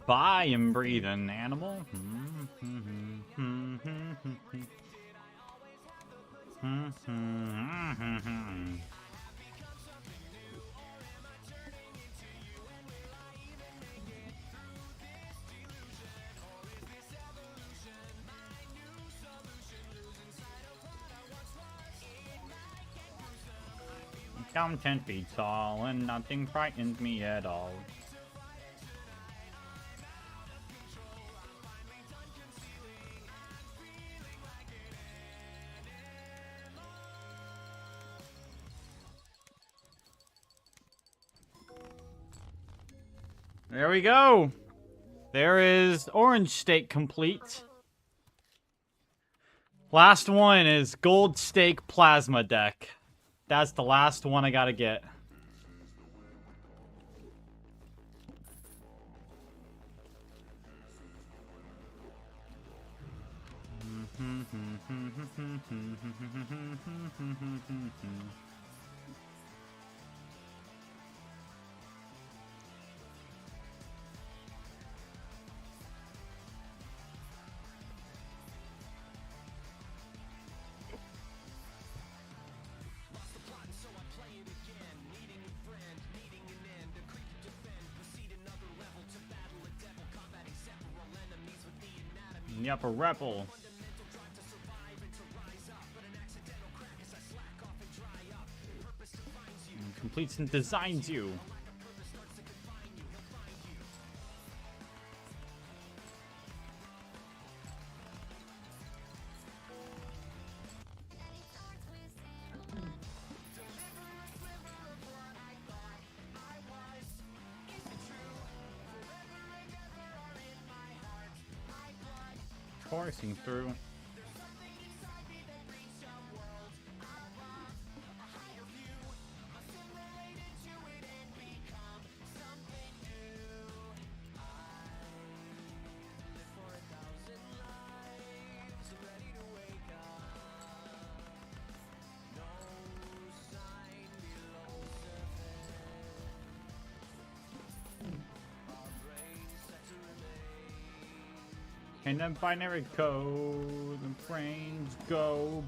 Bye and breathing animal. I'm 10 feet tall and nothing frightens me at all. There we go. There is Orange Steak complete. Last one is Gold Steak Plasma Deck. That's the last one I gotta get. Yep, a rebel. Completes and designs you. Coursing through. And then binary code, the brains go.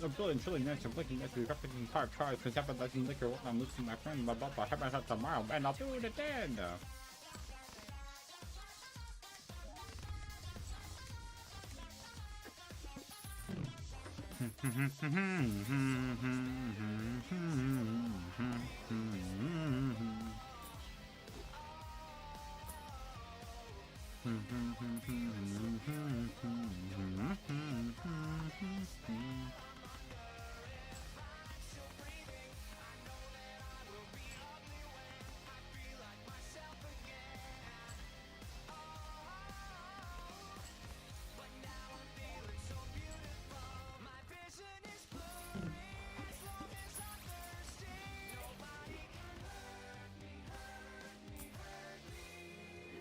A billion trillion nights of blinking next to the fucking park cars, because that doesn't liquor what I'm losing my friend, blah blah blah. How about that tomorrow? And I'll do it again.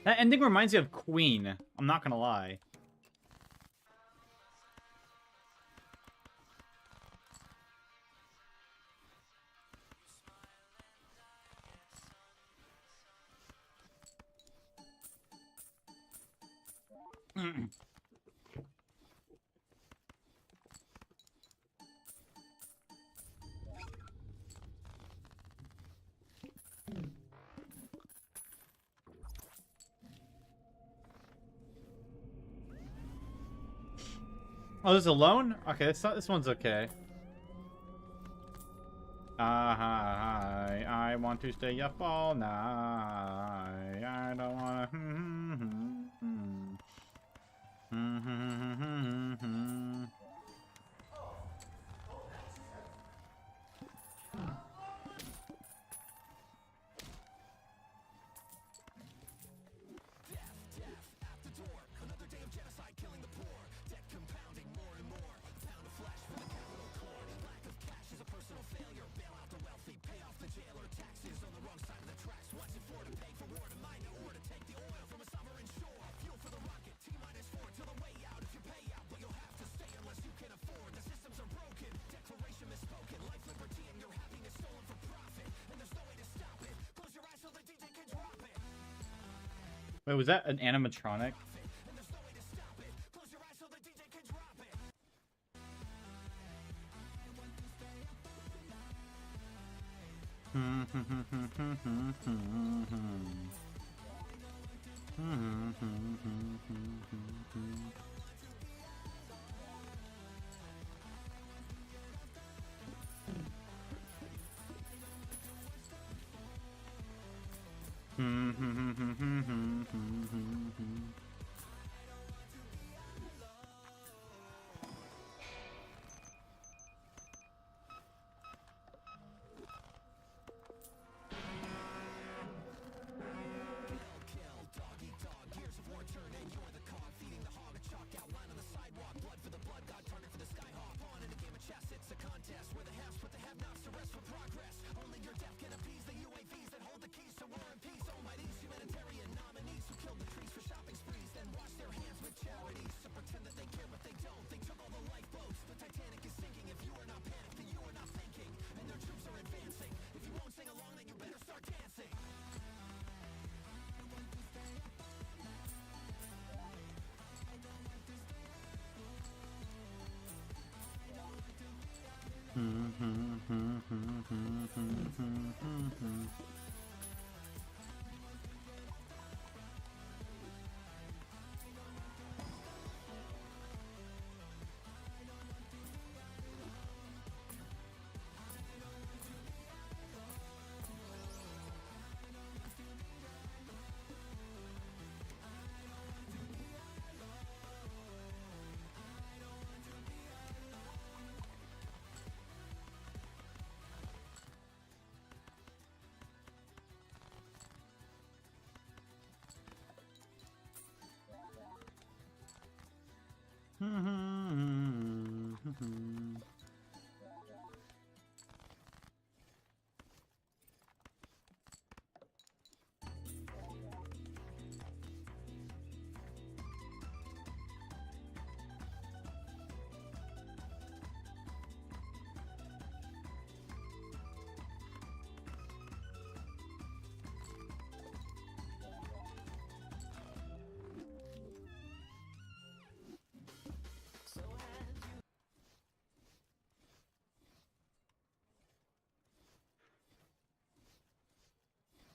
That ending reminds me of Queen. I'm not gonna lie. Oh, this is alone? Okay, this one's okay. Hi, I want to stay up all night. I don't wanna. Wait, was that an animatronic?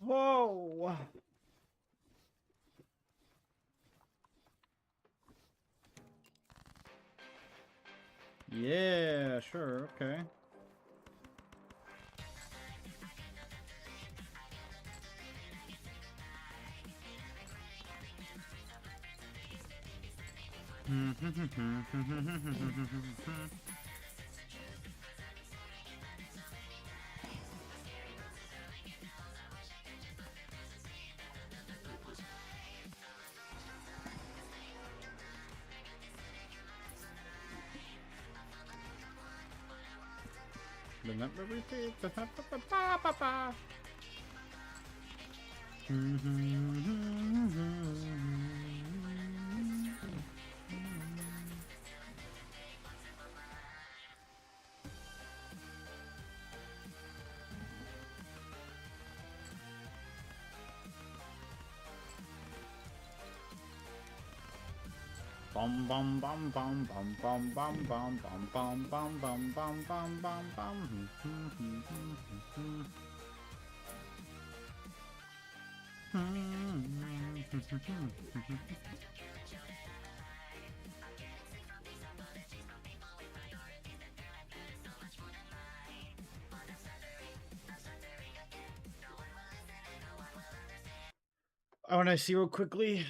Whoa! Yeah, sure, okay. Remember repeat the bum bum bum bum bum bum bum bum bum bum bum bum bum bum bum I want to see real quickly.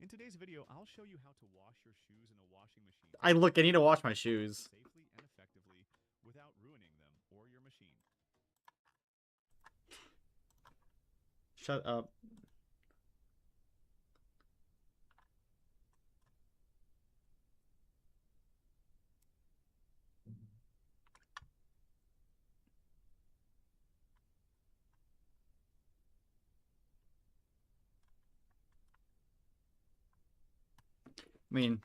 In today's video, I'll show you how to wash your shoes in a washing machine. I need to wash my shoes. Safely and effectively without ruining them or your machine. Shut up. mean,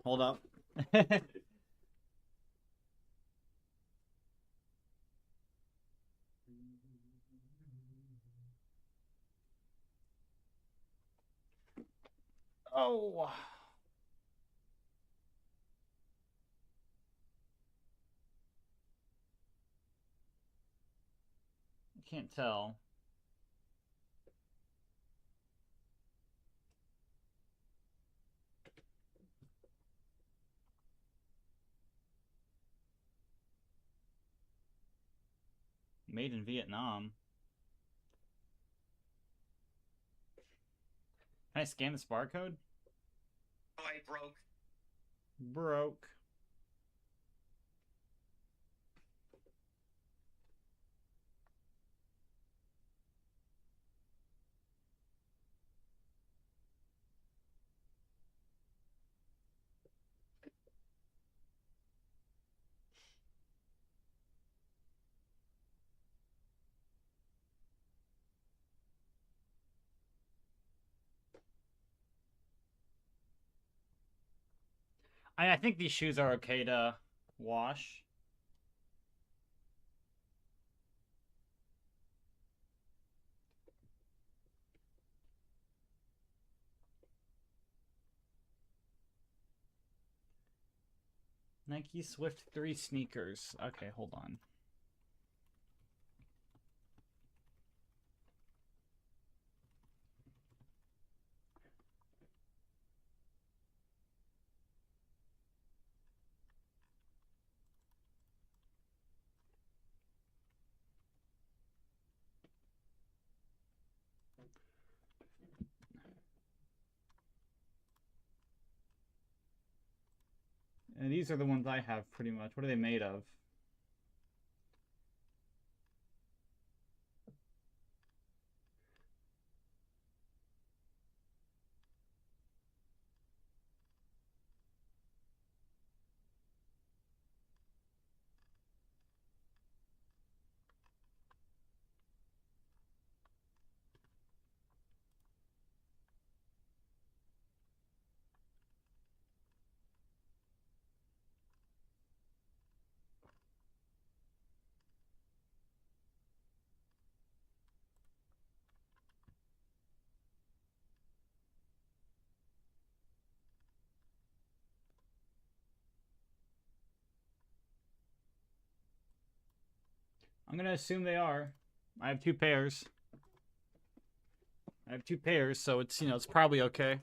hold up. Oh. I can't tell. Made in Vietnam. Can I scan this barcode? Oh, I broke. Broke. I think these shoes are okay to wash. Nike Swift 3 sneakers. Okay, hold on. And these are the ones I have pretty much. What are they made of? I'm gonna assume they are. I have 2 pairs. So it's, you know, it's probably okay.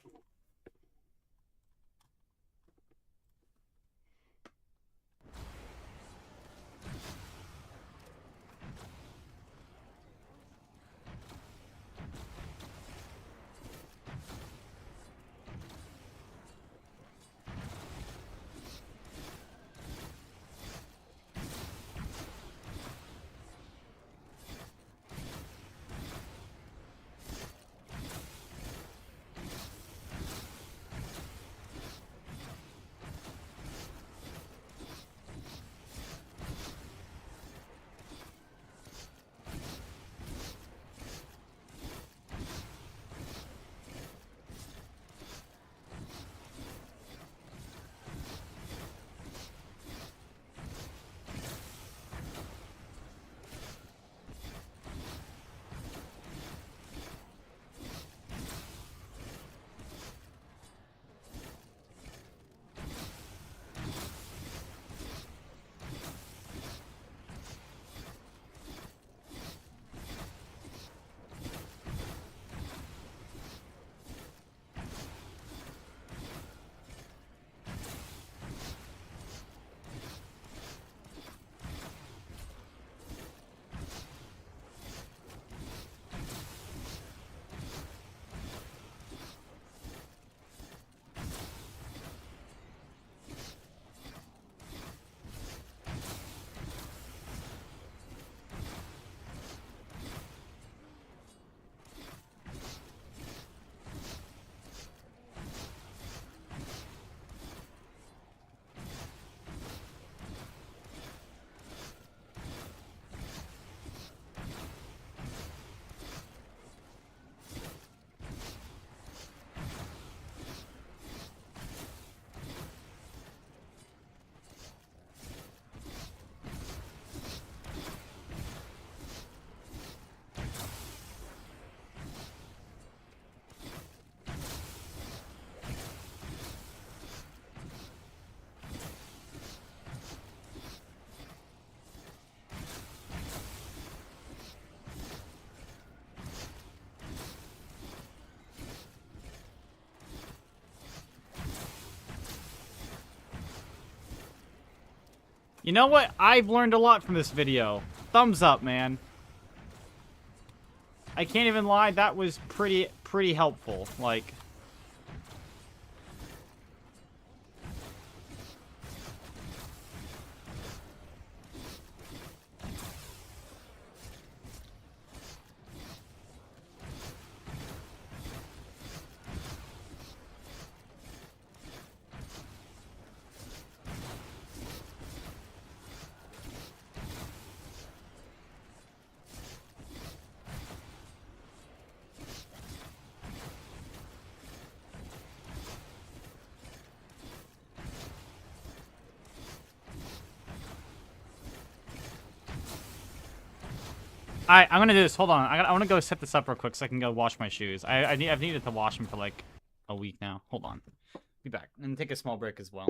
You know what? I've learned a lot from this video. Thumbs up, man. I can't even lie, that was pretty helpful. Like, Alright, I'm gonna do this. Hold on. I want to go set this up real quick so I can go wash my shoes. I've needed to wash them for like a week now. Hold on. Be back. And take a small break as well.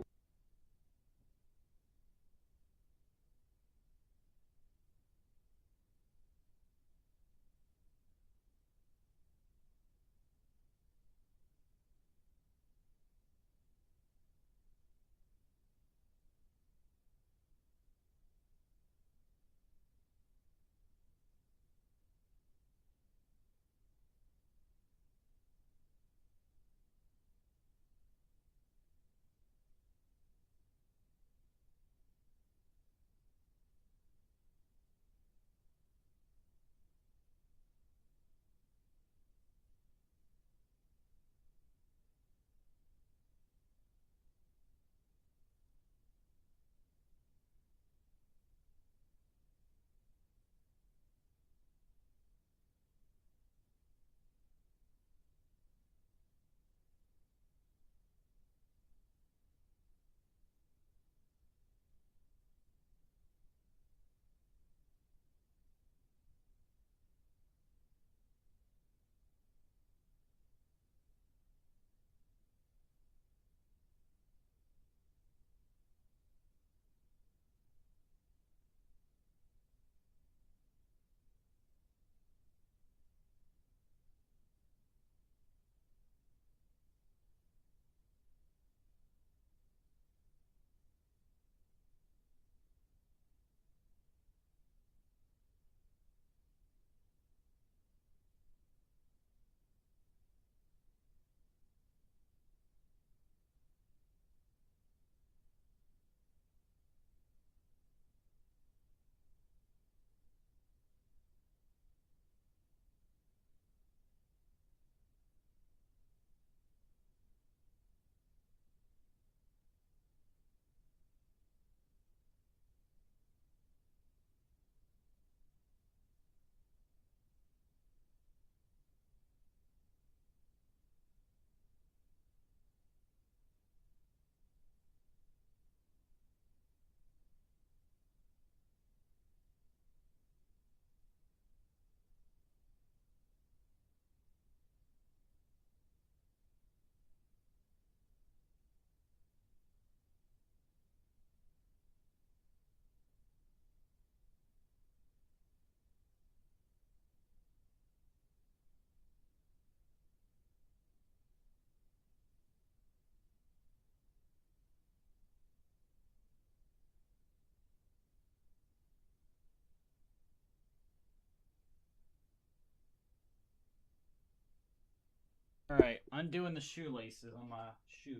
Alright, undoing the shoelaces on my shoes.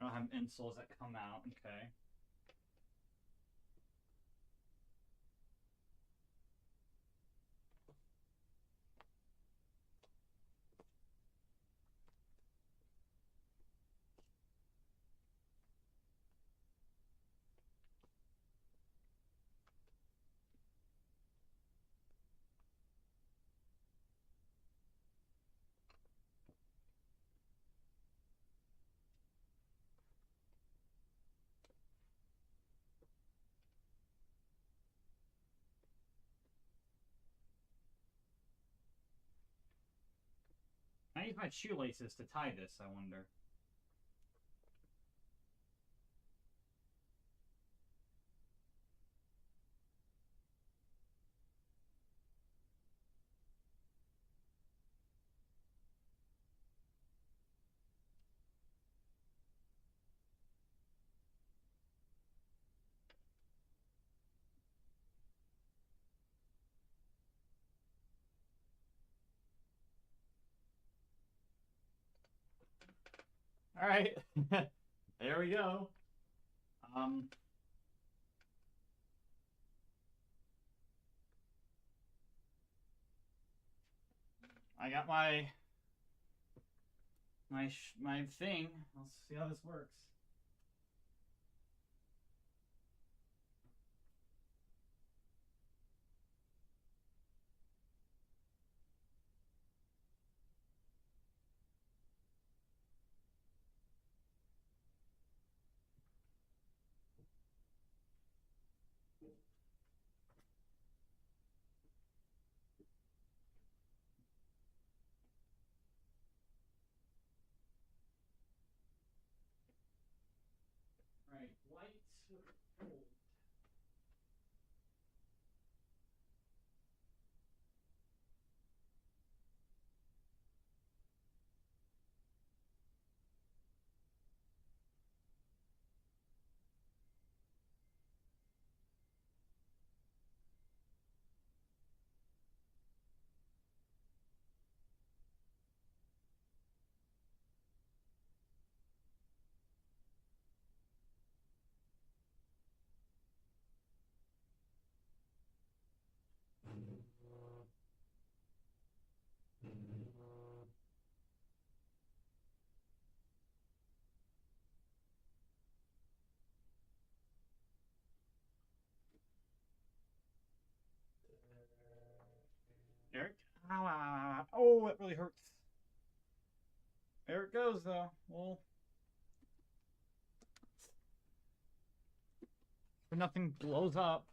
I don't have insoles that come out, okay. I use my shoelaces to tie this, I wonder? All right, there we go. I got my thing. Let's see how this works. Right, light, cold. Eric? Ow, ow, ow, ow. Oh, that really hurts. There it goes, though. Well, if nothing blows up.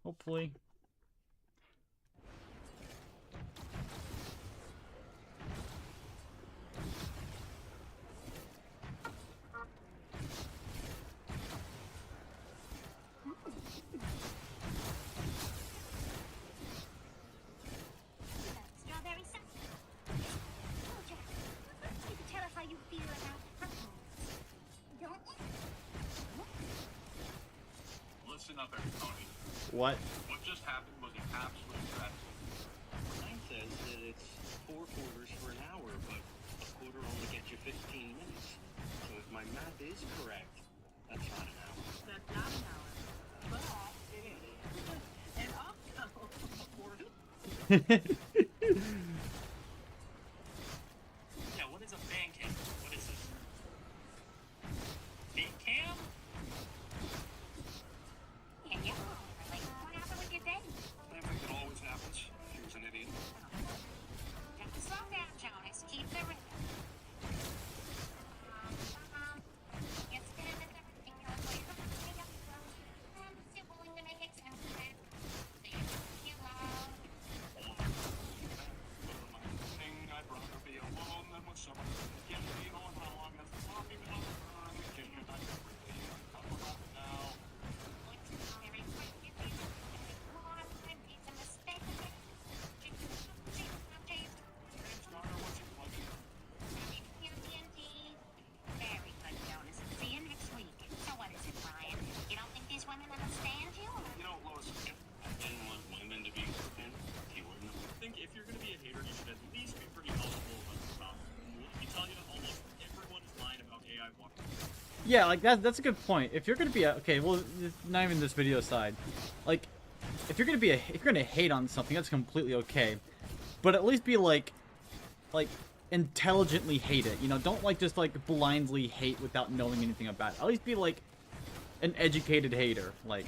Hopefully. Strawberry sauce. Oh, Jack, you can tell us how you feel about apples. Don't you? Listen up, everybody. What? What just happened was an absolute tragedy. Mine says that it's 4 quarters for an hour, but a quarter only gets you 15 minutes. So if my math is correct, that's not an hour. That's not an hour, but it is. And also, a quarter. Yeah, what is a fan cam? What is this? Fan cam? And you? Like, what happened with your day? I think it always happens. He was an idiot. Just slow down, Jonas. Keep the rhythm. It's good as everything goes. Still willing to make exceptions. You love. I'd rather be alone than with someone who can be on how long as the talking on the run. Can you not really come around now? Very quick. You need to move on. It's a mistake. James Garner, what's your pleasure? Very good, Jonas. See you next week. So what is it, Brian? You don't think these women understand you? You know, Lois, I didn't want women to be in. He wouldn't. I think if you're going to be a hater, you should at least be pretty knowledgeable about the topic. Let me tell you that almost everyone is lying about AI water. Yeah, like that's a good point. If you're gonna be okay, well, not even this video side. Like, if you're gonna hate on something, that's completely okay. But at least be like intelligently hate it. You know, don't like just like blindly hate without knowing anything about it. At least be like an educated hater. Like,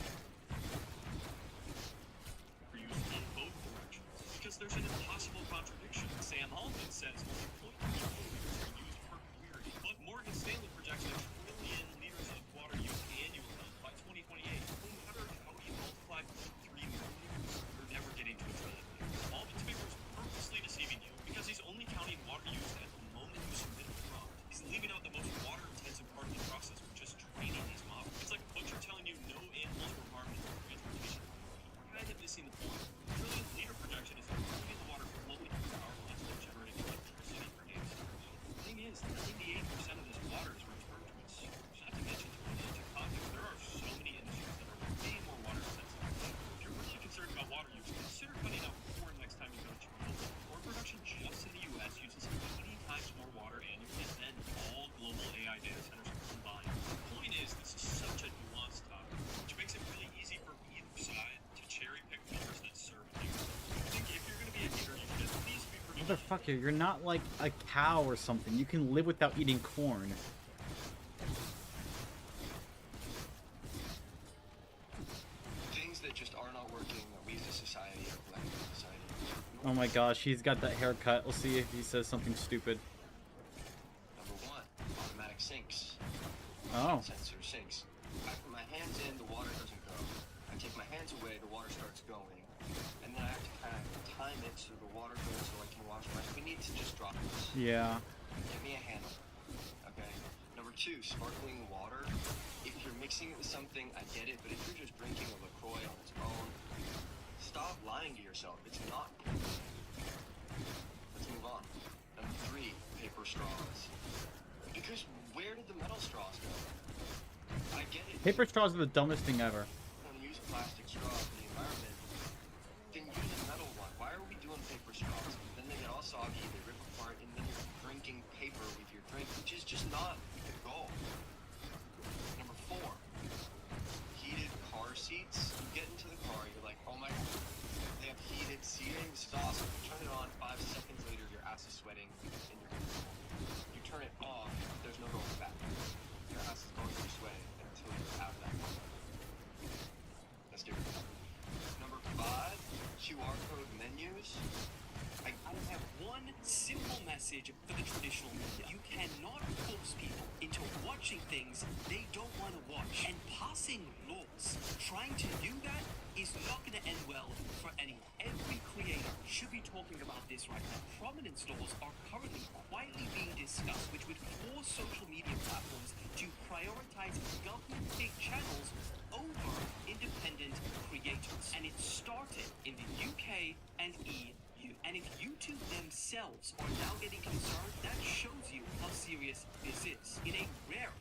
For use in both directions. Because there's an impossible contradiction. Sam Altman says 1.3 milliliters are used per query. But Morgan Stanley projects a trillion liters of water use annually by 2028. No matter how you multiply 3 milliliters, you're never getting to a trillion liters. Motherfucker, you're not like a cow or something. You can live without eating corn. Things that just are not working, we as a society, a collective society. Oh my gosh, he's got that haircut. We'll see if he says something stupid. Number one, automatic sinks. Oh. Sensor sinks. I put my hands in, the water doesn't go. I take my hands away, the water starts going. And then I have to kind of time it so the water goes so I can wash my... We need to just drop this. Yeah. Give me a handle. Okay? Number two, sparkling water. If you're mixing it with something, I get it, but if you're just drinking a LaCroix on its own, stop lying to yourself. It's not. Let's move on. Number three, paper straws. Because where did the metal straws go? I get it. Paper straws are the dumbest thing ever. Want to use a plastic straw for the environment? Then use a metal one. Why are we doing paper straws? Then they get all soggy, they rip apart, and then you're drinking paper with your drink, which is just not the goal. Number four, heated car seats. You get into the car, you're like, oh my god, they have heated seating. This is awesome. You turn it on, 5 seconds later, your ass is sweating, and you're comfortable. You turn it off, there's no going back. Your ass is going to be sweating until you have that moment. Let's do it. Number five, QR code menus. I have one simple message for the traditional media. You cannot force people into watching things they don't want to watch. And passing laws, trying to do that is not going to end well for anyone. Every creator should be talking about this right now. Prominence laws are currently quietly being discussed, which would force social media platforms to prioritize government-paid channels over independent creators. And it started in the UK and EU. And if YouTube themselves are now getting concerned, that shows you how serious this is. In a rare...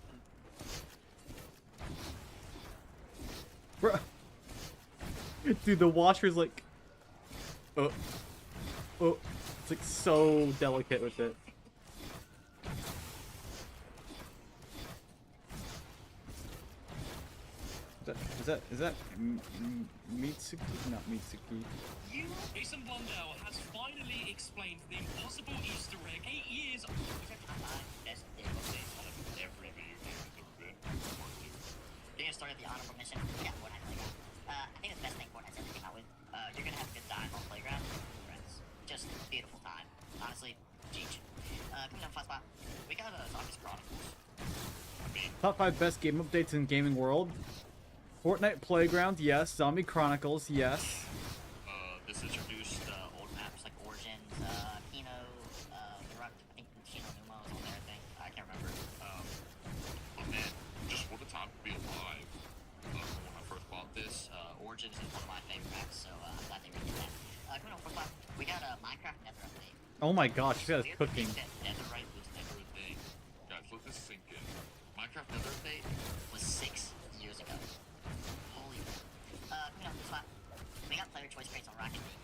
Bruh. Dude, the washer's like... Oh. It's like so delicate with it. Is that Mitsuki? Not Mitsuki. Jason Blundell has finally explained the impossible Easter egg 8 years... Best day updates on every video game that's ever been. You're gonna start at the honorable mission. Yeah, Fortnite Playground. I think it's the best thing Fortnite's ever came out with. You're gonna have a good time on Playground with friends. Just a beautiful time. Honestly, Cheech. Coming up fast spot. We got Zombies Chronicles. Top 5 best game updates in gaming world. Fortnite Playground, yes. Zombie Chronicles, yes. This introduced old maps like Origins, Kino, Ruck, I think Kino Numa was on there, I think. I can't remember. Oh man, just what a time to be alive. When I first bought this, Origins is one of my favorite maps, so I'm glad they redid that. Coming up, we got a Minecraft Nether update. Oh my gosh, you guys cooking. Netherite was never a thing. Guys, let this sink in. Minecraft Nether update was 6 years ago. Holy. Coming up, spot. We got player choice crates on Rocket League.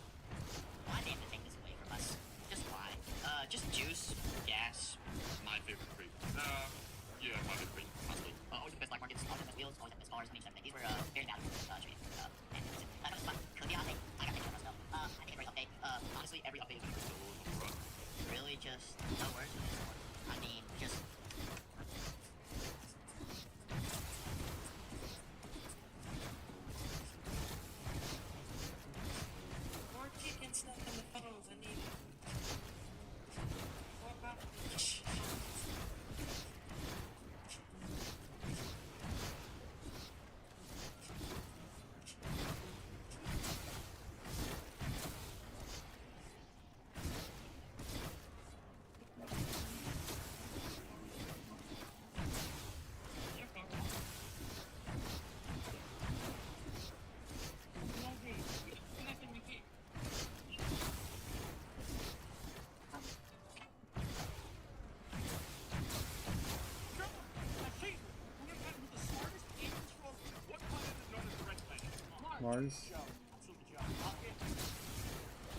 Why did they take this away from us? Just why? Just juice, gas. My favorite crate. Yeah, my favorite crate. Honestly. Always the best black markets, always the best wheels, always the best cars, and everything. These were very valuable treated. And that's it. Coming spot. Could be an update. I got pictures of myself. I think a great update. Honestly, every update is still a little rough. Really, just no words for this one. I mean, just. More chicken stuff in the phones, I need it. What about... Mars.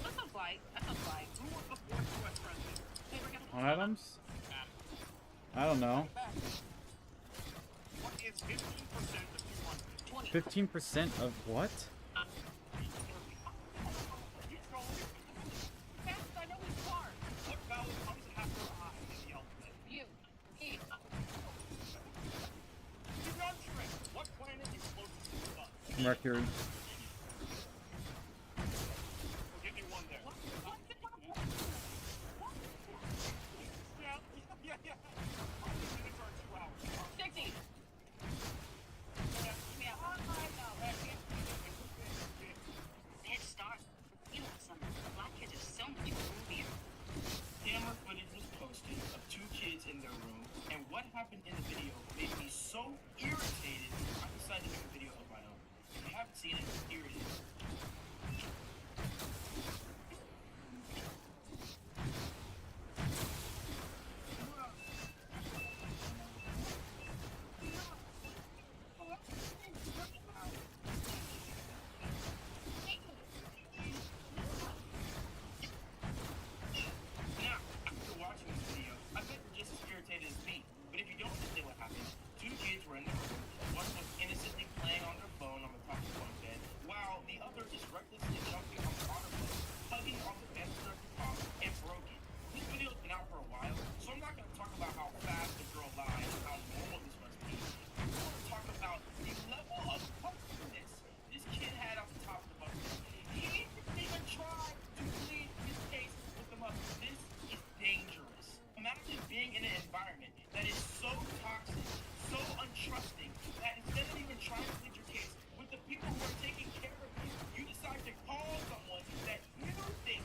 That sounds like. On items? I don't know. 15% of what? record. Give me one there. Yeah. 60. Head start. You know something? Black kids are so much groovier. Camera footage was posted of two kids in their room, and what happened in the video made me so irritated, I decided to make a video of my own. If you haven't seen it, here it is. Now, after watching this video, I bet you're just as irritated as me. But if you don't understand what happened, two kids were in the room. One was innocently playing on their phone on the top of one bed, while the other is recklessly jumping on the bottom bed, tugging on the banister at the top, and broke it. This video's been out for a while, so I'm not going to talk about how fast the girl lied and how normal this must be. I'm going to talk about the level of comfortness this kid had off the top of the bunk bed. He didn't even try to plead his case with the mother. This is dangerous. Imagine being in an environment that is so toxic, so untrusting, that instead of even trying to plead your case with the people who are taking care of you, you decide to call someone that you think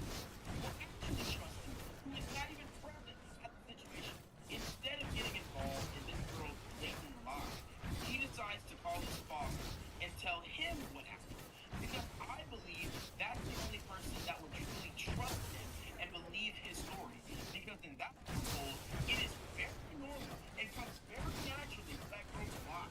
will actually trust you, who is not even present at the situation. Instead of getting involved in this girl's blatant lie, he decides to call his father and tell him what happened. Because I believe that's the only person that would truly trust him and believe his story. Because in that household, it is very normal and comes very naturally for that girl to lie.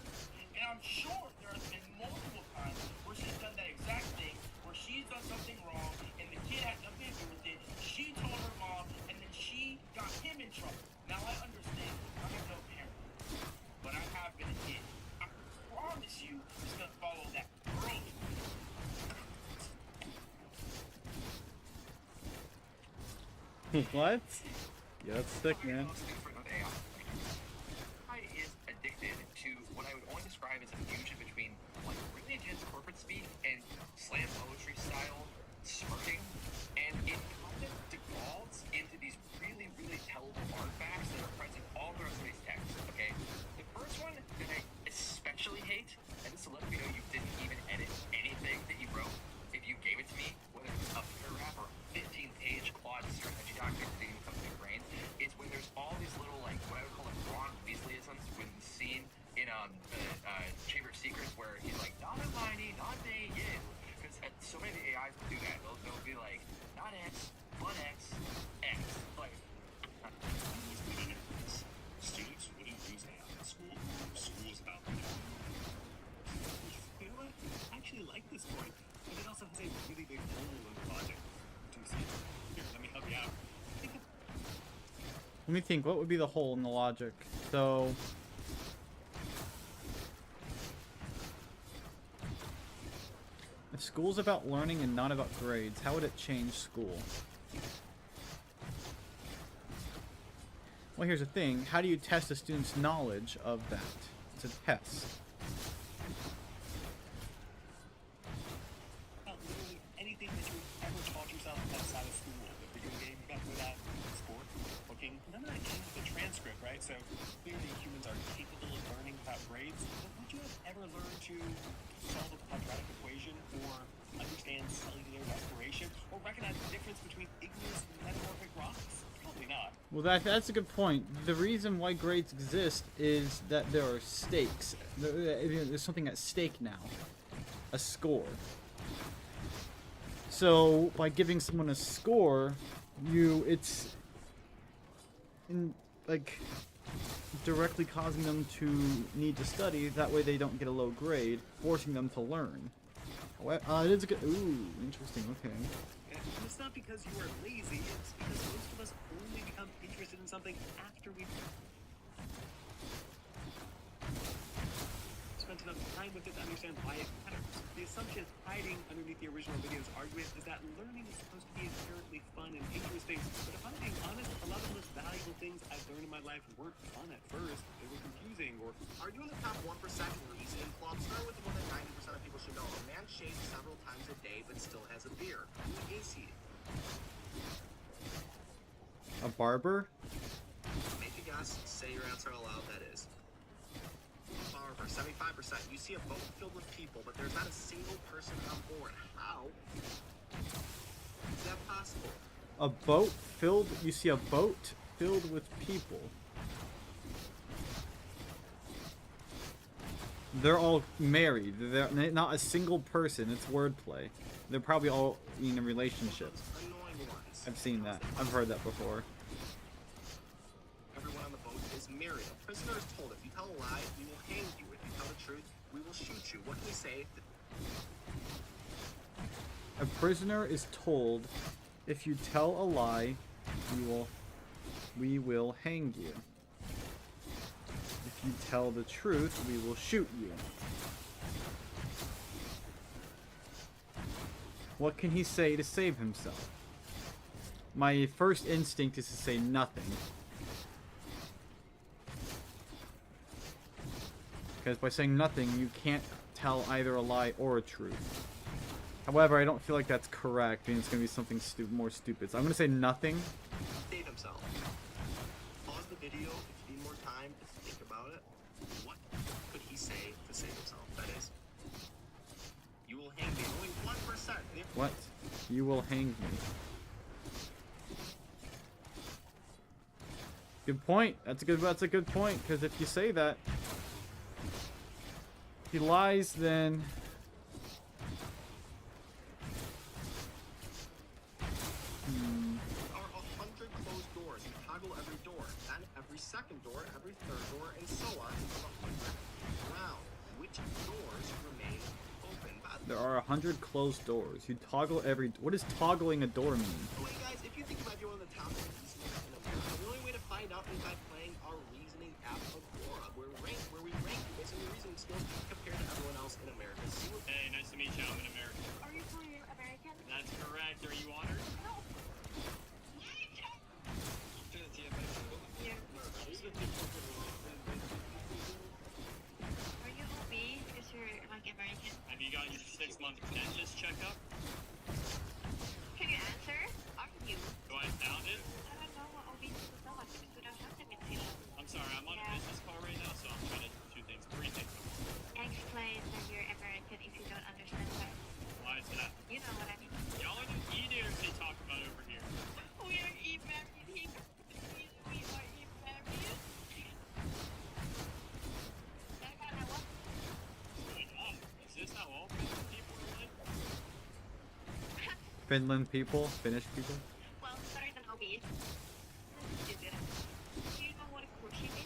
And I'm sure there has been multiple times where she's done that exact thing, where she's done something wrong and the kid had nothing to do with it. She told her mom and then she got him in trouble. Now I understand, I'm no parent, but I have been a kid. I promise you it's gonna follow that girl. What? Yeah, that's sick, man. AI is addicted to what I would only describe as a fusion between like really intense corporate speak and slam poetry style smirking, and it kind of defaults into these really, really tellable artifacts that are present all throughout space text. Okay, the first one that I especially hate, and this will let me know you didn't even edit anything that you wrote. If you gave it to me, whether it's a paragraph or 15-page Claude strategy document that even comes to your brain, is when there's all these little, like, what I would call like Ron Weasleyisms when the scene in Chamber of Secrets where he's like, not Hermione, not they, you. Because so many of the AIs will do that. They'll be like, not X, but X, X. Like, Students wouldn't use AI in school. School's about You know what? I actually like this point, but it also has a really big hole in the logic. Do you see it? Here, let me help you out. Let me think, what would be the hole in the logic? So... if school's about learning and not about grades, how would it change school? Well, here's the thing. How do you test a student's knowledge of that? It's a test. About literally anything that you've ever taught yourself outside of school. The video game you got good at, sport, cooking, none of that came with the transcript, right? So clearly humans are capable of learning without grades. But would you have ever learned to solve a quadratic equation or understand cellular respiration or recognize the difference between igneous and metamorphic rocks? Probably not. Well, that's a good point. The reason why grades exist is that there are stakes. There's something at stake now. A score. So, by giving someone a score, it's directly causing them to need to study. That way they don't get a low grade, forcing them to learn. It is a good... Ooh, interesting, okay. And it's not because you are lazy, it's because most of us only become interested in something after we've spent enough time with it to understand why it matters. The assumption hiding underneath the original video's argument is that learning is supposed to be inherently fun and interesting, but if I'm being honest, a lot of the most valuable things I've learned in my life weren't fun at first. They were confusing or... Are you in the top 1% reason? Well, I'm starting with the one that 90% of people should know. barber? Make a guess. Say your answer out loud. That is. Barber, 75%. You see a boat filled with people, but there's not a single person on board. How is that possible? A boat filled... You see a boat filled with people. They're all married. They're not a single person. It's wordplay. They're probably all in a relationship. I've seen that. I've heard that before. Everyone on the boat is married. A prisoner is told, if you tell a lie, we will hang you. If you tell the truth, we will shoot you. What can we say? A prisoner is told, if you tell a lie, we will hang you. If you tell the truth, we will shoot you. What can he say to save himself? My first instinct is to say nothing. Because by saying nothing, you can't tell either a lie or a truth. However, I don't feel like that's correct, and it's going to be something more stupid. So I'm going to say nothing. Save himself. Pause the video if you need more time to think about it. What could he say to save himself? That is, you will hang me. Only 1%. What? You will hang me. Good point. That's a good point, because if you say that, if he lies, then There are 100 closed doors. You toggle every door, then every second door, every third door, and so on until 100 round. Which doors remain open? there are 100 closed doors. You toggle every... What does toggling a door mean? Wait, guys, if you think about one of the top reasonings in America, the only way to find out is by playing our reasoning app of Quora, where we rank basically reasoning skills compared to everyone else in America. Hey, nice to meet you. I'm an American. Are you sure you're American? That's correct. Are you honored? No. Are you OB because you're like American? Have you got your 6-month dentist checkup? Can you answer? Are you? Do I sound it? I don't know what OB is about because we don't have them in Taylor. I'm sorry, I'm on a business call right now, so I'm trying to do three things. Explain that you're American if you don't understand that. Why is that? You know what I mean. Y'all are the e-eaters they talk about over here. We are e-married here. We are e-married. Is this how all people are like? Finland people? Finnish people? Well, sorry, than OB. Do you know what a cruise ship is?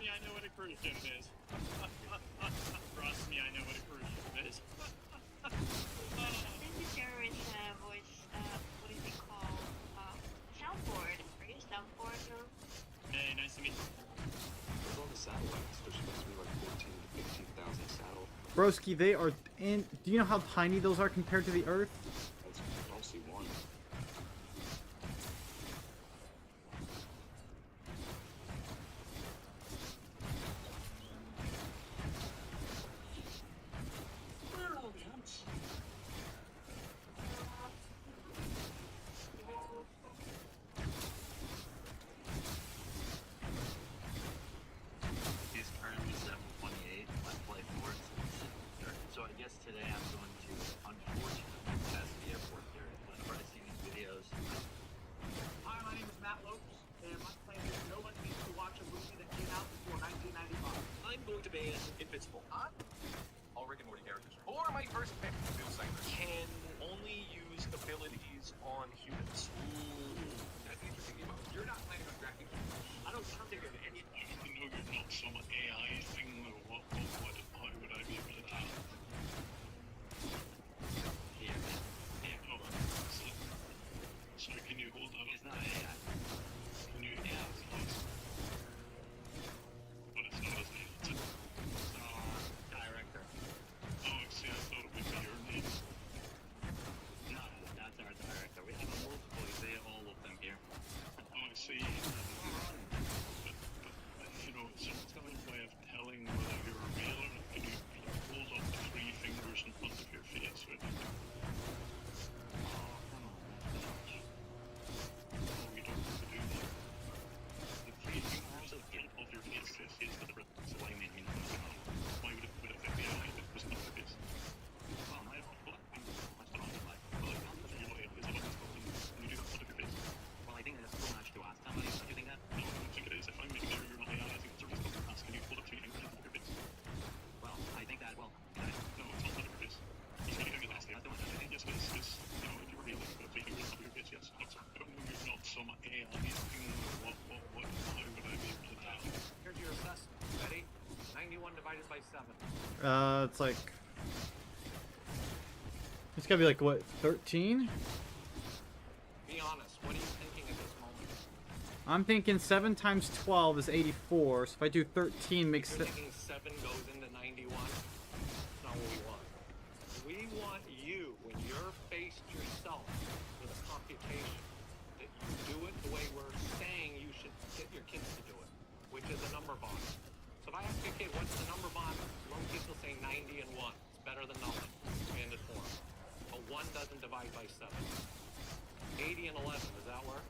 Yeah, I know what a cruise ship is. Trust me, I know what a cruise ship is. This is your voice, what is it called? Soundboard. Are you a soundboarder? Hey, nice to meet you. With all the satellites, there's supposed to be like 14,000 to 15,000 satellites. Broski, they are in... Do you know how tiny those are compared to the Earth? I don't see one. Where are all the ants? He's currently 728. I play Forts. So I guess today I'm going to, unfortunately, pass the airport there. Whenever I see these videos, Hi, my name is Matt Lopes, and my plan is nobody needs to watch a movie that came out before 1995. I'm going to be invincible. All Rick and Morty characters. Or my first pick, Bill Sanger, can only use abilities on humans. That's interesting, Emo. You're not planning on drafting. I don't think of any. I know you're not some AI thing, though. How would I be able to tell? here, man. Here. Oh, so can you hold on? It's not AI. Can you... Yeah, it's close. But it's not his name. It's Director. Oh, see, I thought it would be your name. No, that's our director. We have a multiple. You say all of them here. Oh, I see. divided by 7? It's like... It's gotta be like, what, 13? Be honest, what are you thinking at this moment? I'm thinking 7 times 12 is 84, so if I do 13 makes You're it... thinking 7 goes into 91? That's not what we want. We want you, when you're faced yourself with a computation, that you do it the way we're saying you should get your kids to do it, which is a number bond. So if I ask a kid, what's the number bond? Most kids will say 90 and 1. It's better than nothing, expanded form. But 1 doesn't divide by 7. 80 and 11, does that work?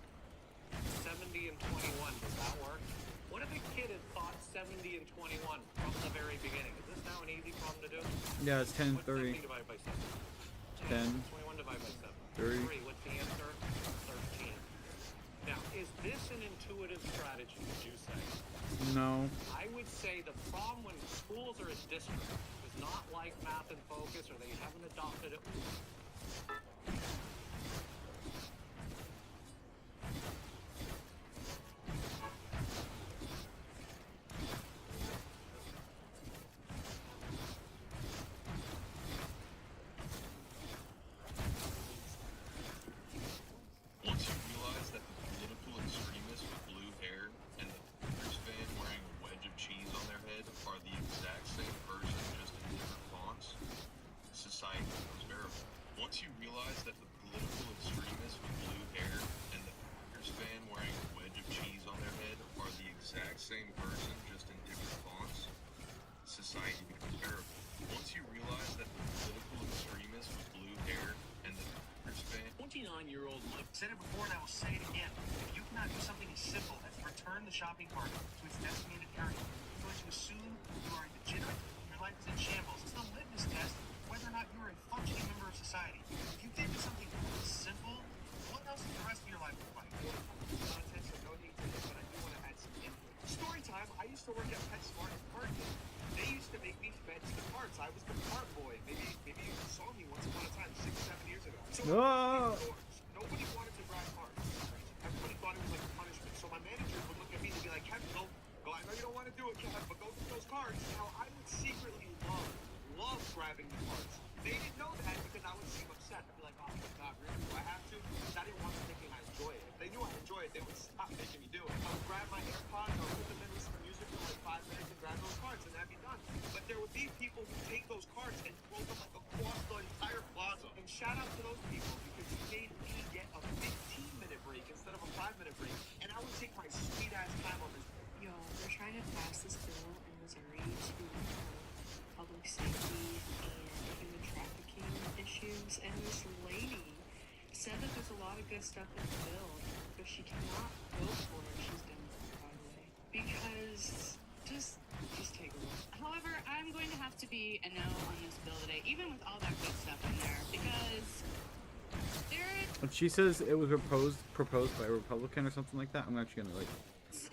70 and 21, does that work? What if a kid had thought 70 and 21 from the very beginning? Is this now an easy problem to do? Yeah, it's 10 and What's 3. 70 divided by 7? 10. 21 divided by 3. 7. 3. What's the answer? 13. Now, is this an intuitive strategy, would you say? No. I would say the problem when schools are a district is not like Math and Focus, or they haven't adopted it. Once you realize that the political extremists with blue hair and the Packers fan wearing a wedge of cheese on their head are the exact same person, just in different fonts, society becomes bearable. Once you realize that the political extremists with blue hair and the Packers fan wearing a wedge of cheese on their head are the exact same person, just in different fonts, society becomes bearable. Once you realize that the political extremists with blue hair and the Packers fan 29-year-old Mike said it before and I will say it again. If you cannot do something as simple as return the shopping cart to its designated area, you're going to assume you are illegitimate and your life is in shambles. It's the litmus test whether or not you're a functioning member of society. If you did something simple, what else does the rest of your life look like? No attention, no hate to this, but I do want to add some input. Story time, I used to work at PetSmart in Parkland. They used to make me fetch the carts. I was the cart boy. Maybe you saw me once upon a time, 6, 7 years ago. So nobody wanted to drive carts. Everybody thought it was like a punishment. So my manager would look at me and be like, Kevin, go. I know you don't want to do it, Kevin, but go get those carts. Now, I would secretly love grabbing the carts. They didn't know that because I would seem upset. I'd be like, oh my God, really? Do I have to? Because I didn't want them thinking I enjoy it. If they knew I enjoy it, they would stop making me do it. I would grab my AirPods, I would put them in, listen to music for like 5 minutes and grab those carts, and that'd be done. But there would be people who take those carts and throw them like across the entire plaza. And shout out to those people because you made me get a 15-minute break instead of a 5-minute break. And I would take my sweet ass time on this. Yo, they're trying to pass this bill in Missouri to public safety and human trafficking issues, and this lady said that there's a lot of good stuff in the bill, but she cannot vote for it. She's Democrat, by the way, because just take a look. However, I'm going to have to be a no on this bill today, even with all that good stuff in there, because If she says it was proposed by a Republican or something like that, I'm actually gonna like...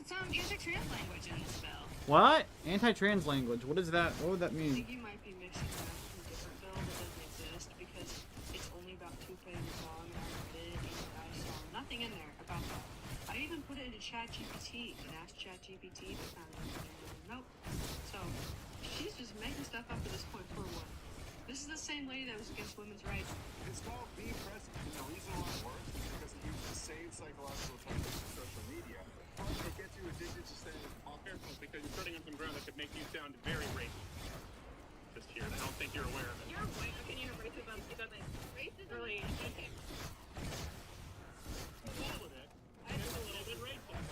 some anti-trans language in this bill. What? Anti-trans language? What is that? What would that I mean? think you might be mixing it up with a different bill that doesn't exist because it's only about 2 pages long and I read it and I saw nothing in there about that. I even put it into ChatGPT and asked ChatGPT to find out. Nope. So she's just making stuff up at this point for what? This is the same lady that was against women's rights. It's called being present. The reason why it works is because it uses the same psychological techniques as social media. It gets you addicted to staying All careful, because you're treading on some ground that could make you sound very racist. Just here, I don't think you're aware of it. Your point of opinion of racism, it doesn't really indicate. All of it. It's a little bit racist.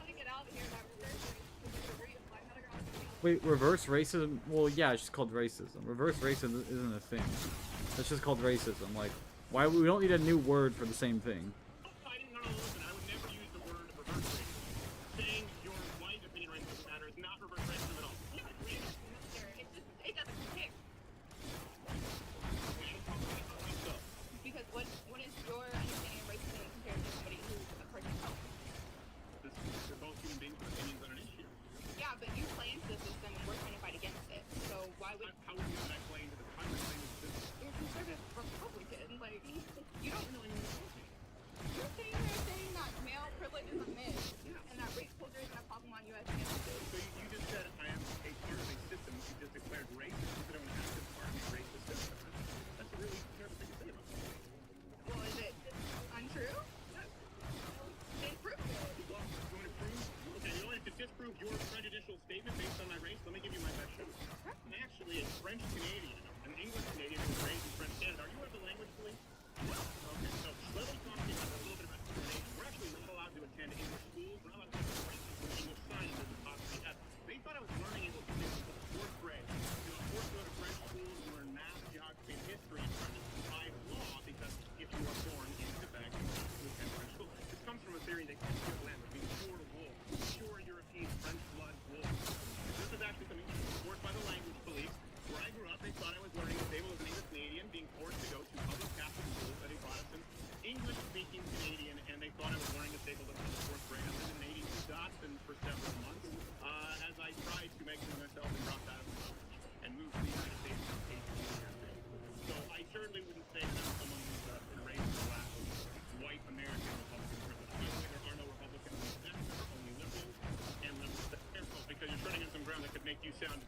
Let me get out of here. Wait, reverse racism? Well, yeah, it's just called racism. Reverse racism isn't a thing. It's just called racism. Like, why we don't need a new word for the same thing. Listen, I would never use the word reverse racism. Saying your white opinion racism doesn't matter is not reverse racism at all. It doesn't kick. Because what is your understanding of racism compared to somebody who's a person of color? We're both human beings with opinions on an issue. Yeah, but you play into the system and we're trying to fight against it. So why would... How would you know that I play into the conversation? You're a conservative Republican. Like, you don't really know.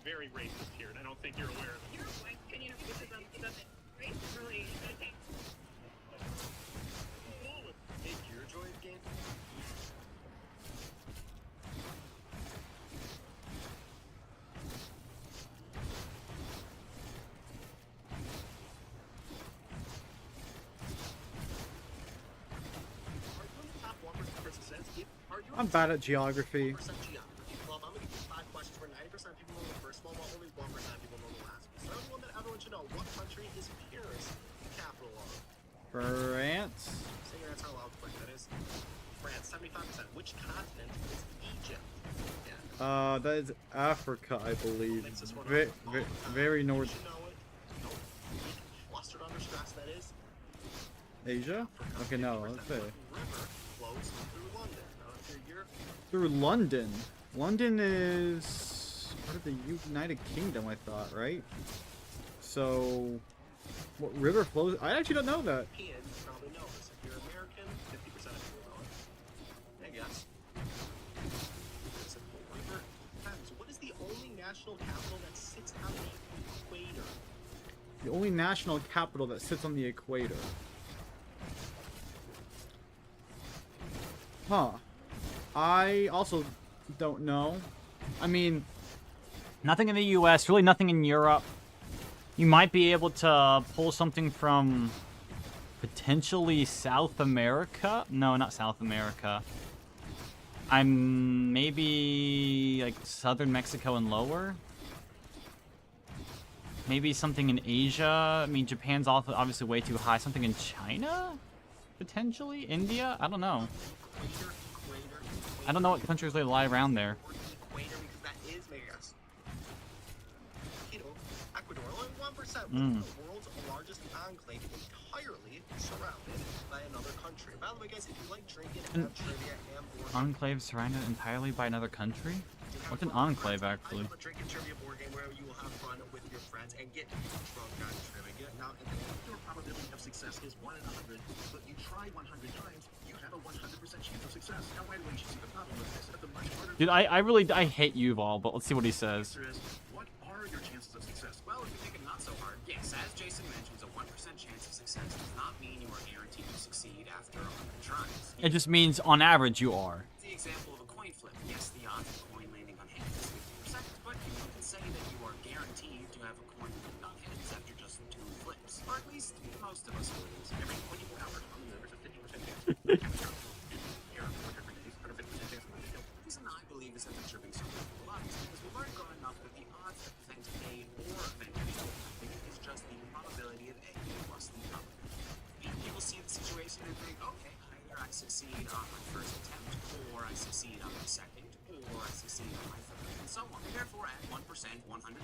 very racist here, and I don't think you're aware of it. Your opinion of racism doesn't really Take your droid game. I'm bad at geography. Well, I'm gonna give you 5 questions where 90% of people know the first one, while only 1% of people know the last one. So everyone that everyone should know, what country is Paris the capital of? France. Say your answer aloud quick. That is France. 75%. Which continent is Egypt? Yeah. That is Africa, I believe. Very north. You know it. Nope. Flustered under stress. That is Asia? Okay, no, let's say. river flows through London. Now, if you're Through London. London is part of the United Kingdom, I thought, right? So, what river flows? I actually don't know that. European, you probably know this. If you're American, 50% of people know it. I guess. Simple river Thames. What is the only national capital that sits on the equator? The only national capital that sits on the equator. Huh. I also don't know. I mean, nothing in the US, really nothing in Europe. You might be able to pull something from potentially South America. No, not South America. I'm maybe like southern Mexico and lower. Maybe something in Asia. I mean, Japan's also obviously way too high. Something in China? Potentially? India? I don't know. I don't know what countries really lie around there. Equator, because that is my guess. Ecuador, only 1%. Mm. The world's largest enclave, entirely surrounded by another country. By the way, guys, if you like drinking and have trivia and board Enclave surrounded entirely by another country? What's an enclave, actually? I have a drinking trivia board game where you will have fun with your friends and get drunk on trivia. Now, Your probability of success is 1 in 100, but you try 100 times, you have a 100% chance of success. Now, why do you see the problem with this? At the much harder Dude, I hate Yuval, but let's see what he says. answer is, what are your chances of success? Well, if you think it not so hard, yes, as Jason mentions, a 1% chance of success does not mean you are guaranteed to succeed after 100 tries. It just means on average you are. It's the example of a coin flip. Yes, the odds of a coin landing on heads is 50%, but you can say that you are guaranteed to have a coin landing on heads after just 2 flips. Or at least most of us would. Every 24 hours, there's a 50% chance. The reason I believe this ends up tripping so many people up is because we learned growing up that the odds that present A or event B is just the probability of A plus the probability. People see the situation and think, okay, either I succeed on my first attempt, or I succeed on my second, or I succeed on my third, and so on. And therefore, add 1% 100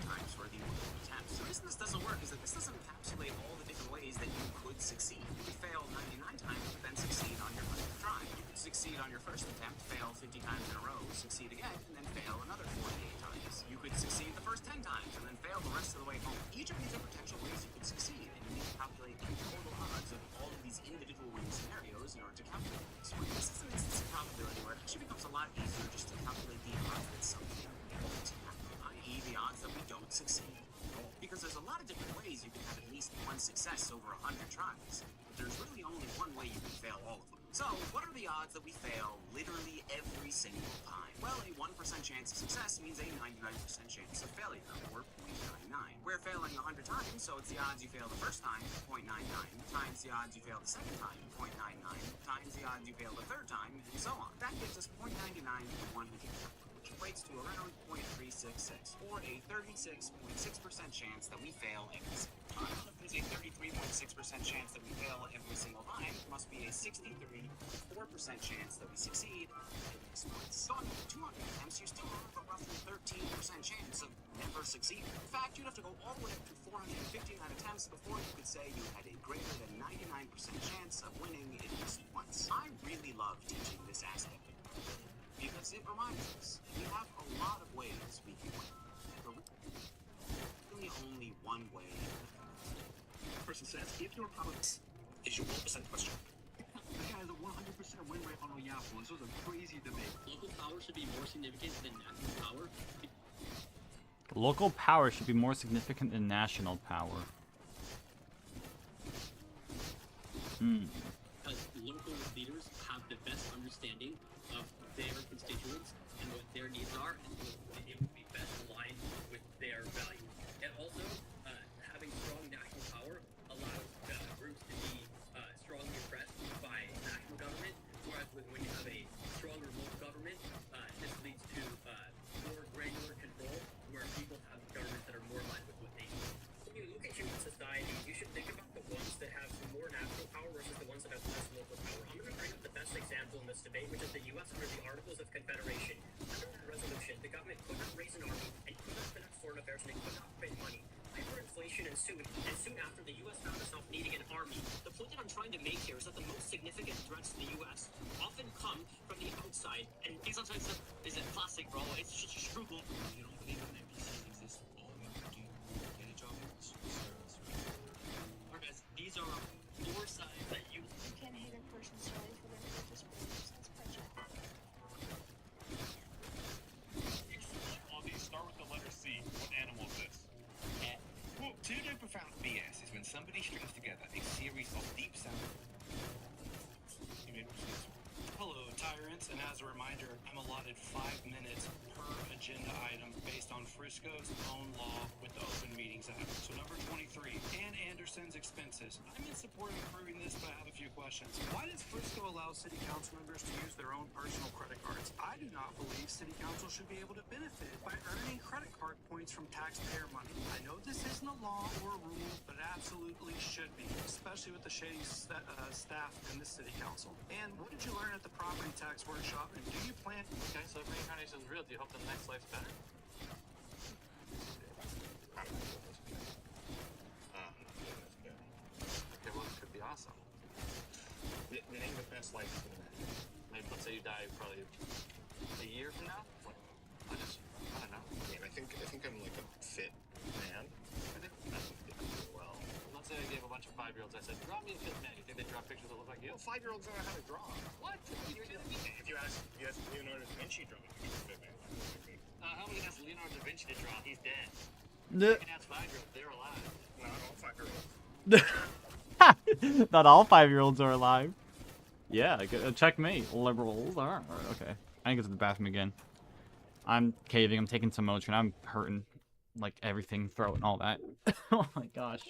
times for the multiple attempts. The reason this doesn't work is that this doesn't encapsulate all the different ways that you could succeed. You could fail 99 times, but then succeed on your 100th try. You could succeed on your first attempt, fail 50 times in a row, succeed again, and then fail another 48 times. You could succeed the first 10 times, and then fail the rest of the way home. Each of these are potential ways you could succeed, and you need to calculate the total odds of all of these individual winning scenarios in order to calculate this. But this is an instance of probability where it actually becomes a lot easier just to calculate the odds that something won't happen, i.e. the odds that we don't succeed. Because there's a lot of different ways you can have at least one success over 100 tries, but there's really only one way you can fail all of them. So, what are the odds that we fail literally every single time? Well, a 1% chance of success means a 99% chance of failure, or 0.99. We're failing 100 times, so it's the odds you fail the first time, 0.99, times the odds you fail the second time, 0.99, times the odds you fail the third time, and so on. That gives us 0.99 to 100, which equates to around 0.366, or a 36.6% chance that we fail every single time. If there's a 33.6% chance that we fail every single time, it must be a 63.4% chance that we succeed every once. So on 200 attempts, you still have a roughly 13% chance of never succeeding. In fact, you'd have to go all the way up to 459 attempts before you could say you had a greater than 99% chance of winning at least once. I really love teaching this aspect of probability because it reminds us we have a lot of ways we can win. But really only one way. Person says, if your probability is your 1% question. I had a 100% win rate on Oyapo. This was a crazy debate. Local power should be more significant than national power. Local power should be more significant than national power. Because local leaders have the best understanding of their constituents and what their needs are, and it would be best aligned with their values. And also, having strong national power allows groups to be strongly oppressed by national government, whereas when you have a stronger local government, this leads to more granular control, where people have governments that are more aligned with what they need. When you look at human society, you should think about the ones that have more national power versus the ones that have less local power. I'm going to bring up the best example in this debate, which is the U.S. under the Articles of Confederation. Under that resolution, the government could not raise an army and could not finance foreign affairs, and it could not print money. Hyperinflation ensued, and soon after, the U.S. found itself needing an army. The point that I'm trying to make here is that the most significant threats to the U.S. often come from the outside, and these outside stuff is a classic, bro. It's just a struggle. You don't believe that NPCs exist? All you have to do is get a job. Whereas these are four sides that you can't hate a person solely for their religious beliefs. That's prejudice. Ozzy, start with the letter C. What animal is this? Well, pseudo-profound BS is when somebody strings together a series of deep sound. Hello, tyrants, and as a reminder, I'm allotted 5 minutes per agenda item based on Frisco's own law with the Open Meetings Act. So number 23, Ann Anderson's expenses. I'm in support of approving this, but I have a few questions. Why does Frisco allow city council members to use their own personal credit cards? I do not believe city council should be able to benefit by earning credit card points from taxpayer money. I know this isn't a law or a rule, but it absolutely should be, especially with the shady staff in the city council. And what did you learn at the property tax workshop, and do you plan... Okay, so if reincarnation is real, do you hope the next life's better? Okay, well, it could be awesome. The name of the best life is going to matter. Maybe let's say you die probably a year from now. I don't know. I mean, I think I'm like a fit man. I think that's well. Let's say I gave a bunch of 5-year-olds. I said, draw me a fit man. You think they'd draw pictures that look like you? Well, 5-year-olds don't know how to draw. What? You're kidding me? If you ask Leonardo da Vinci draw me a fit man. How many asked Leonardo da Vinci to draw? He's dead. Nuh. You can ask 5-year-olds. They're alive. Not all 5-year-olds. Not all 5-year-olds are alive. Yeah, checkmate. Liberals are okay. I need to go to the bathroom again. I'm caving. I'm taking some Motrin. I'm hurting, like everything, throat and all that. Oh my gosh.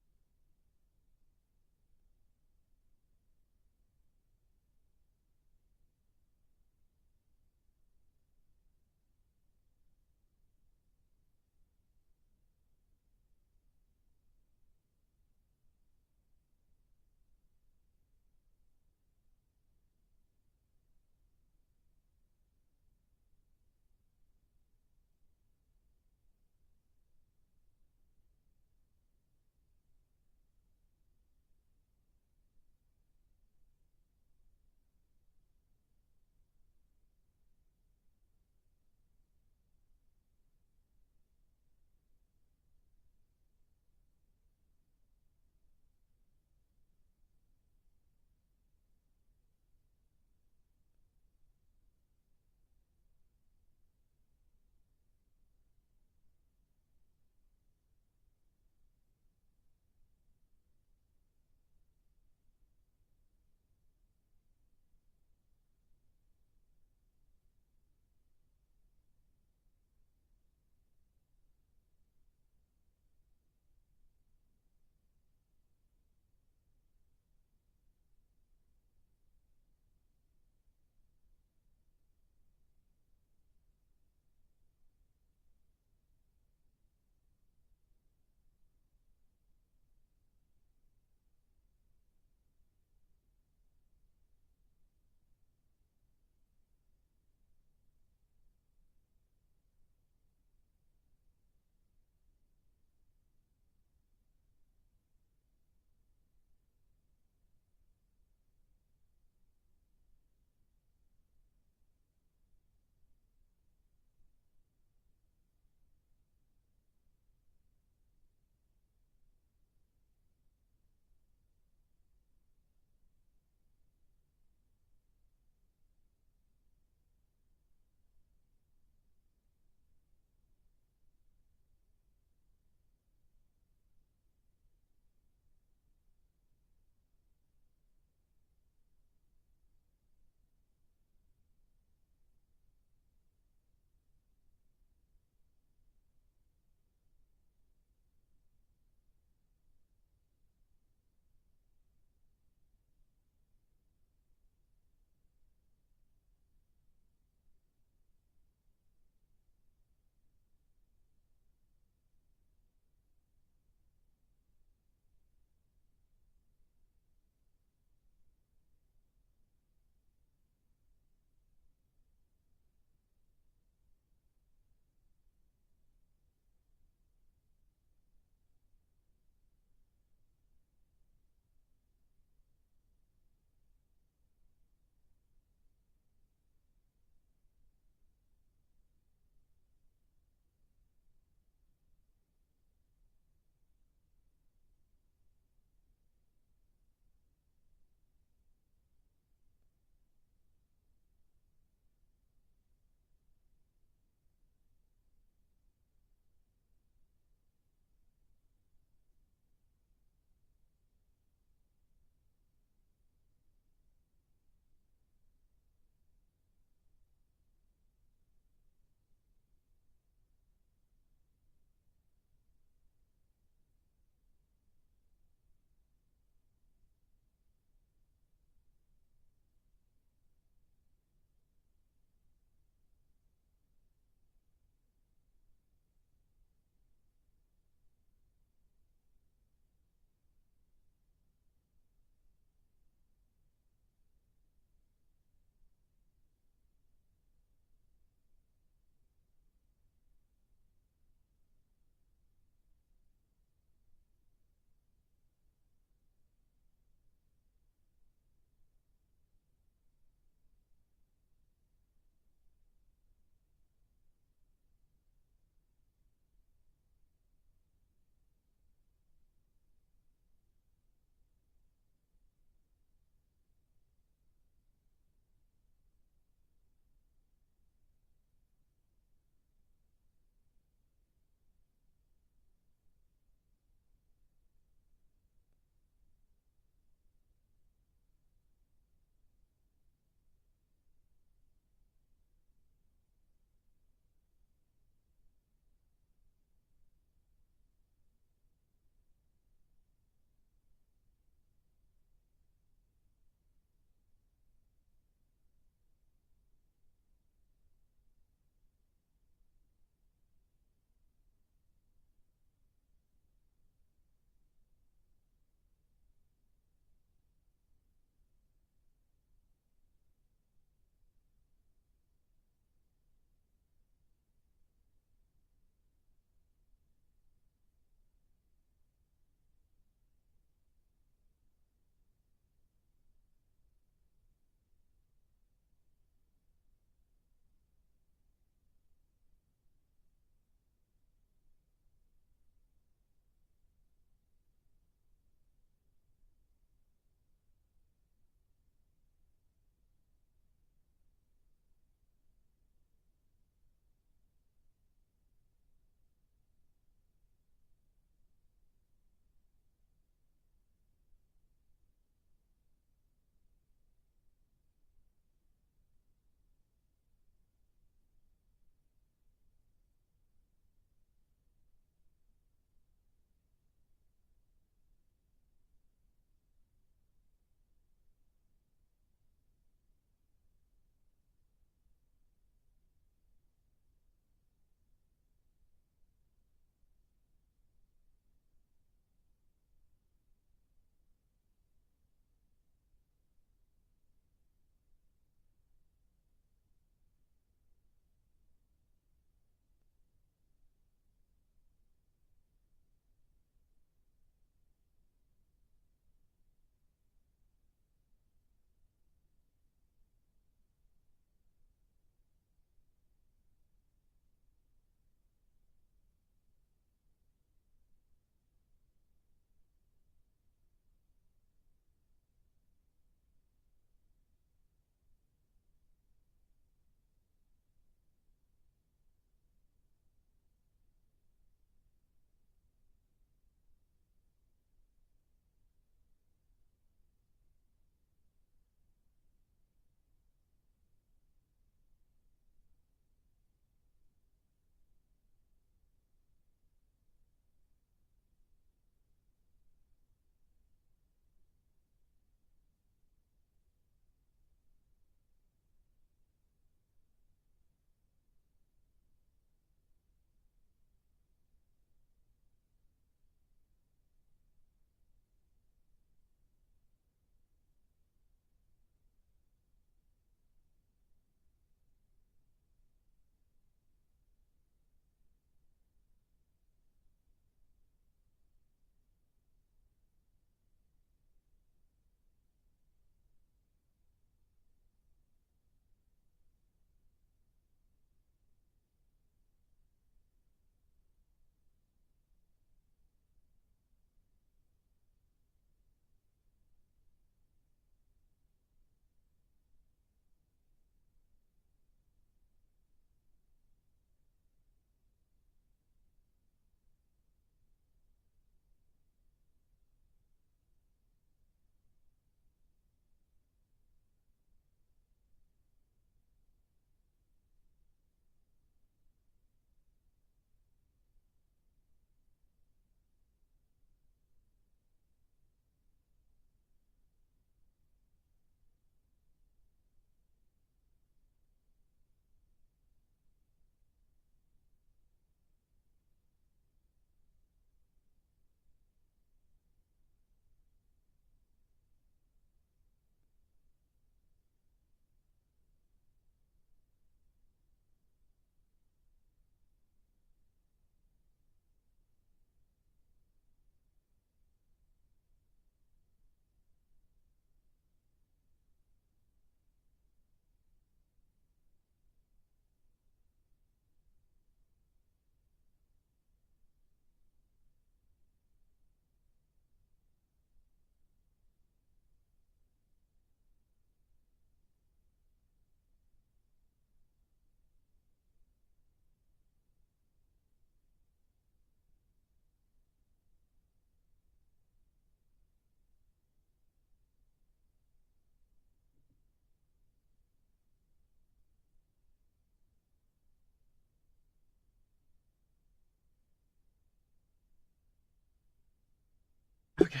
Okay.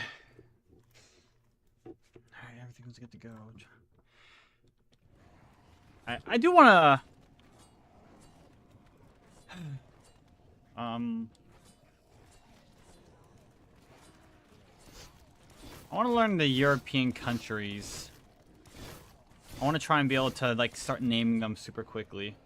Alright, everything's good to go. I do wanna I wanna learn the European countries. I wanna try and be able to like start naming them super quickly.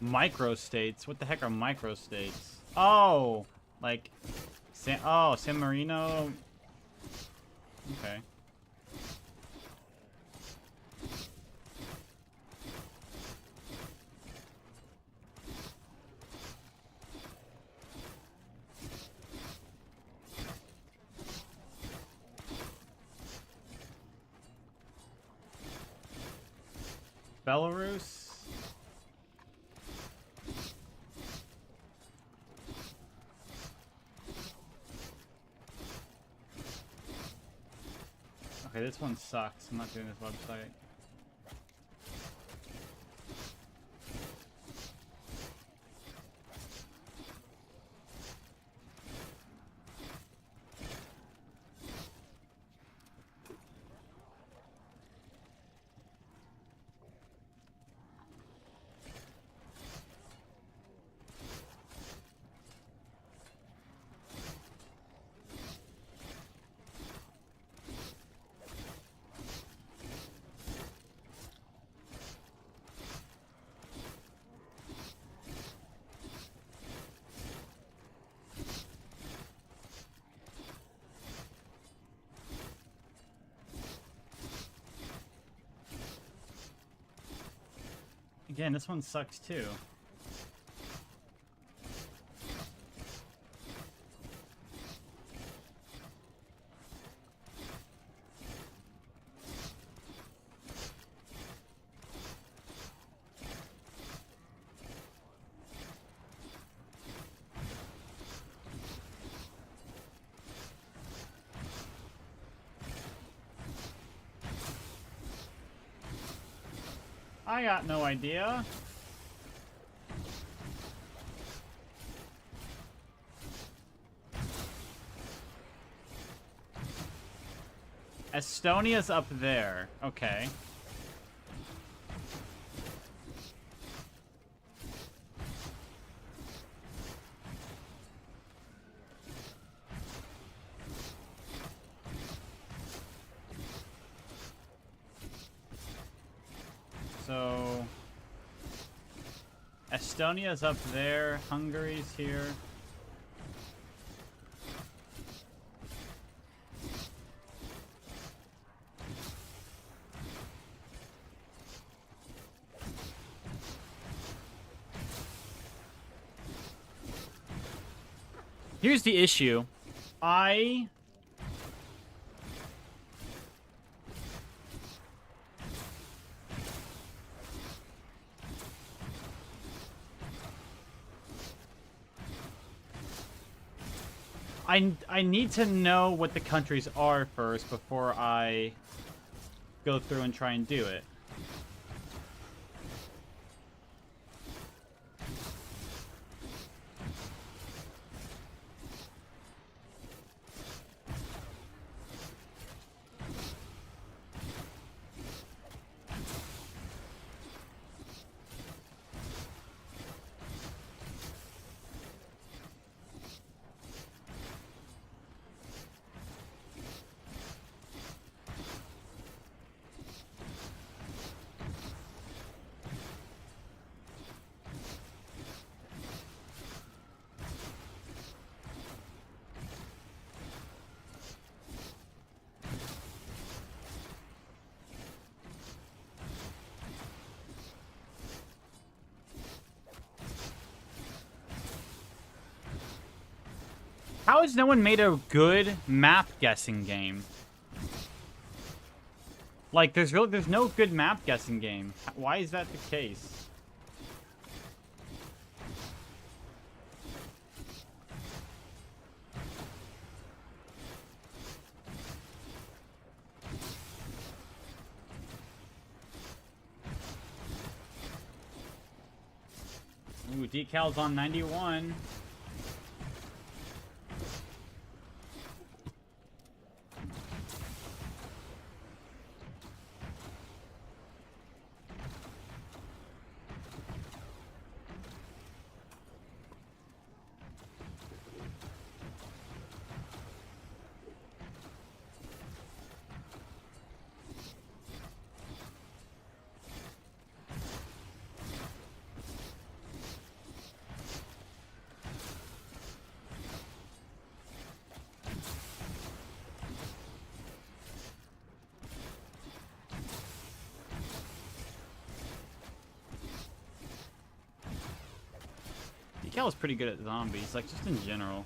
Microstates? What the heck are microstates? Oh, like San Marino. Okay. Belarus. Okay, this one sucks. I'm not doing this website. Again, this one sucks too. I got no idea. Estonia's up there. Okay. So Estonia's up there, Hungary's here. Here's the issue. I need to know what the countries are first before I go through and try and do it. How has no one made a good map guessing game? Like, there's no good map guessing game. Why is that the case? Ooh, decals on 91. Decal is pretty good at zombies, like just in general.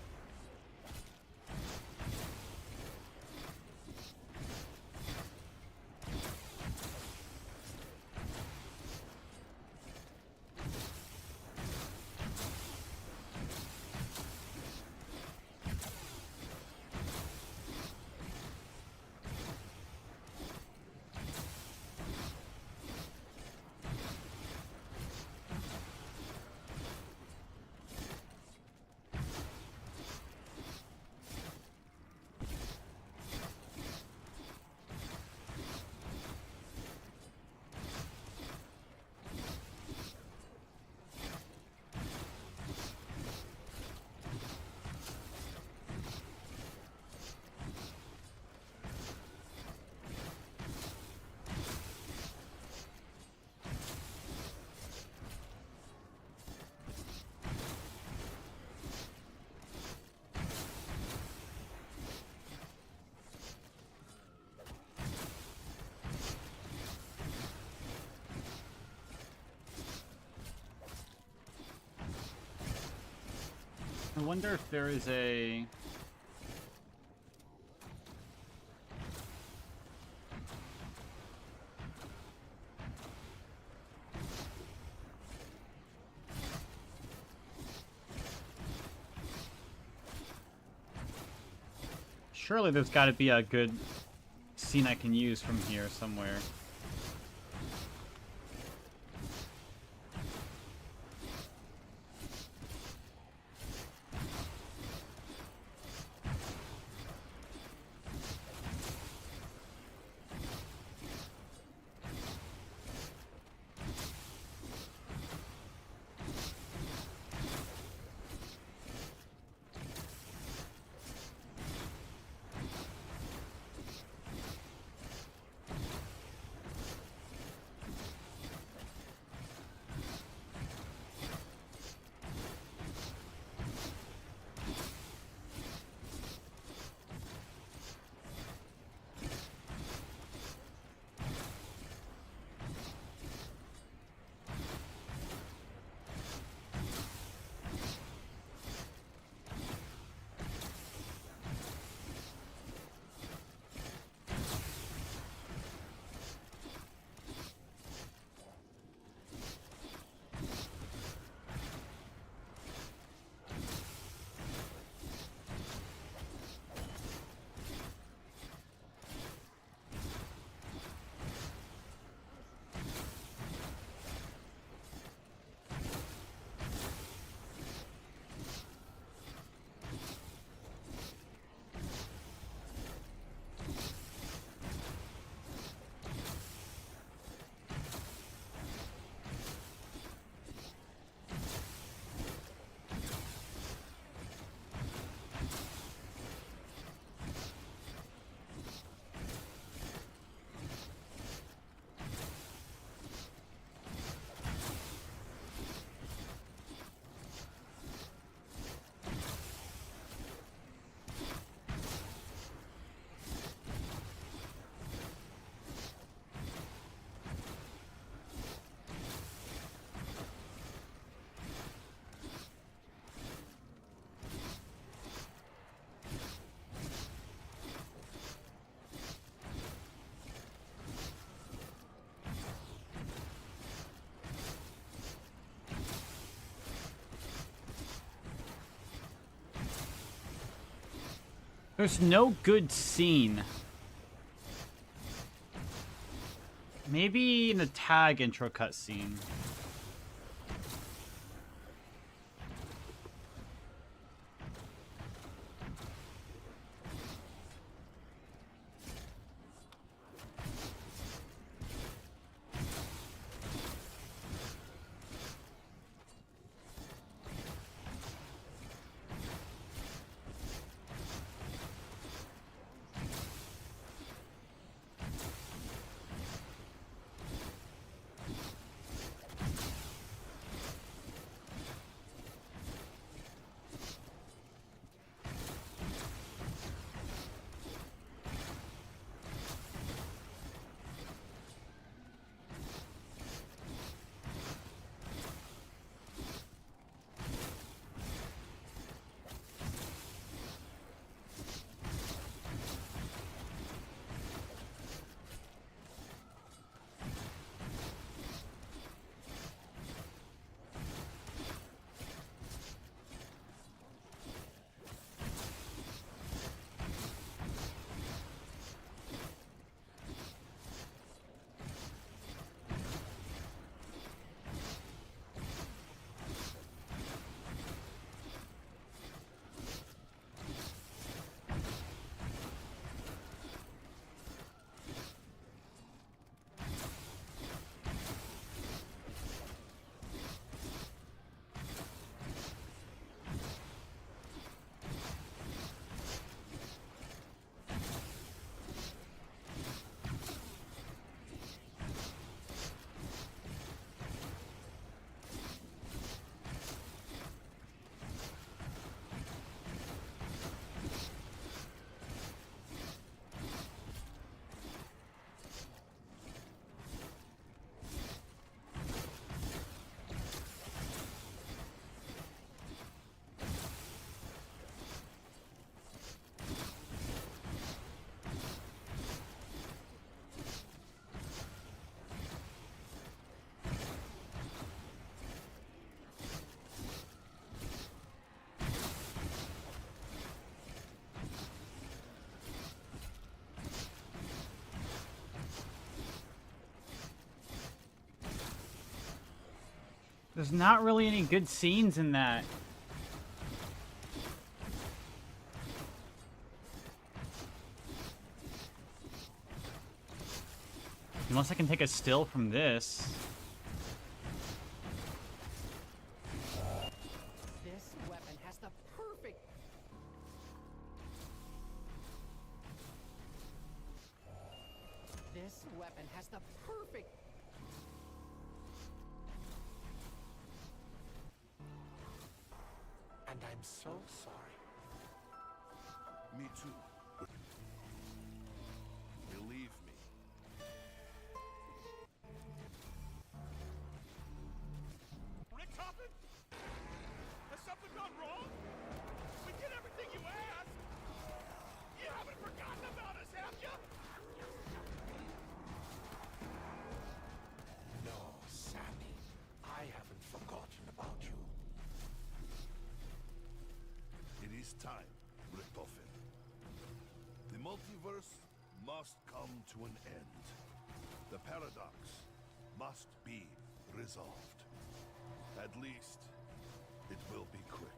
I wonder if there is a... Surely there's got to be a good scene I can use from here somewhere. There's no good scene. Maybe in the tag intro cutscene. There's not really any good scenes in that. Unless I can take a still from this. This weapon has the perfect. This weapon has the perfect. And I'm so sorry. Me too. Believe me. Rick Toppin? Has something gone wrong? We did everything you asked. You haven't forgotten about us, have you? No, Sammy. I haven't forgotten about you. It is time, Richtofen. The multiverse must come to an end. The paradox must be resolved. At least, it will be quick.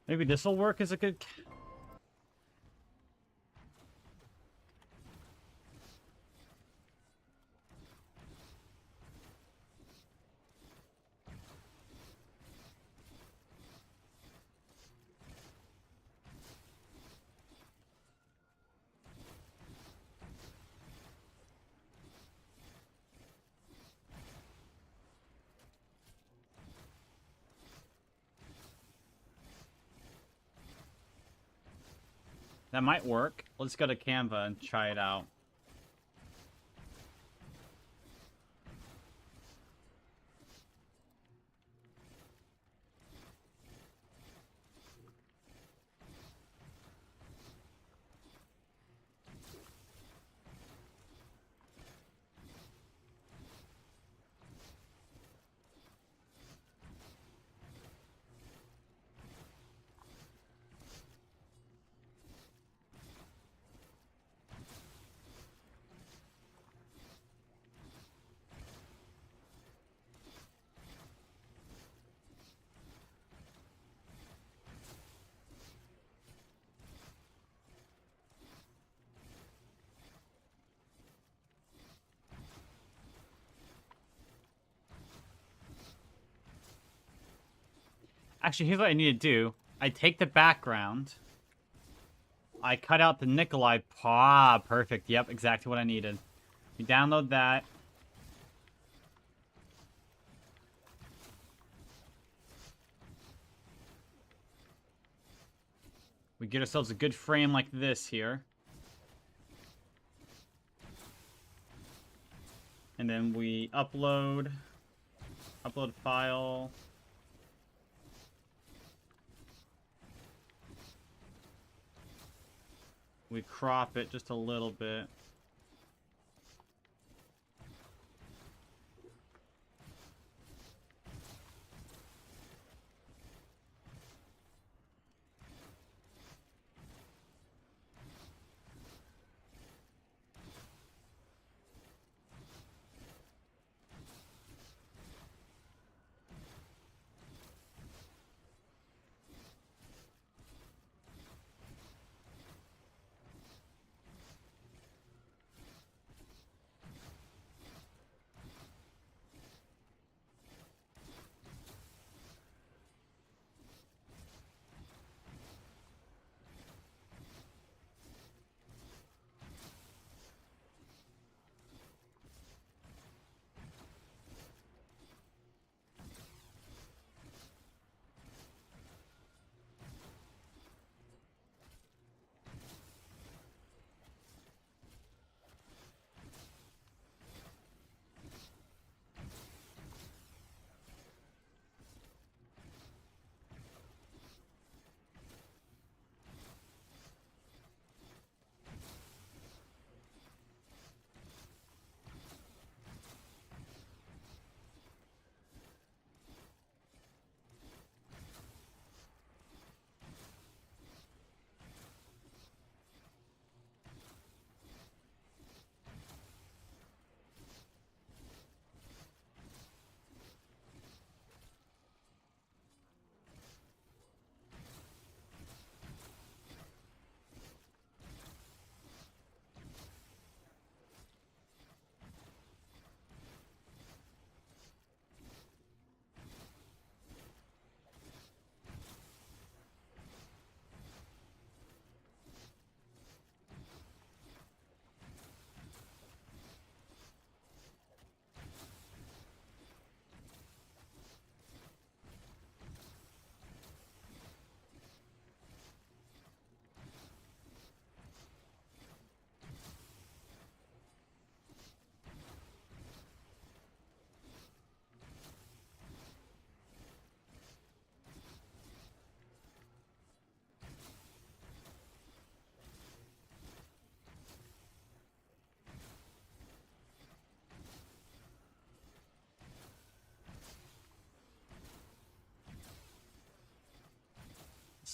Maybe this will work as a good... That might work. Let's go to Canva and try it out. Actually, here's what I need to do. I take the background. I cut out the Nikolai. Ah, perfect. Yep, exactly what I needed. We download that. We get ourselves a good frame like this here. And then we upload file. We crop it just a little bit.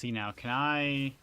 See now, can I...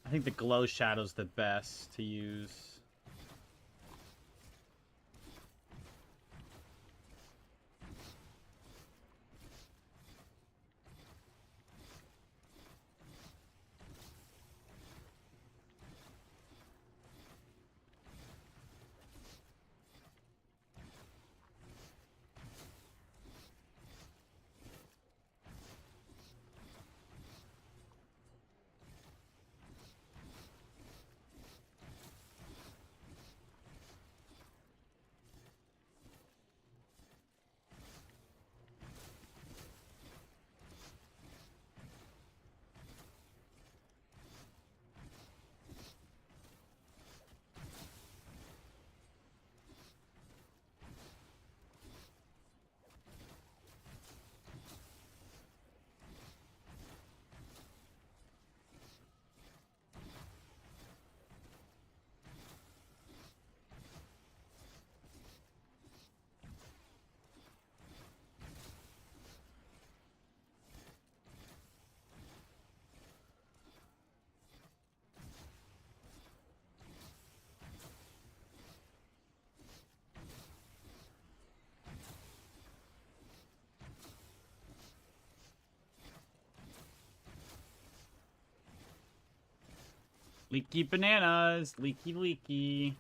I think the glow shadow's the best to use. Leaky bananas! Leaky, leaky.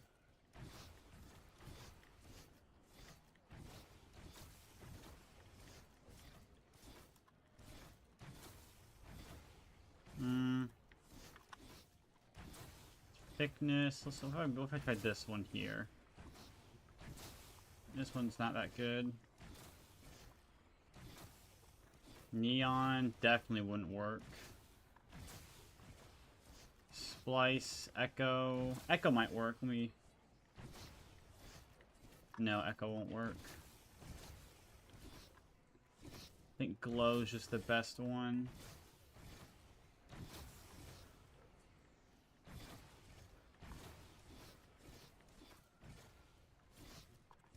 Thickness. What if I tried this one here? This one's not that good. Neon definitely wouldn't work. Splice, Echo. Echo might work. Let me... No, Echo won't work. I think Glow's just the best one.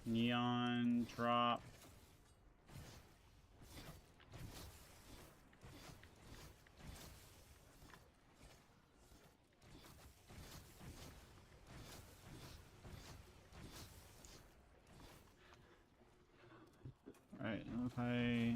Neon, drop. Alright, if I...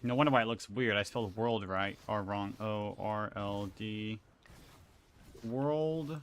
No wonder why it looks weird. I spelled world right or wrong. O-R-L-D. World.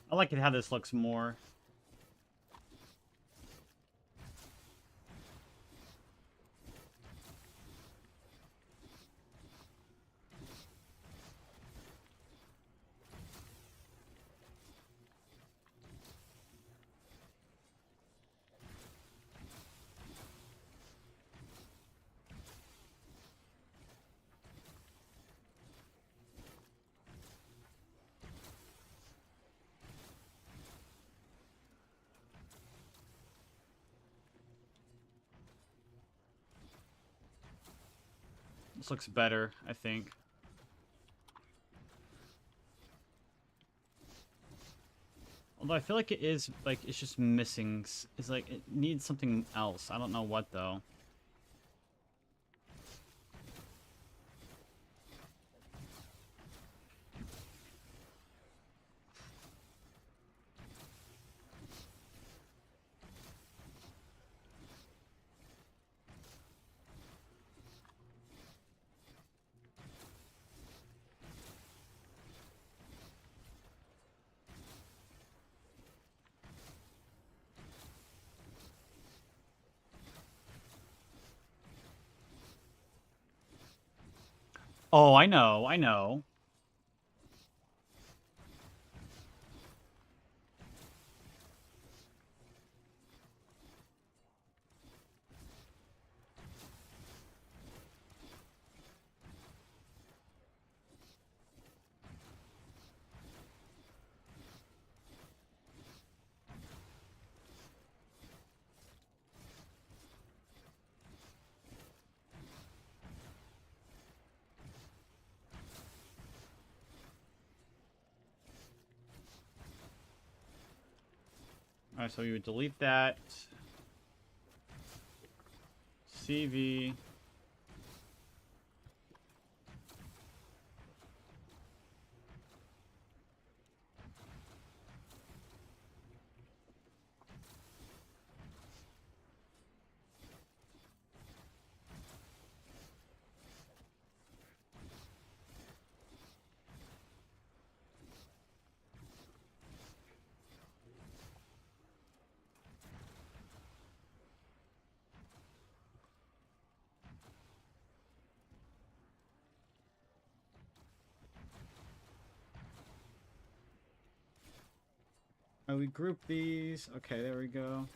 I like it how this looks more. This looks better, I think. Although I feel like it is, like, it's just missing. It's like, it needs something else. I don't know what, though. Oh, I know, I know. Alright, so we would delete that. CV. Oh, we group these. Okay, there we go.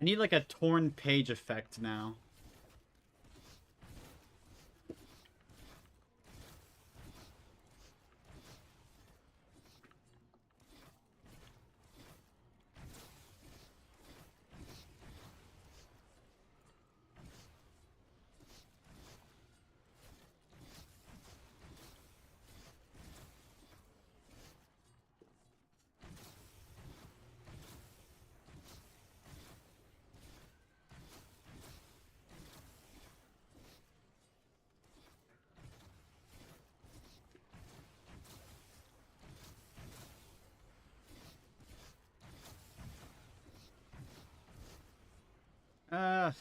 I need like a torn page effect now. Uh...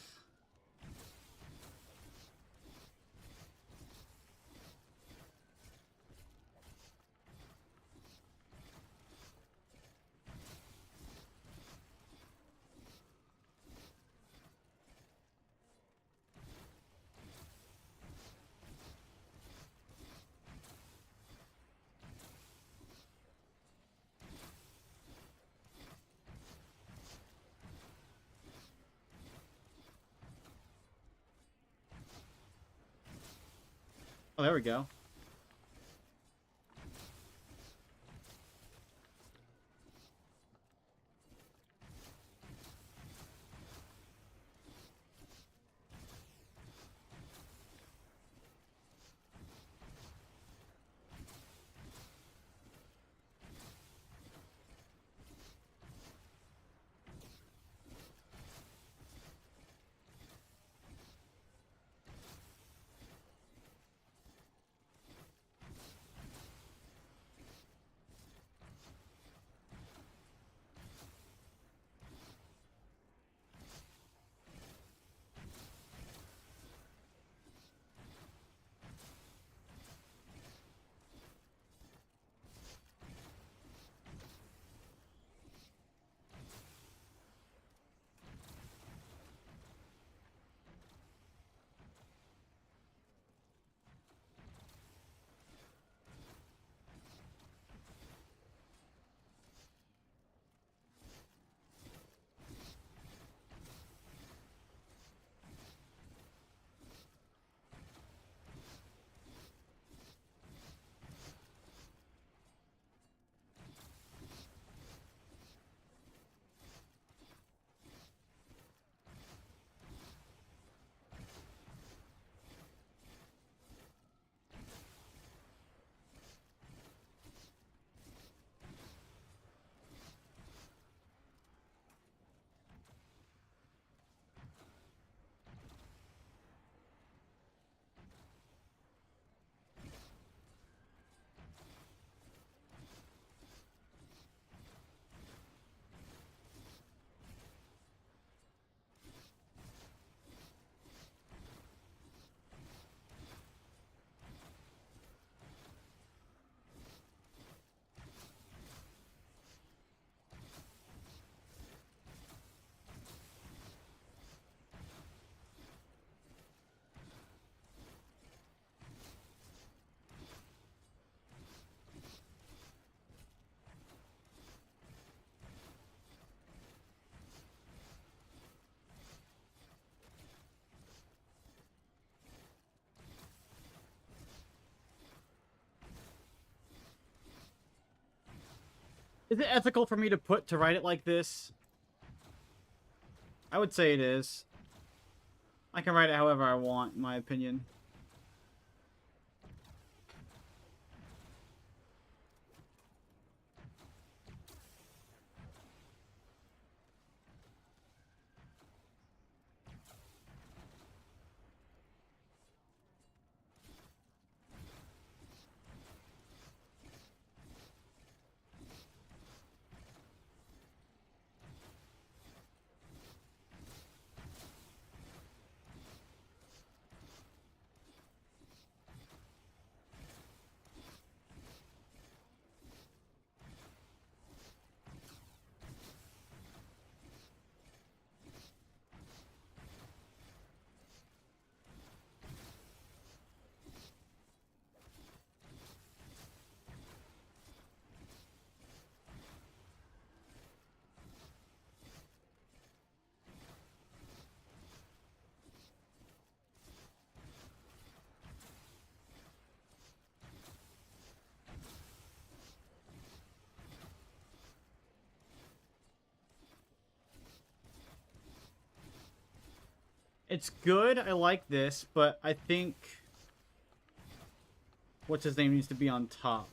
Oh, there we go. Is it ethical for me to write it like this? I would say it is. I can write it however I want, in my opinion. It's good, I like this, but I think... What's his name needs to be on top.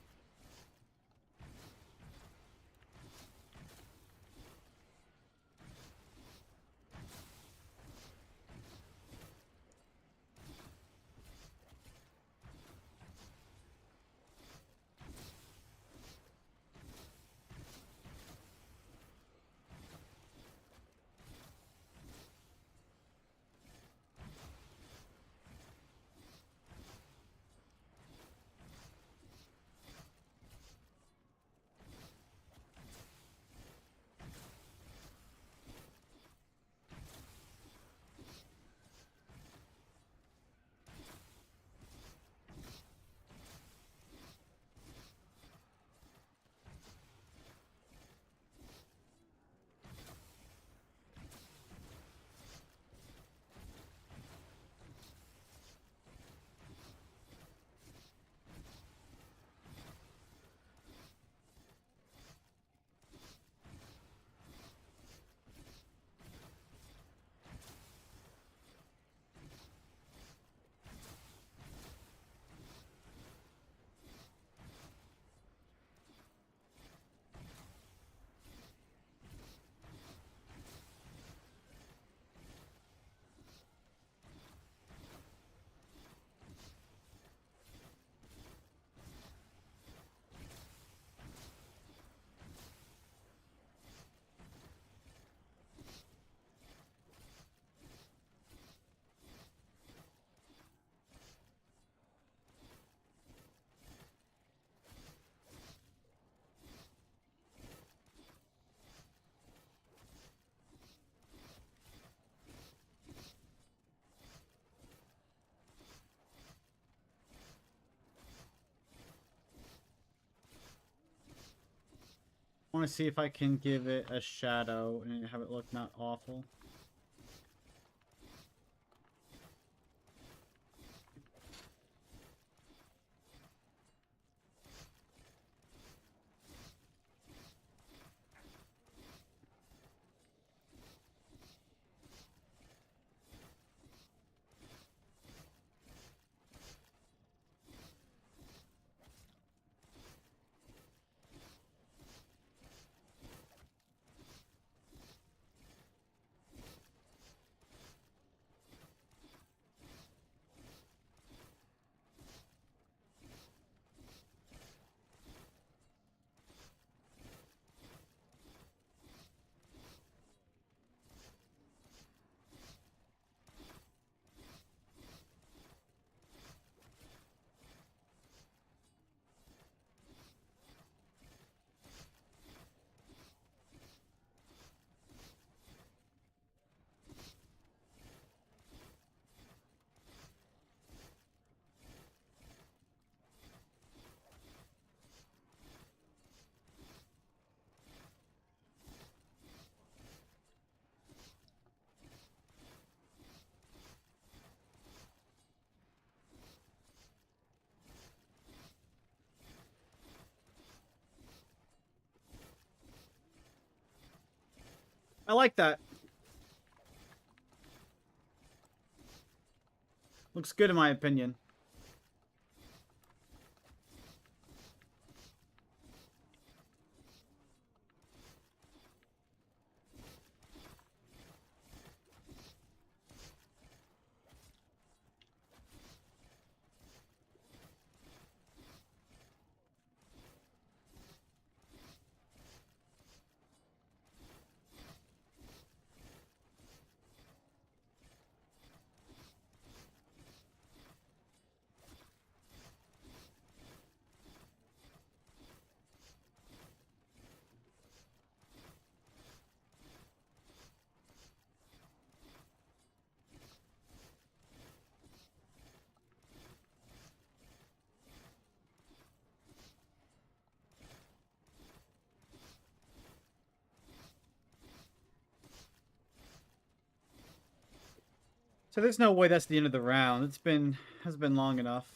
I want to see if I can give it a shadow and have it look not awful. I like that. Looks good in my opinion. So there's no way that's the end of the round. Has been long enough.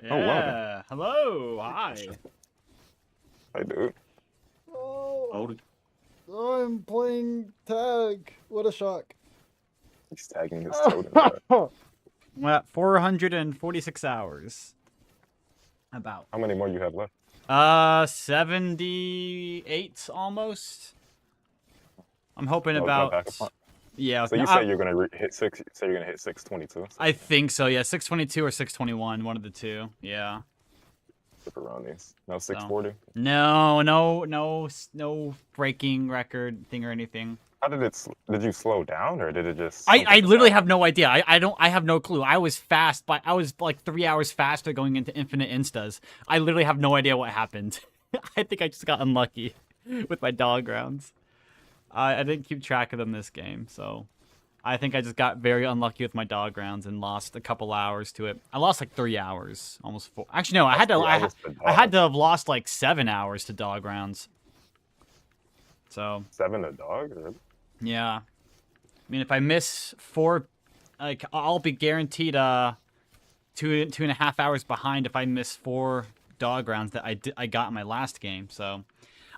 Yeah. Oh, wow. Hello. Hi. Hi, dude. Oh, I'm playing tag. What a shock. He's tagging his totem. I'm at 446 hours. About. How many more you have left? 78 almost. I'm hoping Oh, it's not about. back upon. Yeah. So you say you're gonna hit 6. Say you're gonna hit 622. I think so. Yeah, 622 or 621, one of the two. Yeah. Pepperonis. No 640. No breaking record thing or anything. How did it? Did you slow down or did it just? I literally have no idea. I have no clue. I was fast, but I was like 3 hours faster going into infinite instas. I literally have no idea what happened. I think I just got unlucky with my dog rounds. I didn't keep track of them this game, so I think I just got very unlucky with my dog rounds and lost a couple hours to it. I lost like 3 hours, almost 4. Actually, no, I had to have lost like 7 hours to dog rounds. So 7 to dog. Really? Yeah, I mean, if I miss 4, like I'll be guaranteed 2.5 hours behind if I miss 4 dog rounds that I got in my last game. So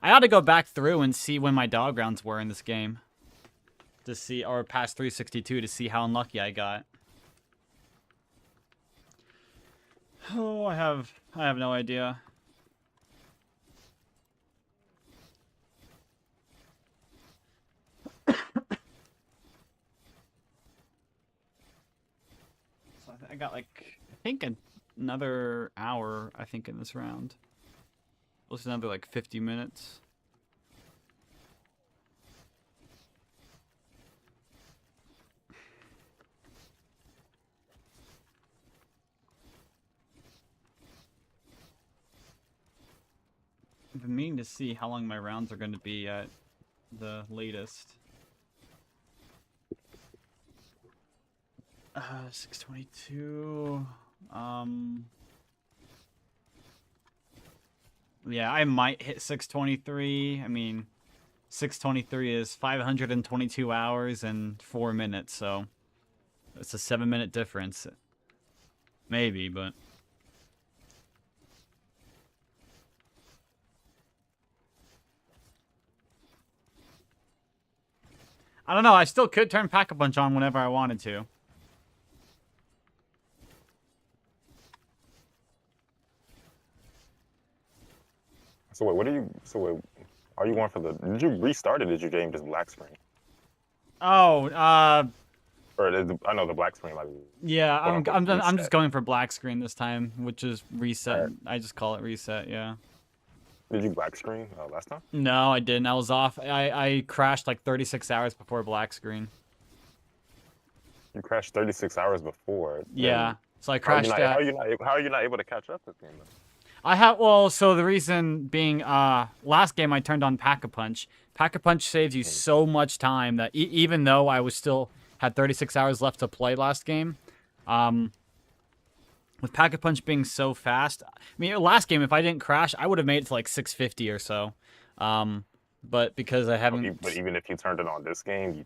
I ought to go back through and see when my dog rounds were in this game, to see, or past 362 to see how unlucky I got. Oh, I have no idea. So I got like, I think another hour, I think, in this round. At least another like 50 minutes. I've been meaning to see how long my rounds are going to be at the latest. 622. Yeah, I might hit 623. I mean, 623 is 522 hours and 4 minutes, so it's a 7-minute difference. Maybe, but I don't know. I still could turn Pack-a-Punch on whenever I wanted to. So wait, what are you? So wait, are you going for the? Did you restart it? Did your game just black screen? Oh, Or I know the black screen might be. yeah. I'm just reset. going for black screen this time, which is reset. I just call it reset. Yeah. Did you black screen last time? No, I didn't. I was off. I crashed like 36 hours before black screen. You crashed 36 hours before. Yeah. So I How are you crashed not, at. how are you not able to catch up this game? Then? I have so the reason being last game I turned on Pack-a-Punch. Pack-a-Punch saves you so much time that even though I was still had 36 hours left to play last game, with Pack-a-Punch being so fast, I mean last game if I didn't crash I would have made it to like 650 or so. But because I haven't. But even if you turned it on this game, you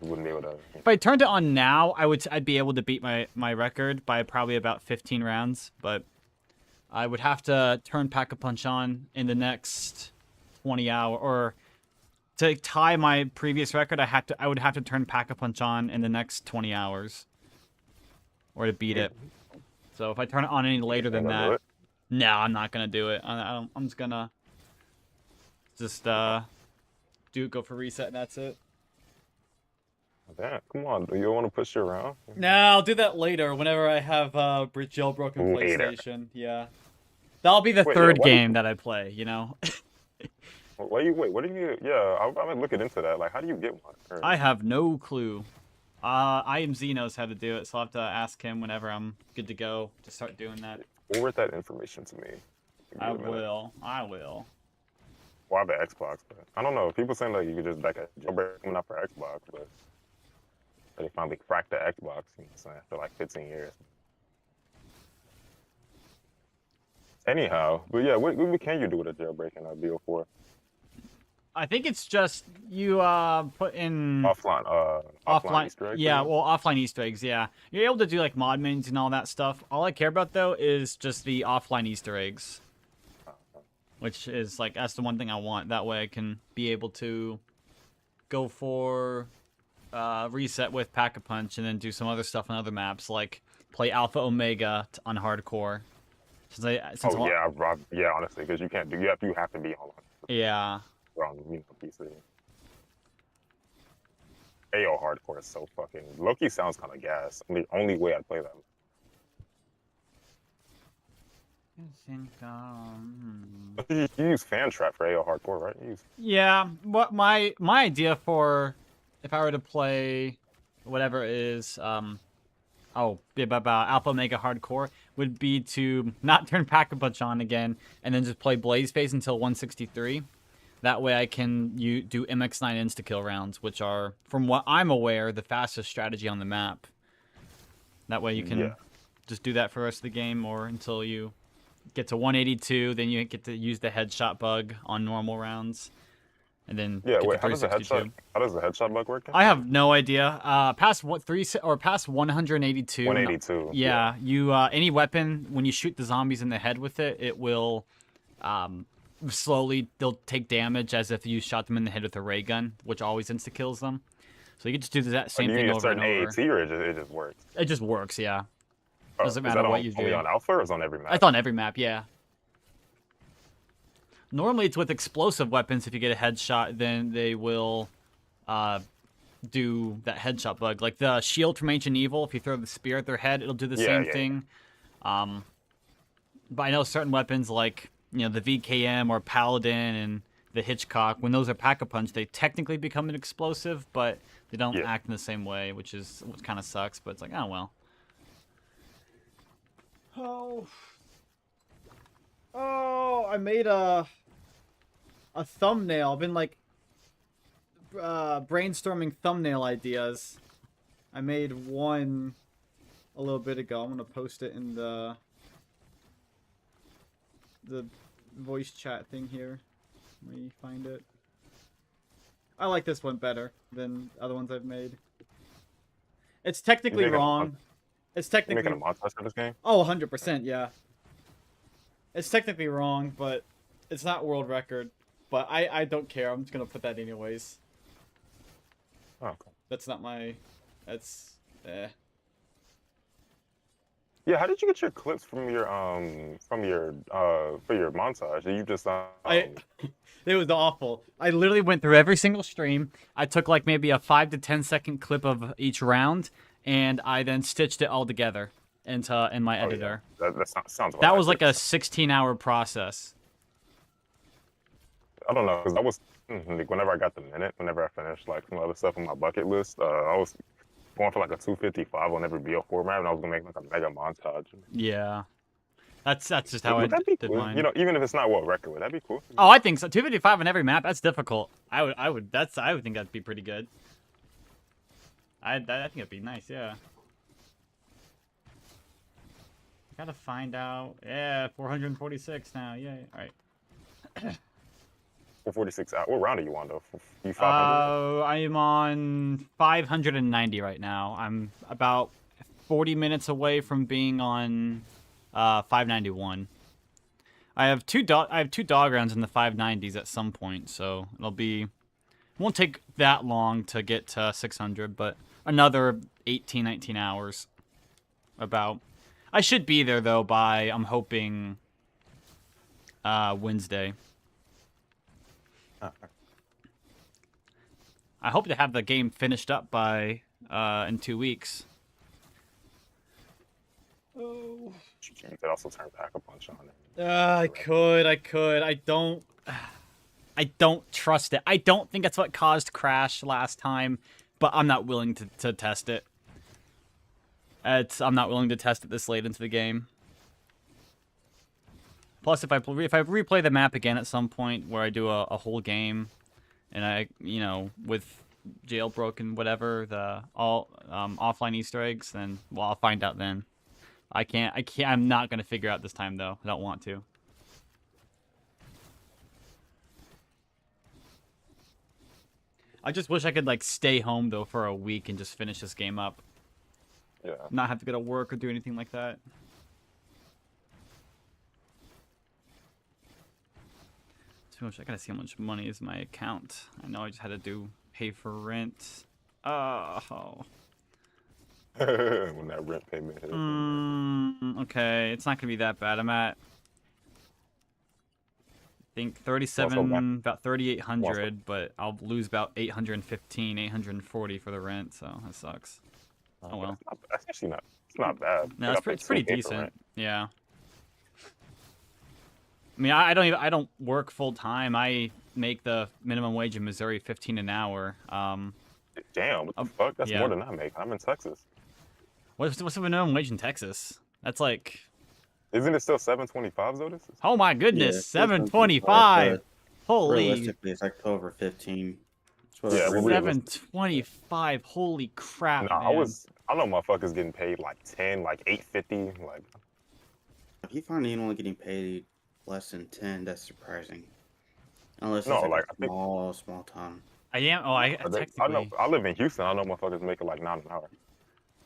wouldn't be able to. If I turned it on now, I'd be able to beat my record by probably about 15 rounds, but I would have to turn Pack-a-Punch on in the next 20 hours, or to tie my previous record, I would have to turn Pack-a-Punch on in the next 20 hours, or to beat it. So if I turn it on any later than that, no, I'm not gonna do it. I'm just gonna go for reset and that's it. Damn, come on, do you want to push you around? No, I'll do that later whenever I have jailbroken Later. PlayStation. Yeah. That'll be the Wait, third yeah, why- game that I play, you know? What do you? Yeah, I'm gonna look into that. Like, how do you get one? Or- I have no clue. IMZ knows how to do it, so I'll have to ask him whenever I'm good to go to start doing that. Forward that information to me. I will. Why the Xbox? But I don't know. People saying like you could just back a jailbreak coming out for Xbox, but they finally cracked the Xbox. You know what I'm saying? For like 15 years. Anyhow, but yeah, what can you do with a jailbreak in a BO4? I think it's just you put in Offline Easter eggs. Yeah, well, offline Easter eggs. Yeah, you're able to do like mod menus and all that stuff. All I care about though is just the offline Easter eggs, which is like that's the one thing I want. That way I can be able to go for reset with Pack-a-Punch and then do some other stuff on other maps, like play Alpha Omega on hardcore. Yeah, honestly, because you can't do. You have to be on. Yeah. On PC. AO hardcore is so fucking. Loki sounds kind of gas. I mean, the only way I'd play that. You use fan trap for AO hardcore, right? Yeah, what my idea for if I were to play whatever it is about Alpha Omega Hardcore would be to not turn Pack-a-Punch on again and then just play Blaze Phase until 163. That way I can do MX9 insta-kill rounds, which are, from what I'm aware, the fastest strategy on the map. That way you can just do that for the rest of the game, or until you get to 182, then you get to use the headshot bug on normal rounds. And then Yeah, get wait, to how does the 362. headshot bug work? I have no idea. Past 182. 182. Yeah, you any weapon when you shoot the zombies in the head with it, it will slowly they'll take damage as if you shot them in the head with a ray gun, which always insta kills them. So you can just do that same thing over and over. AAT or it just works? It just works, yeah. Oh, Doesn't is matter that what you only do. on Alpha or is it on every map? It's on every map, yeah. Normally it's with explosive weapons. If you get a headshot, then they will do that headshot bug. Like the shield from Ancient Evil, if you throw the spear at their head, it'll do the same thing. But I know certain weapons like, the VKM or Paladin and the Hitchcock, when those are Pack-a-Punch, they technically become an explosive, but they don't act in the same way, which kind of sucks, but it's like, oh well. Oh, I made a thumbnail. I've been like brainstorming thumbnail ideas. I made one a little bit ago. I'm gonna post it in the voice chat thing here. Let me find it. I like this one better than other ones I've made. It's technically wrong. It's technically making a montage for this game. Oh, 100%, yeah. It's technically wrong, but it's not world record. But I don't care. I'm just gonna put that anyways. Oh, okay. That's not my. That's. Yeah, how did you get your clips from your for your montage? Did you just It was awful. I literally went through every single stream. I took like maybe a 5 to 10 second clip of each round, and I then stitched it all together in my editor. Yeah. That sounds. That was like a 16-hour process. I don't know, because I was like, whenever I got the minute, whenever I finished like some other stuff on my bucket list, I was going for like a 255 on every BO4 map, and I was gonna make like a mega montage. Yeah, that's just how I That'd be did cool. mine. You know, even if it's not what record, that'd be cool. Oh, I think so. 255 on every map. That's difficult. I would think that'd be pretty good. I think that'd be nice. Yeah. Gotta find out. Yeah, 446 now. Yeah. All right. 446 out. What round are you on though? You 500? I am on 590 right now. I'm about 40 minutes away from being on 591. I have two dog rounds in the 590s at some point, so won't take that long to get to 600, but another 18, 19 hours. About. I should be there though by, I'm hoping, Wednesday. I hope to have the game finished up by in 2 weeks. Oh. You could also turn back a punch on it. I could. I don't trust it. I don't think that's what caused Crash last time, but I'm not willing to test it. I'm not willing to test it this late into the game. Plus, if I replay the map again at some point where I do a whole game, and I, with jailbroken and whatever, the all offline Easter eggs, then I'll find out then. I'm not gonna figure out this time though. I don't want to. I just wish I could like stay home though for a week and just finish this game up. Yeah. Not have to go to work or do anything like that. So I gotta see how much money is in my account. I know I just had to pay for rent. Oh. When that rent payment hit. Okay, it's not gonna be that bad. I'm at, I think 37, about 3,800, but I'll lose about 815, 840 for the rent. So that sucks. Oh well. That's actually not. It's not bad. No, it's pretty decent. Yeah. I mean, I don't work full time. I make the minimum wage in Missouri, 15 an hour. Damn, what the fuck? That's more than I make. I'm in Texas. What's the minimum wage in Texas? That's like. Isn't it still 725 though? Oh my goodness, 725. Holy. Realistically, it's like 12 or 15. Yeah, 725. Holy crap! No, man. I know motherfuckers getting paid like 10, like 850, like. If you find anyone getting paid less than 10, that's surprising. Unless No, it's like, a small town. I am. Oh, I technically. I live in Houston. I know motherfuckers making like $9 an hour.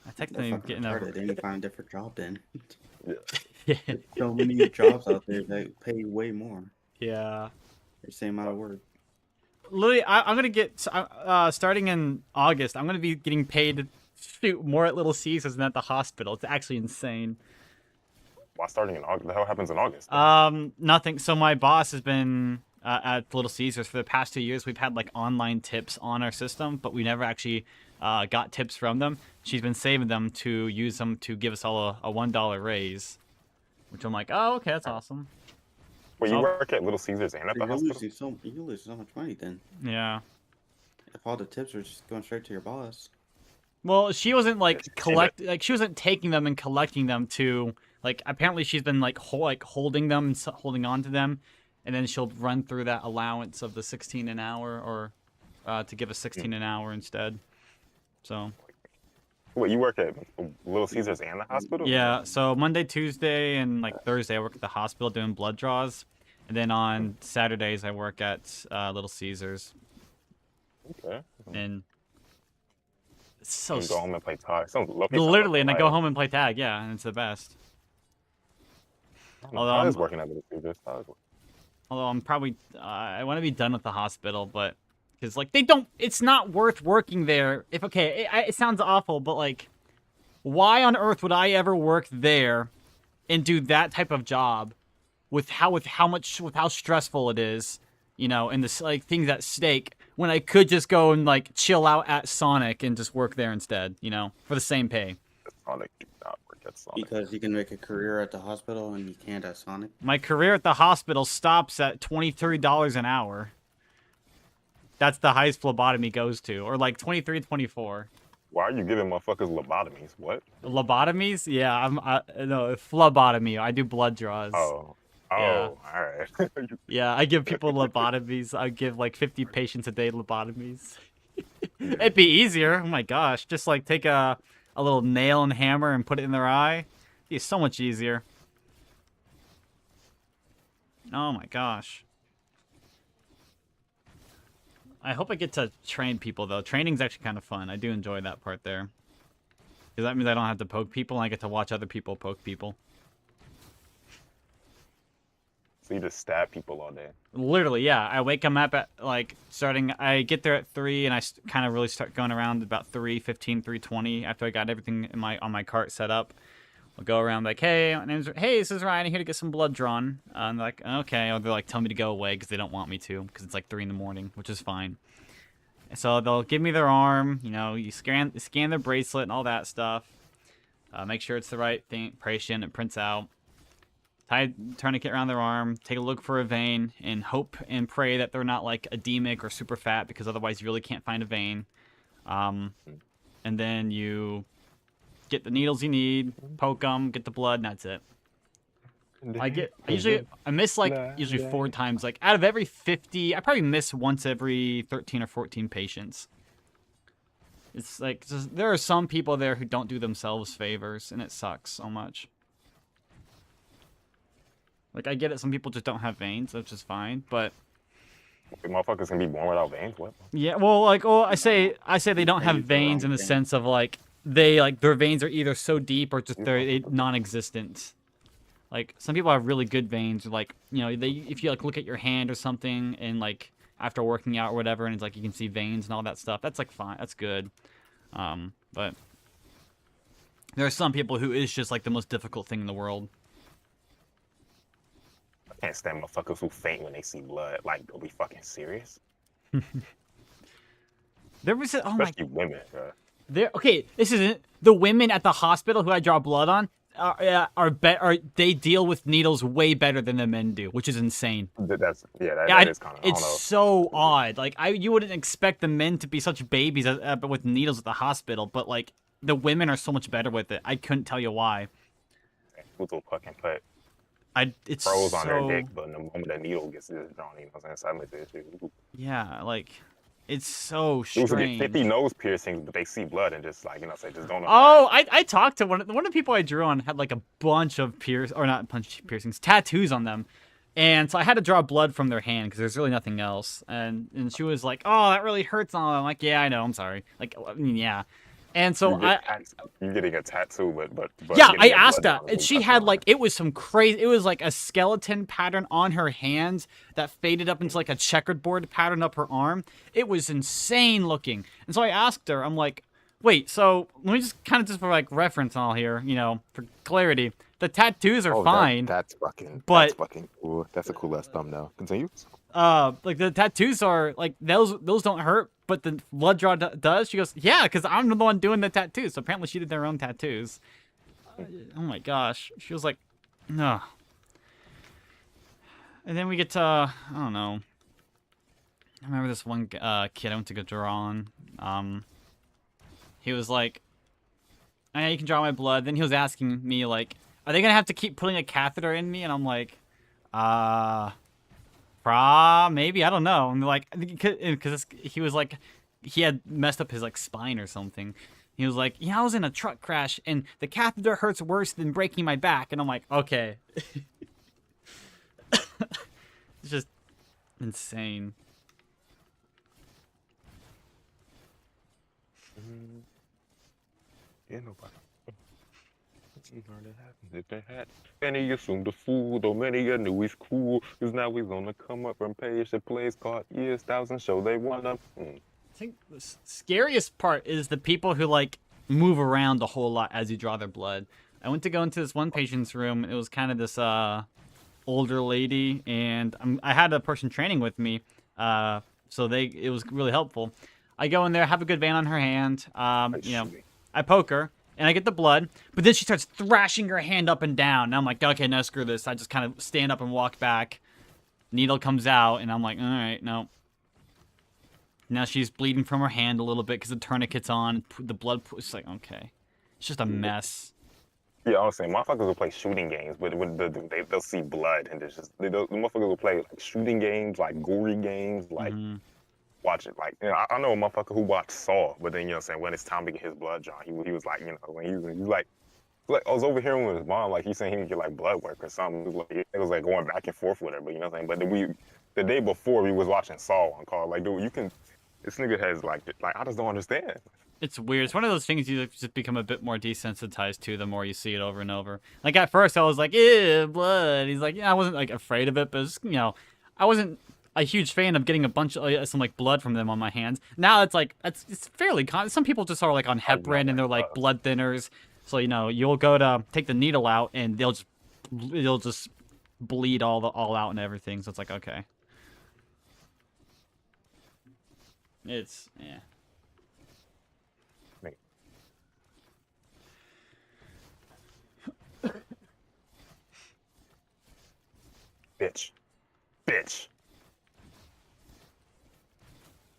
I technically getting a. Then you find a different job then. Yeah. There's so many jobs out there that pay way more. Yeah. The same amount of work. Literally, I'm gonna get starting in August. I'm gonna be getting paid more at Little Caesars than at the hospital. It's actually insane. Why starting in August? The hell happens in August? Nothing. So my boss has been at Little Caesars for the past 2 years. We've had like online tips on our system, but we never actually got tips from them. She's been saving them to use them to give us all a $1 raise, which I'm like, oh, okay, that's awesome. Wait, you work at Little Caesars and at the hospital? You lose so much money then. Yeah. If all the tips are just going straight to your boss. Well, she wasn't like she wasn't taking them and collecting them to like. Apparently, she's been like holding them and holding on to them, and then she'll run through that allowance of the 16 an hour, or to give us 16 an hour instead. So. Wait, you work at Little Caesars and the hospital? Yeah. So Monday, Tuesday, and like Thursday, I work at the hospital doing blood draws, and then on Saturdays I work at Little Caesars. Okay. And. So you go home and play tag. Literally, and I go home and play tag. Yeah, and it's the best. Although I was working at Little Caesars. Although I'm probably, I want to be done with the hospital, but Because, like, they don't... It's not worth working there. If, okay, it sounds awful, but, like, why on earth would I ever work there and do that type of job with how stressful it is, you know, and this, like, things at stake, when I could just go and, like, chill out at Sonic and just work there instead, you know, for the same pay. Sonic do not work at Sonic. Because you can make a career at the hospital and you can't at Sonic. My career at the hospital stops at $23 an hour. That's the highest phlebotomy goes to, or like 23, 24. Why are you giving motherfuckers lobotomies? What? Lobotomies? Yeah, no, phlebotomy. I do blood draws. Oh, Yeah. all right. Yeah, I give people lobotomies. I give like 50 patients a day lobotomies. It'd be easier. Oh my gosh, just like take a little nail and hammer and put it in their eye. It'd be so much easier. Oh my gosh. I hope I get to train people, though. Training's actually kind of fun. I do enjoy that part there. Because that means I don't have to poke people, and I get to watch other people poke people. So you just stab people all day. Literally, yeah. I wake them up at, like, I get there at 3, and I kind of really start going around about 3:15, 3:20, after I got everything on my cart set up. I'll go around like, hey, this is Ryan. I'm here to get some blood drawn. And they're like, okay. Or they're like, tell me to go away because they don't want me to because it's like 3 in the morning, which is fine. So they'll give me their arm. You know, you scan their bracelet and all that stuff. Make sure it's the right thing, patient. It prints out. Tie tourniquet around their arm. Take a look for a vein and hope and pray that they're not like edemic or super fat because otherwise you really can't find a vein. And then you get the needles you need, poke them, get the blood, and that's it. I miss like usually 4 times. Like out of every 50, I probably miss once every 13 or 14 patients. It's like there are some people there who don't do themselves favors, and it sucks so much. Like I get it, some people just don't have veins, which is fine, but motherfuckers can be born without veins. What? Yeah, well, like, I say they don't have veins in the sense of like their veins are either so deep or just they're non-existent. Like some people have really good veins, like, you know, if you like look at your hand or something and like after working out or whatever, and it's like you can see veins and all that stuff. That's like fine, that's good. But there are some people who is just like the most difficult thing in the world. I can't stand motherfuckers who faint when they see blood. Like, are we fucking serious? There was especially women. Okay, this isn't the women at the hospital who I draw blood on they deal with needles way better than the men do, which is insane. That is kind of. It's so odd. Like you wouldn't expect the men to be such babies with needles at the hospital, but like the women are so much better with it. I couldn't tell you why. Who's will fucking put it's froze on their dick, but in the moment that needle gets drawn, you know what I'm saying? Silence the issue. Yeah, like. It's so strange. Dudes get 50 nose piercings, but they see blood and just like, you know, say just don't know. Oh, I talked to one of the people I drew on had like a bunch of tattoos on them, and so I had to draw blood from their hand because there's really nothing else. And she was like, "Oh, that really hurts." And I'm like, "Yeah, I know. I'm sorry." Like, I mean, yeah. And so you're getting a tattoo, but yeah, I asked her, and she had like it was some crazy. It was like a skeleton pattern on her hands that faded up into like a checkerboard pattern up her arm. It was insane looking. And so I asked her, I'm like, wait, so let me just for like reference and all here, you know, for clarity, the tattoos are fine. That's fucking cool. That's a cool ass thumbnail. Continue. Like the tattoos are like those don't hurt, but the blood draw does. She goes, yeah, because I'm the one doing the tattoos. So apparently she did their own tattoos. Oh my gosh, she was like, no. And then we get to I don't know. I remember this one kid I went to go draw on. He was like, "Oh, yeah, you can draw my blood." Then he was asking me like, "Are they gonna have to keep putting a catheter in me?" And I'm like, maybe, I don't know. And like, because he was like, he had messed up his like spine or something. He was like, "Yeah, I was in a truck crash, and the catheter hurts worse than breaking my back." And I'm like, okay. It's just insane. Yeah, nobody. If they had many assumed the fool, though many knew he's cool, cause now he's on the come up from page the plays caught years, thousand show they won up. I think the scariest part is the people who like move around a whole lot as you draw their blood. I went to go into this one patient's room. It was kind of this older lady, and I had a person training with me, so it was really helpful. I go in there, have a good vein on her hand. You know, I poke her. And I get the blood, but then she starts thrashing her hand up and down. And I'm like, okay, no, screw this. I just kind of stand up and walk back. Needle comes out, and I'm like, all right, no. Now she's bleeding from her hand a little bit because the tourniquet's on. The blood, it's like, okay. It's just a mess. Yeah, I was saying, motherfuckers will play shooting games, but they'll see blood, and there's just, the motherfuckers will play like shooting games, like gory games, like... Watch it, like, you know, I know a motherfucker who watched Saw, but then, you know what I'm saying, when it's time to get his blood drawn, he was like, you know, when he was like, I was over here with his mom, like, he's saying he can get, like, blood work or something. It was like going back and forth with her, but you know what I'm saying? But the day before, we was watching Saw on call, like, dude, this nigga has, like, I just don't understand. It's weird. It's one of those things you just become a bit more desensitized to the more you see it over and over. Like, at first, I was like, ew, blood. He's like, yeah, I wasn't, like, afraid of it, but, it's, you know, I wasn't a huge fan of getting a bunch of some like blood from them on my hands. Now it's like it's fairly common. Some people just are like on heparin and they're like blood thinners. So you know you'll go to take the needle out and they'll just bleed all out and everything. So it's like okay, it's yeah. Bitch.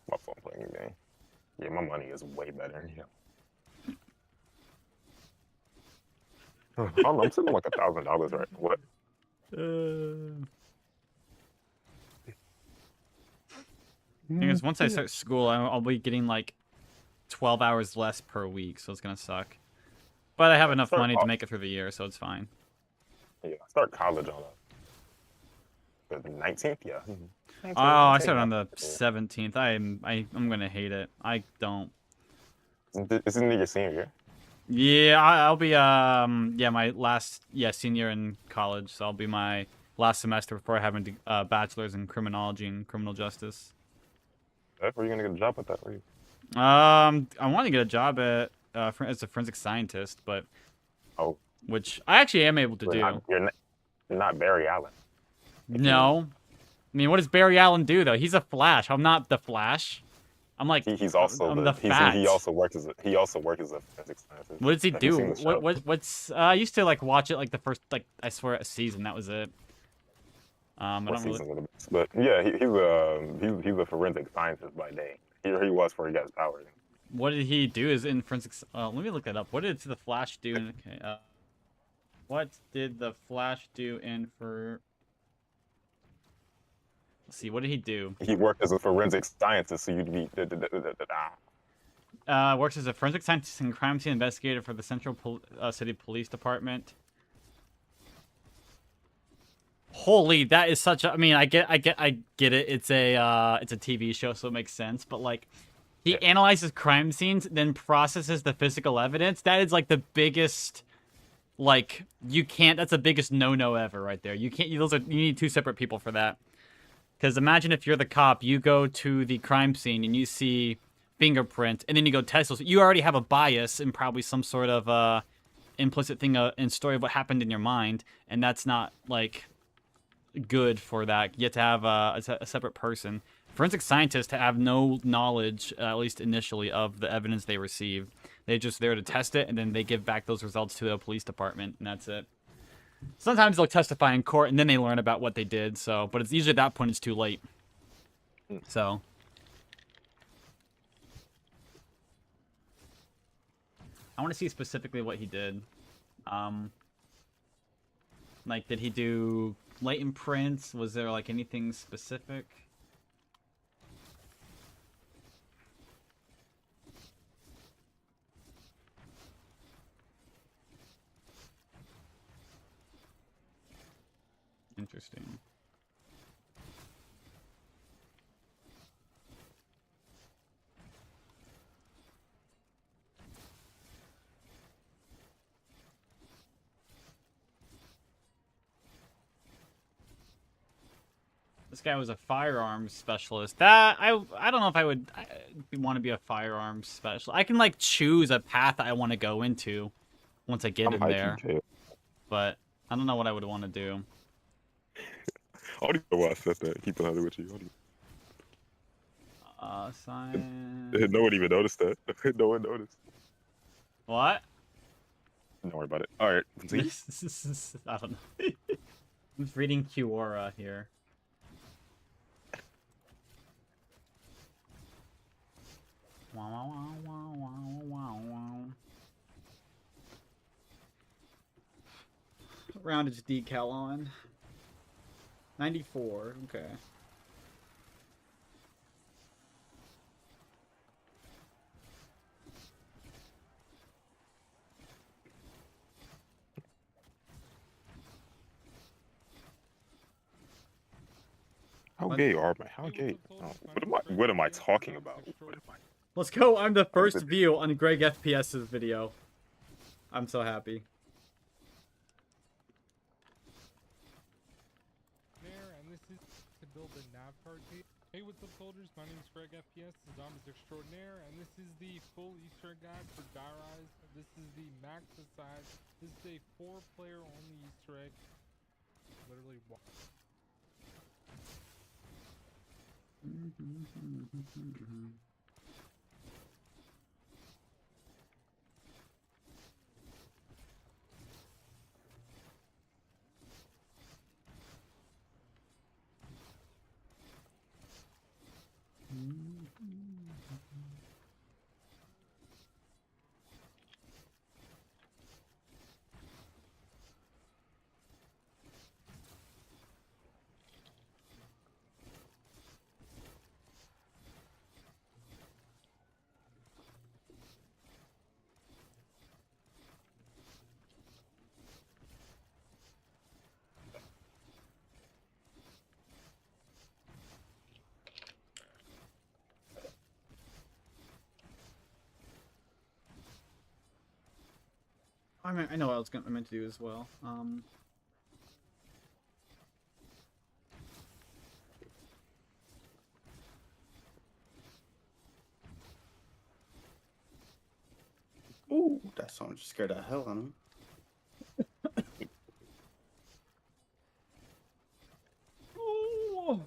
My phone playing a game. Yeah, my money is way better. Yeah. I don't know, I'm sitting like $1,000 right. What? Thing is, once I start school, I'll be getting like 12 hours less per week, so it's gonna suck. But I have enough money to make it through the year, so it's fine. Yeah, I start college on the 19th. Yeah. Oh, I started on the 17th. I'm gonna hate it. I don't. Isn't it your senior year? Yeah, I'll be my last senior in college. So I'll be my last semester before having a bachelor's in criminology and criminal justice. Where are you gonna get a job with that? I want to get a job at as a forensic scientist, but which I actually am able to do. You're not Barry Allen. No. I mean, what does Barry Allen do though? He's a Flash. I'm not the Flash. I'm like he's also he also works as a forensic scientist. What does he do? What's I used to like watch it like the first like I swear a season. That was it. I don't really... But yeah, he's a forensic scientist by day. He was before he got his powers. What did he do? Is in forensics? Let me look that up. What did the Flash do? Okay. What did the Flash do in for? Let's see. What did he do? He worked as a forensic scientist, so you'd be. Works as a forensic scientist and crime scene investigator for the Central City Police Department. Holy, that is such a. I mean, I get it. It's a TV show, so it makes sense. But like, he analyzes crime scenes, then processes the physical evidence. That is like the biggest. Like, you can't. That's the biggest no ever, right there. You can't. You need two separate people for that. Because imagine if you're the cop, you go to the crime scene and you see fingerprints, and then you go test those. You already have a bias and probably some sort of implicit thing in story of what happened in your mind, and that's not like good for that. You have to have a separate person. Forensic scientists have no knowledge, at least initially, of the evidence they receive. They're just there to test it, and then they give back those results to the police department, and that's it. Sometimes they'll testify in court, and then they learn about what they did. So, but it's usually at that point it's too late. So, I want to see specifically what he did. Like, did he do latent prints? Was there like anything specific? Interesting. This guy was a firearms specialist. That I don't know if I would want to be a firearms specialist. I can like choose a path I want to go into once I get in there. But I don't know what I would want to do. I don't even know why I said that. Keep it 100 with you. Science. No one even noticed that. No one noticed. What? Don't worry about it. All right, continue. I don't know. I'm just reading Quora here. Wow, wow, wow, wow, wow, wow. What round is decal on? 94. Okay. How gay are my? How gay? Oh, what am I talking about? What am I? Let's go. I'm the first view on Greg FPS's video. I'm so happy. There, and this is to build the nav card page. Hey, what's up, soldiers? My name is Greg FPS, the Zombies Extraordinaire, and this is the full Easter egg guide for Die Rise. This is the max size. This is a 4-player only Easter egg. Literally, I know what I meant to do as well. Ooh, that song just scared the hell out of me. Ooh.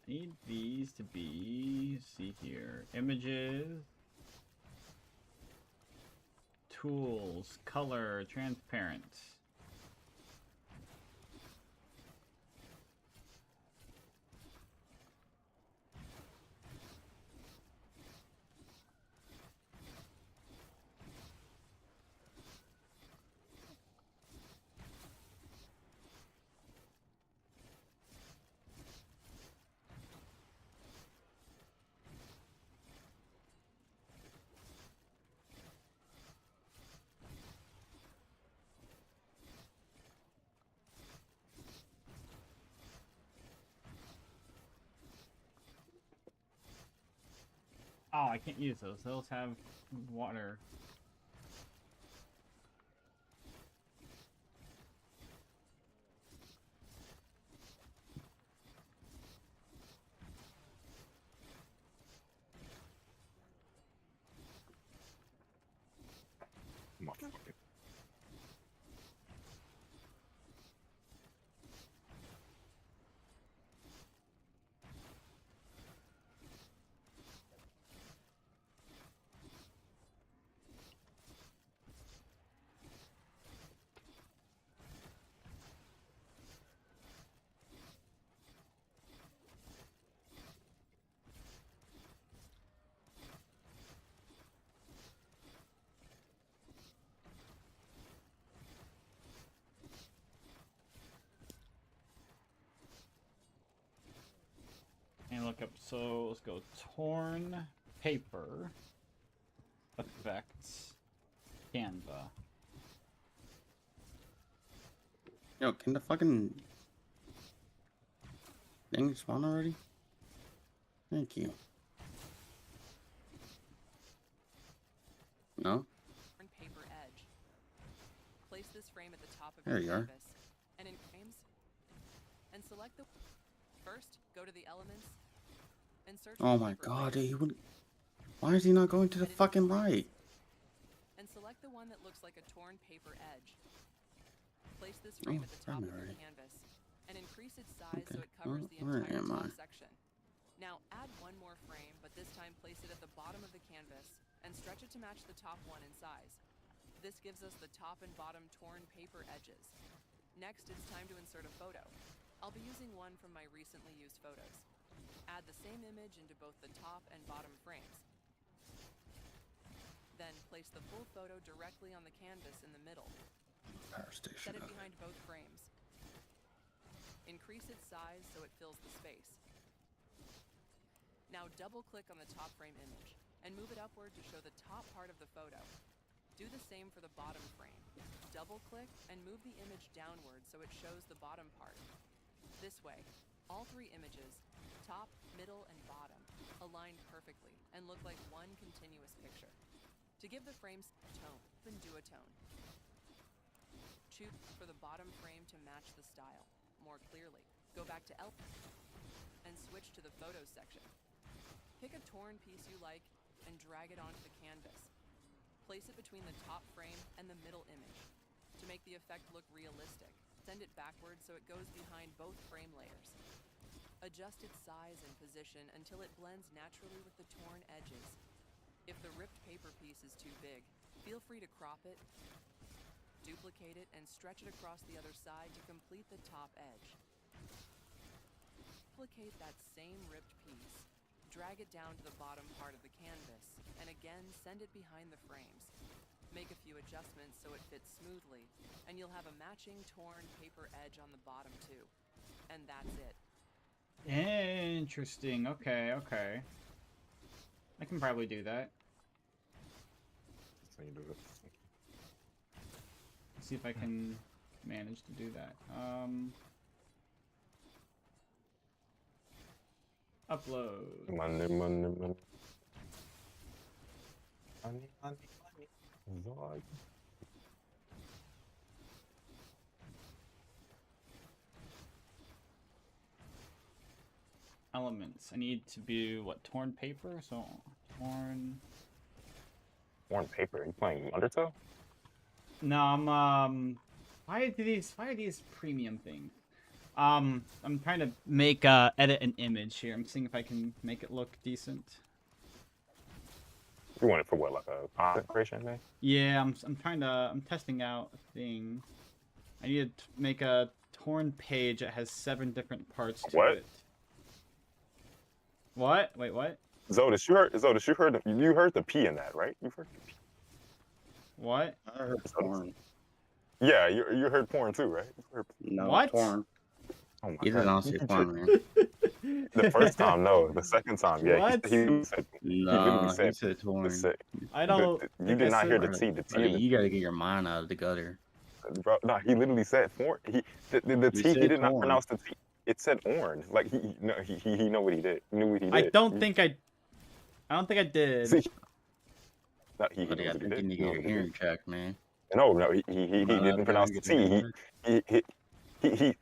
Need these to be, see here, images, tools, color, transparent. Oh, I can't use those. Those have water. Motherfucker. look up. So let's go torn paper effects Canva. Yo, can the fucking thing spawn already? Thank you. No? Paper edge. Place this frame at the top of There your you are. canvas, and in frames, and select the. First, go to the elements, and search. Oh for my paper god, layer, he would. Why is he not going to the fucking right? and select the one that looks like a torn paper edge. Place this frame at the top of your already. canvas, and increase its size so Okay, it covers the where entire am top I? section. Now add one more frame, but this time place it at the bottom of the canvas, and stretch it to match the top one in size. This gives us the top and bottom torn paper edges. Next, it's time to insert a photo. I'll be using one from my recently used photos. Add the same image into both the top and bottom frames. Then place the full photo directly on the canvas in the middle. Power station. Set it behind both frames. Increase its size so it fills the space. Now double-click on the top frame image and move it upward to show the top part of the photo. Do the same for the bottom frame. Double-click and move the image downward so it shows the bottom part. This way, all three images, top, middle, and bottom, align perfectly and look like one continuous picture. To give the frames tone, open duotone. Choose for the bottom frame to match the style more clearly. Go back to and switch to the photos section. Pick a torn piece you like and drag it onto the canvas. Place it between the top frame and the middle image. To make the effect look realistic, send it backwards so it goes behind both frame layers. Adjust its size and position until it blends naturally with the torn edges. If the ripped paper piece is too big, feel free to crop it, duplicate it, and stretch it across the other side to complete the top edge. Duplicate that same ripped piece, drag it down to the bottom part of the canvas, and again send it behind the frames. Make a few adjustments so it fits smoothly, and you'll have a matching torn paper edge on the bottom too. And that's it. Interesting. Okay, okay. I can probably do that. So you do it. See if I can manage to do that. Upload. Money, money, money. Money, money, money. Zog. Elements. I need to do what? Torn paper? So torn. Torn paper. You playing Undertow? No, I'm why are these premium things? I'm trying to make edit an image here. I'm seeing if I can make it look decent. You want it for what, like a content creation thing? Yeah, I'm testing out a thing. I need to make a torn page that has 7 different parts to What? it. What? Wait, what? Zodus, you heard the P in that, right? You heard the P. What? I heard porn. Yeah, you heard porn too, right? You heard... No, What? porn. Oh my He did God. not say porn, man. The first time, no. The second time, yeah. What? He literally said, No, he said torn. I don't You think did I not said hear the that. T. The Brother, T. you gotta get your mind out of the gutter. Bro, no, he literally said porn. The You T. He said did not porn. pronounce the T. It said orange. Like he know what he did. He knew what he did. I don't think I did. See, no, he But knows I what he think did. you need to He knows get your what he hearing checked, man. did. No, he didn't pronounce the T.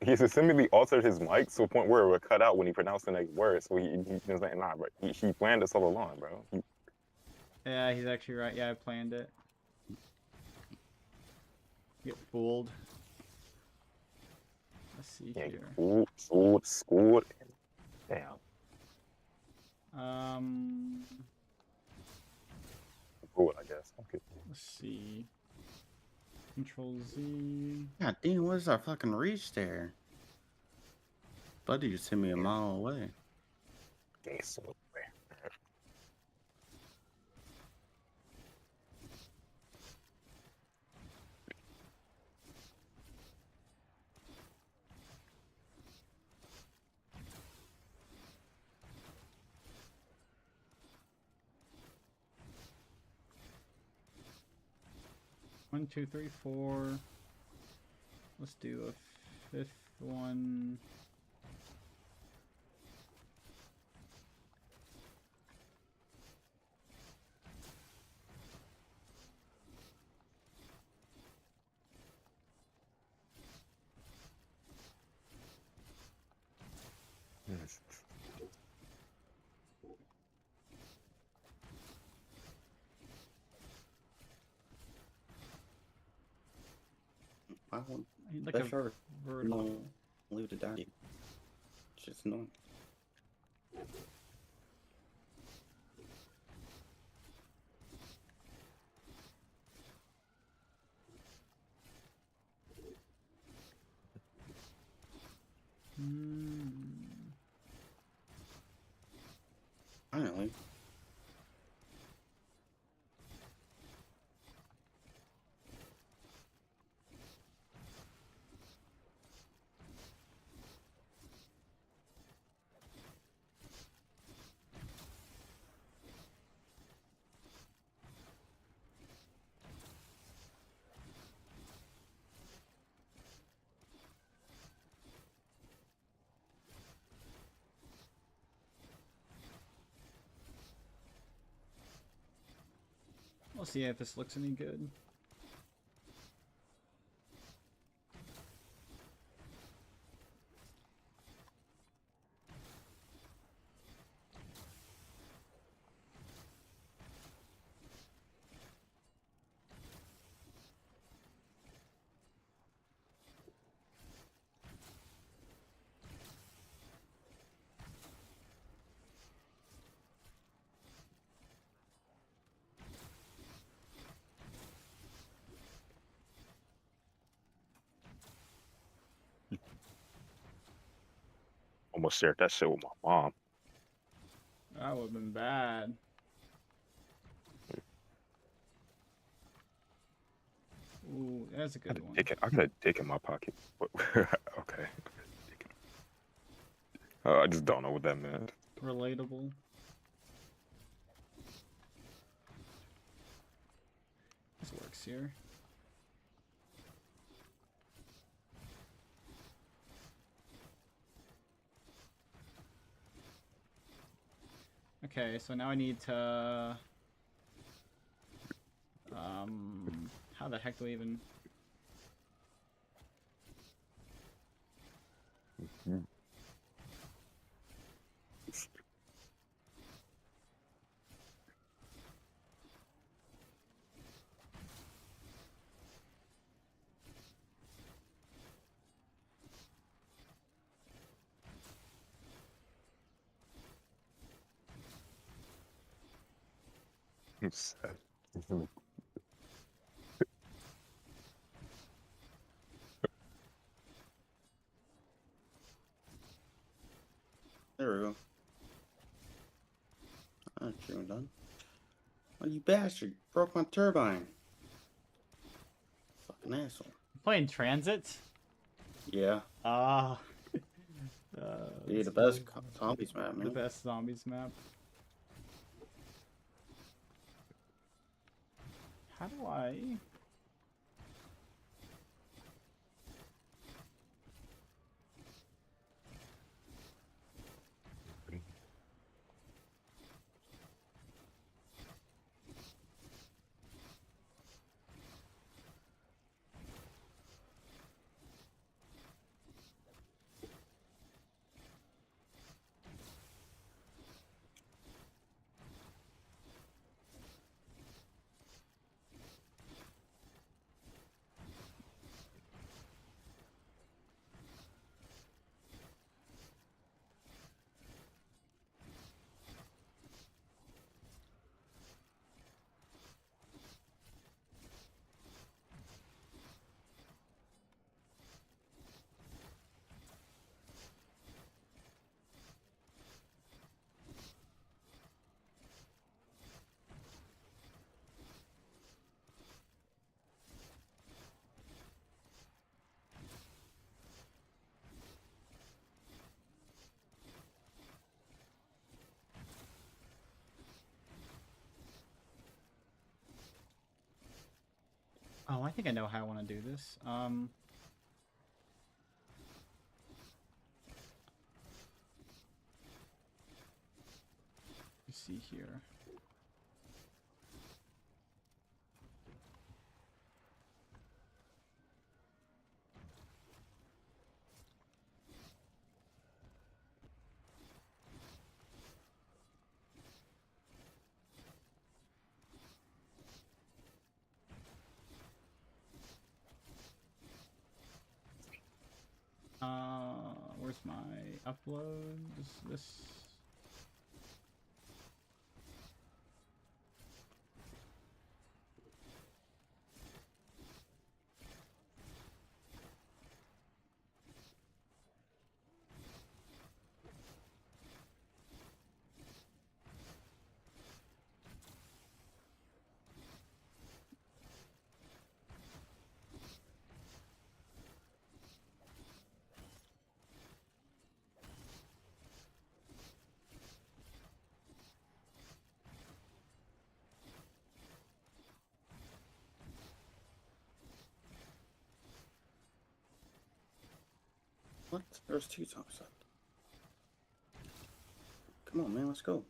He simply altered his mic to a point where it would cut out when he pronounced the next word. So he was like, nah, bro. He planned this all along, bro. Yeah, he's actually right. Yeah, I planned it. Get fooled. Let's see Yeah, here. schooled. Damn. Cool, I guess. Okay. Let's see. Control Z. God damn, what is our fucking reach there? Buddy just hit me a mile away. Okay, so 1, 2, 3, 4. Let's do a 5th one. I want Like best a ever. vertical. No, leave it to die. It's just annoying. Finally. We'll see if this looks any good. Almost shared that shit with my mom. That would have been bad. Ooh, that's a good one. I got a dick in my pocket. Okay. I just don't know what that meant. Relatable. This works here. Okay, so now I need to... how the heck do we even... I'm sad. There we go. That's you done. Oh, you bastard. Broke my turbine. Fucking asshole. Playing Transit? Yeah. Ah. Yeah, the best zombies map, man. The best zombies map. How do I... Oh, I think I know how I want to do this. Let's see here. Where's my upload? This. What? There's 2 tops left. Come on, man, let's go.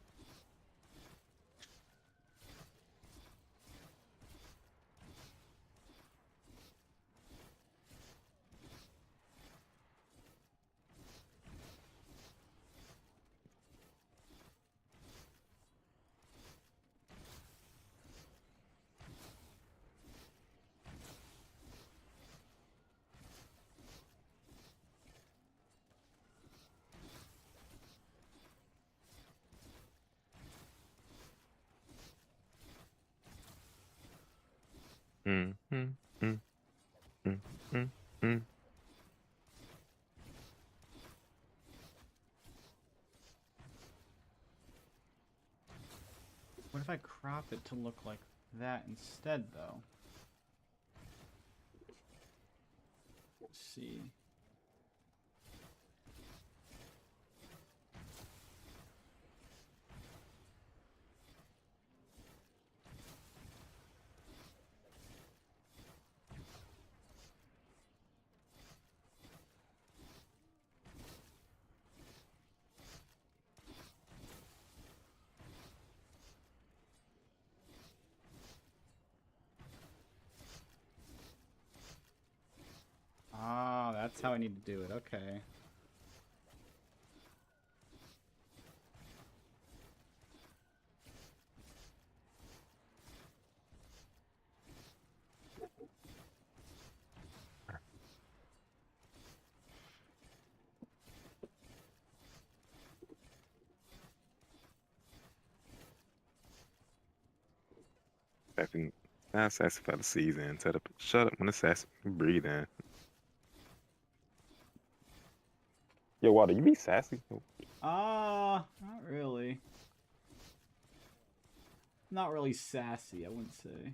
What if I crop it to look like that instead, though? Let's see. Ah, that's how I need to do it. Okay. Now Sassy for the season. Shut up when it's Sassy. Breathe in. Yo, Water, you be sassy? Not really. Not really sassy, I wouldn't say.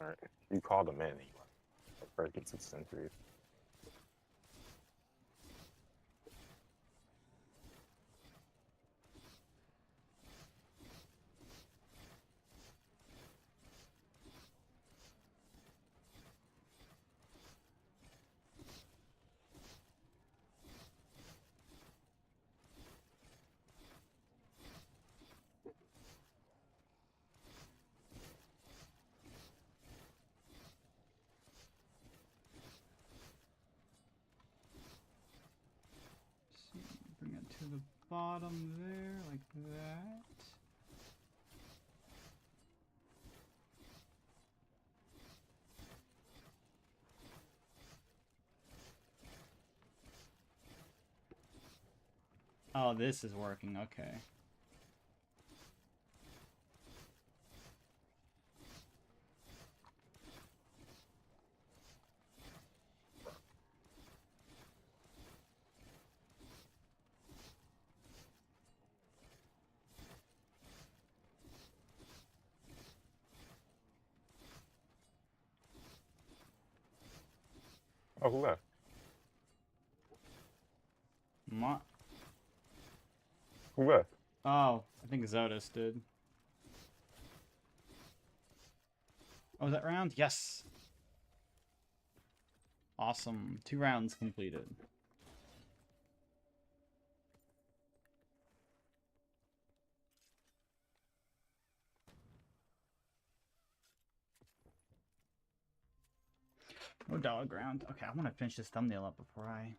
Alright, you called him in. First in 6th century. Bring it to the bottom there, like that. Oh, this is working. Okay. Oh, who left? Who left? Oh, I think Zotis did. Oh, that round? Yes. Awesome. 2 rounds completed. No dog ground. Okay, I want to finish this thumbnail up before I...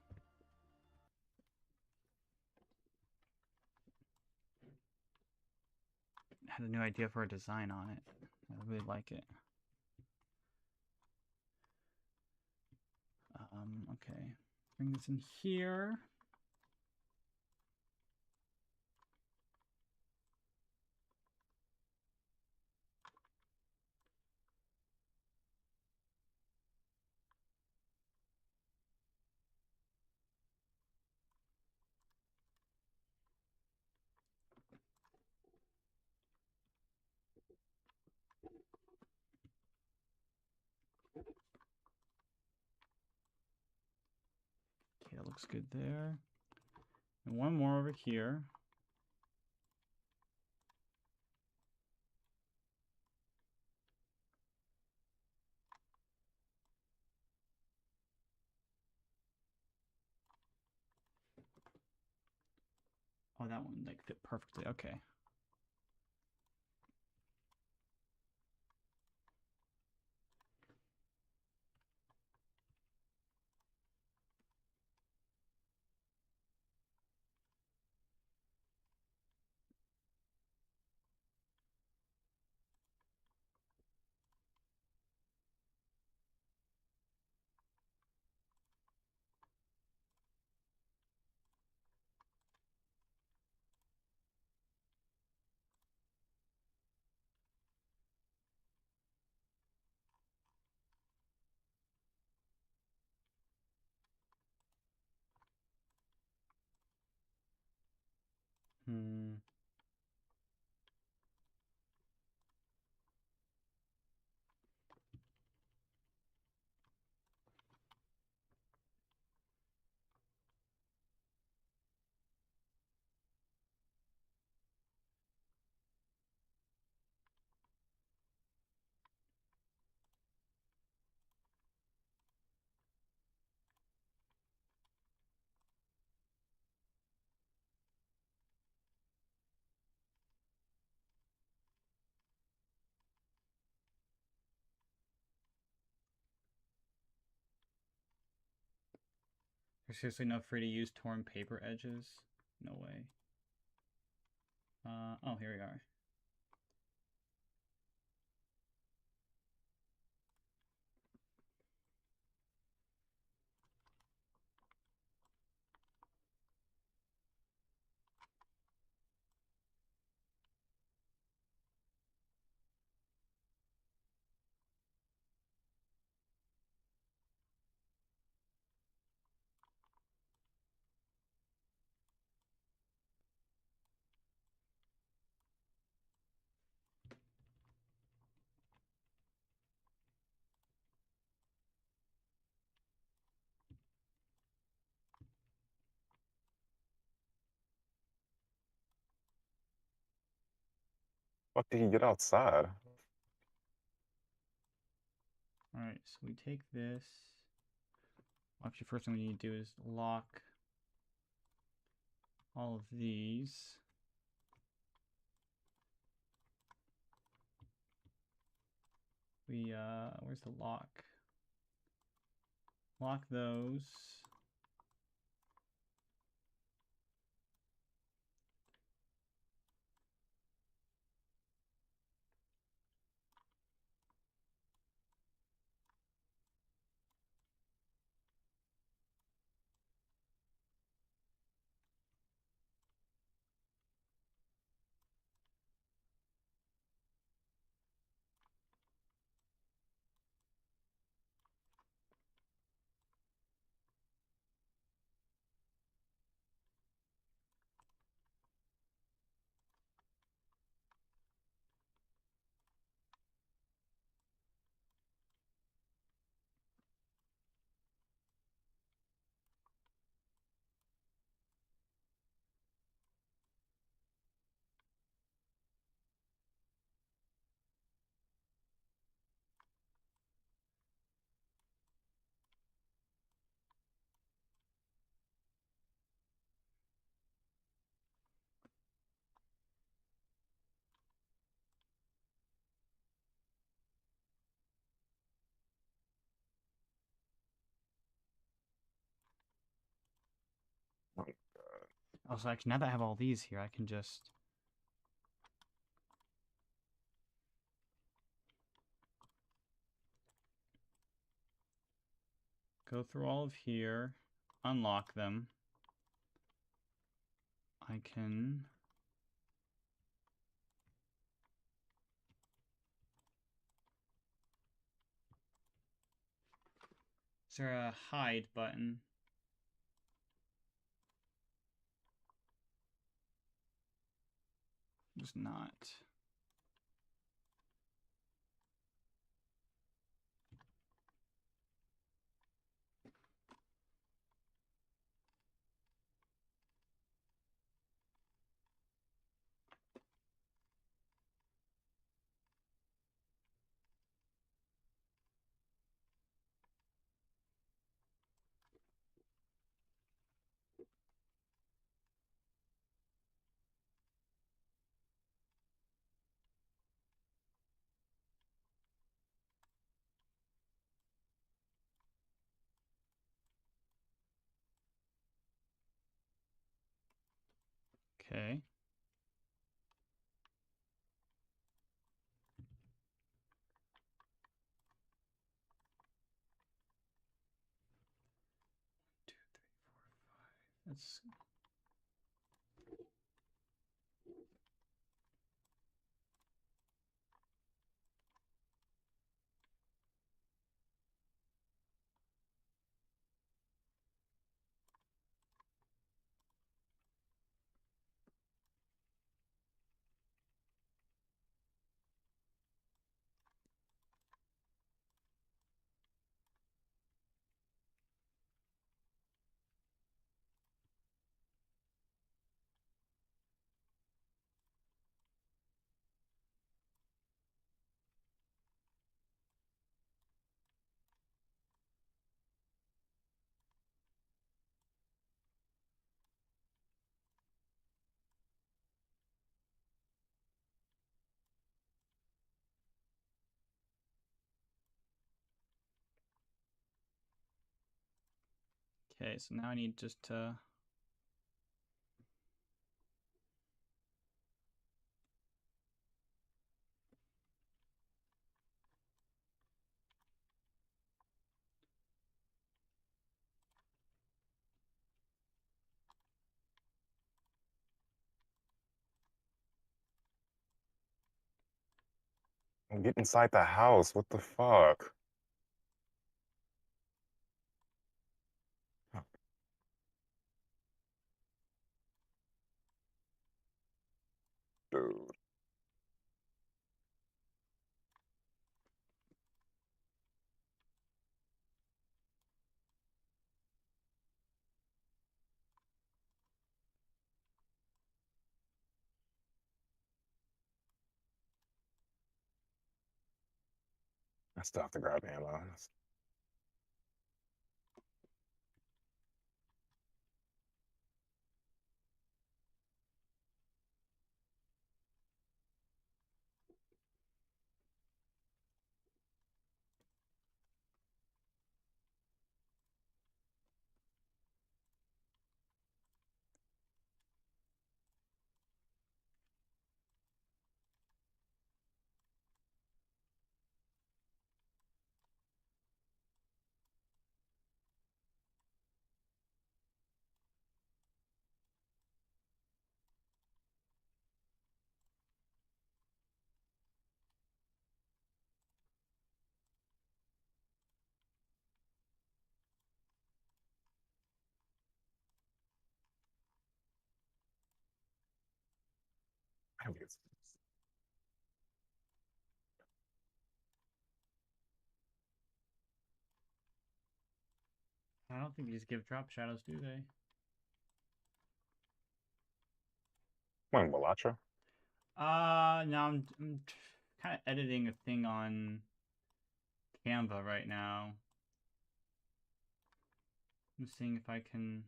had a new idea for a design on it. I really like it. Okay. Bring this in here. Okay, that looks good there. And one more over here. Oh, that one like fit perfectly. Okay. Hmm. There's seriously no free to use torn paper edges? No way. Oh, here we are. Fuck did he get outside? Alright, so we take this. Actually, first thing we need to do is lock all of these. Where's the lock? Lock those. Also, actually, now that I have all these here, I can just... go through all of here, unlock them. I can... Is there a hide button? There's not. Okay. That's... Okay, so now I need just to... Get inside the house. What the fuck? Dude. I still have to grab ammo. I don't get I don't think these give drop shadows, do they? Come on, Balatra. No, I'm kind of editing a thing on Canva right now. I'm seeing if I can...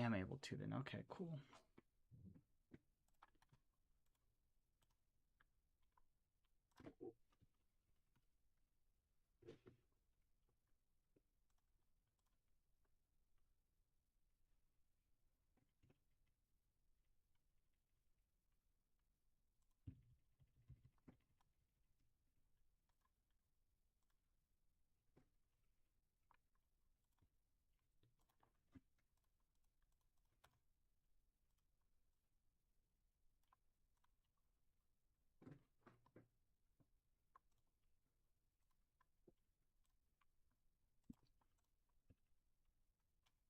am able to then. Okay, cool.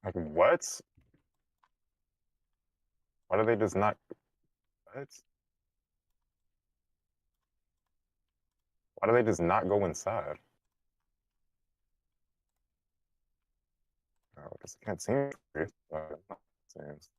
Like what? Why do they just not? What? Why do they just not go inside? Oh, because I can't see it. Seems.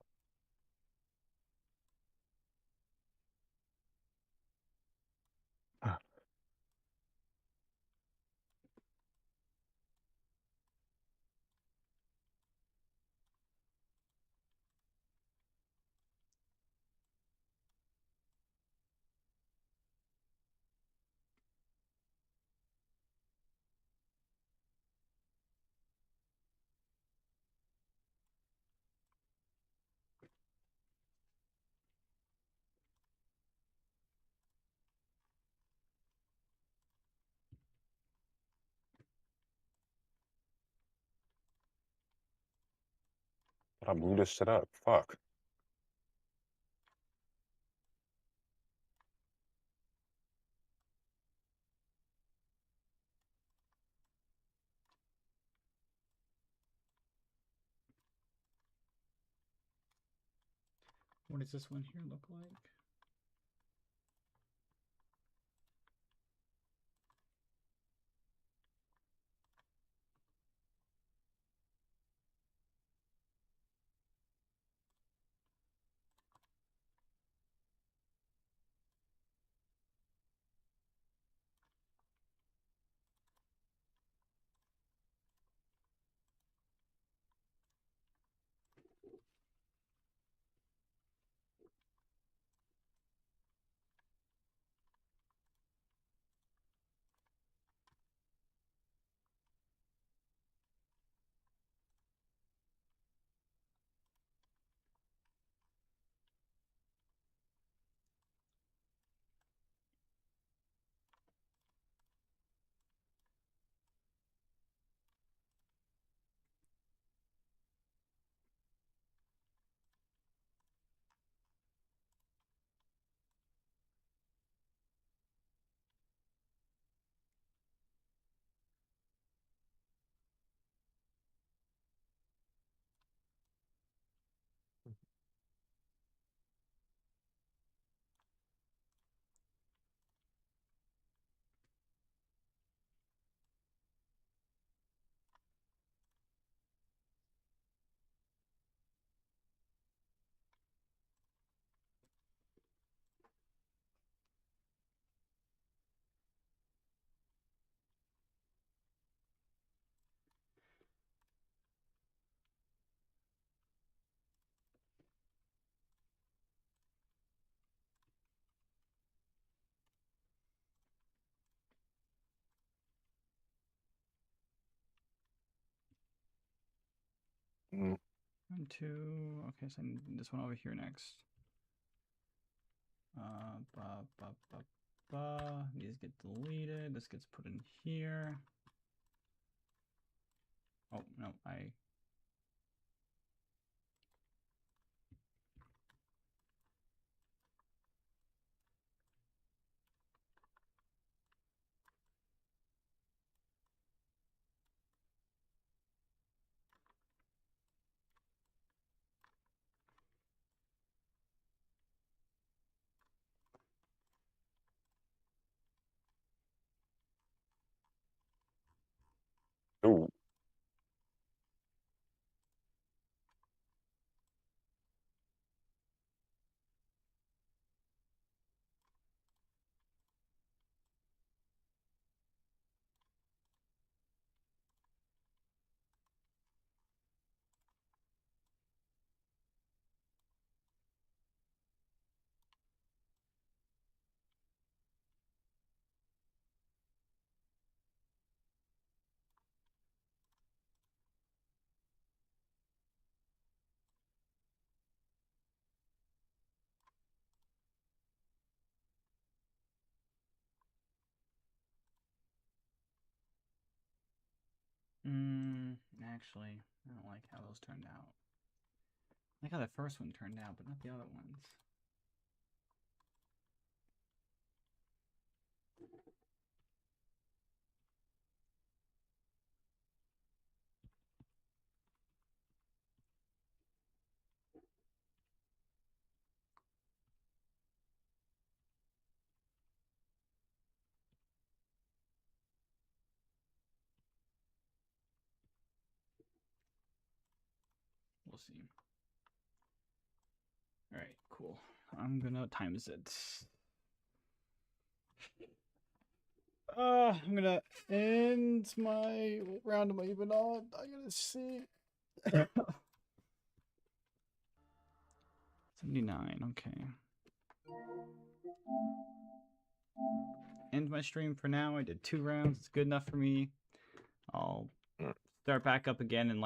But I blew this shit up. Fuck. What does this one here look like? Mm. 1, 2. Okay, so I need this one over here next. Ba, ba, ba, ba. These get deleted. This gets put in here. Oh, no, Ooh. Actually, I don't like how those turned out. I like how the first one turned out, but not the other ones. We'll see. All right, cool. I'm gonna times it. I'm gonna end my round of my even odd. I gotta see. 79. Okay. End my stream for now. I did 2 rounds. It's good enough for me. I'll start back up again in like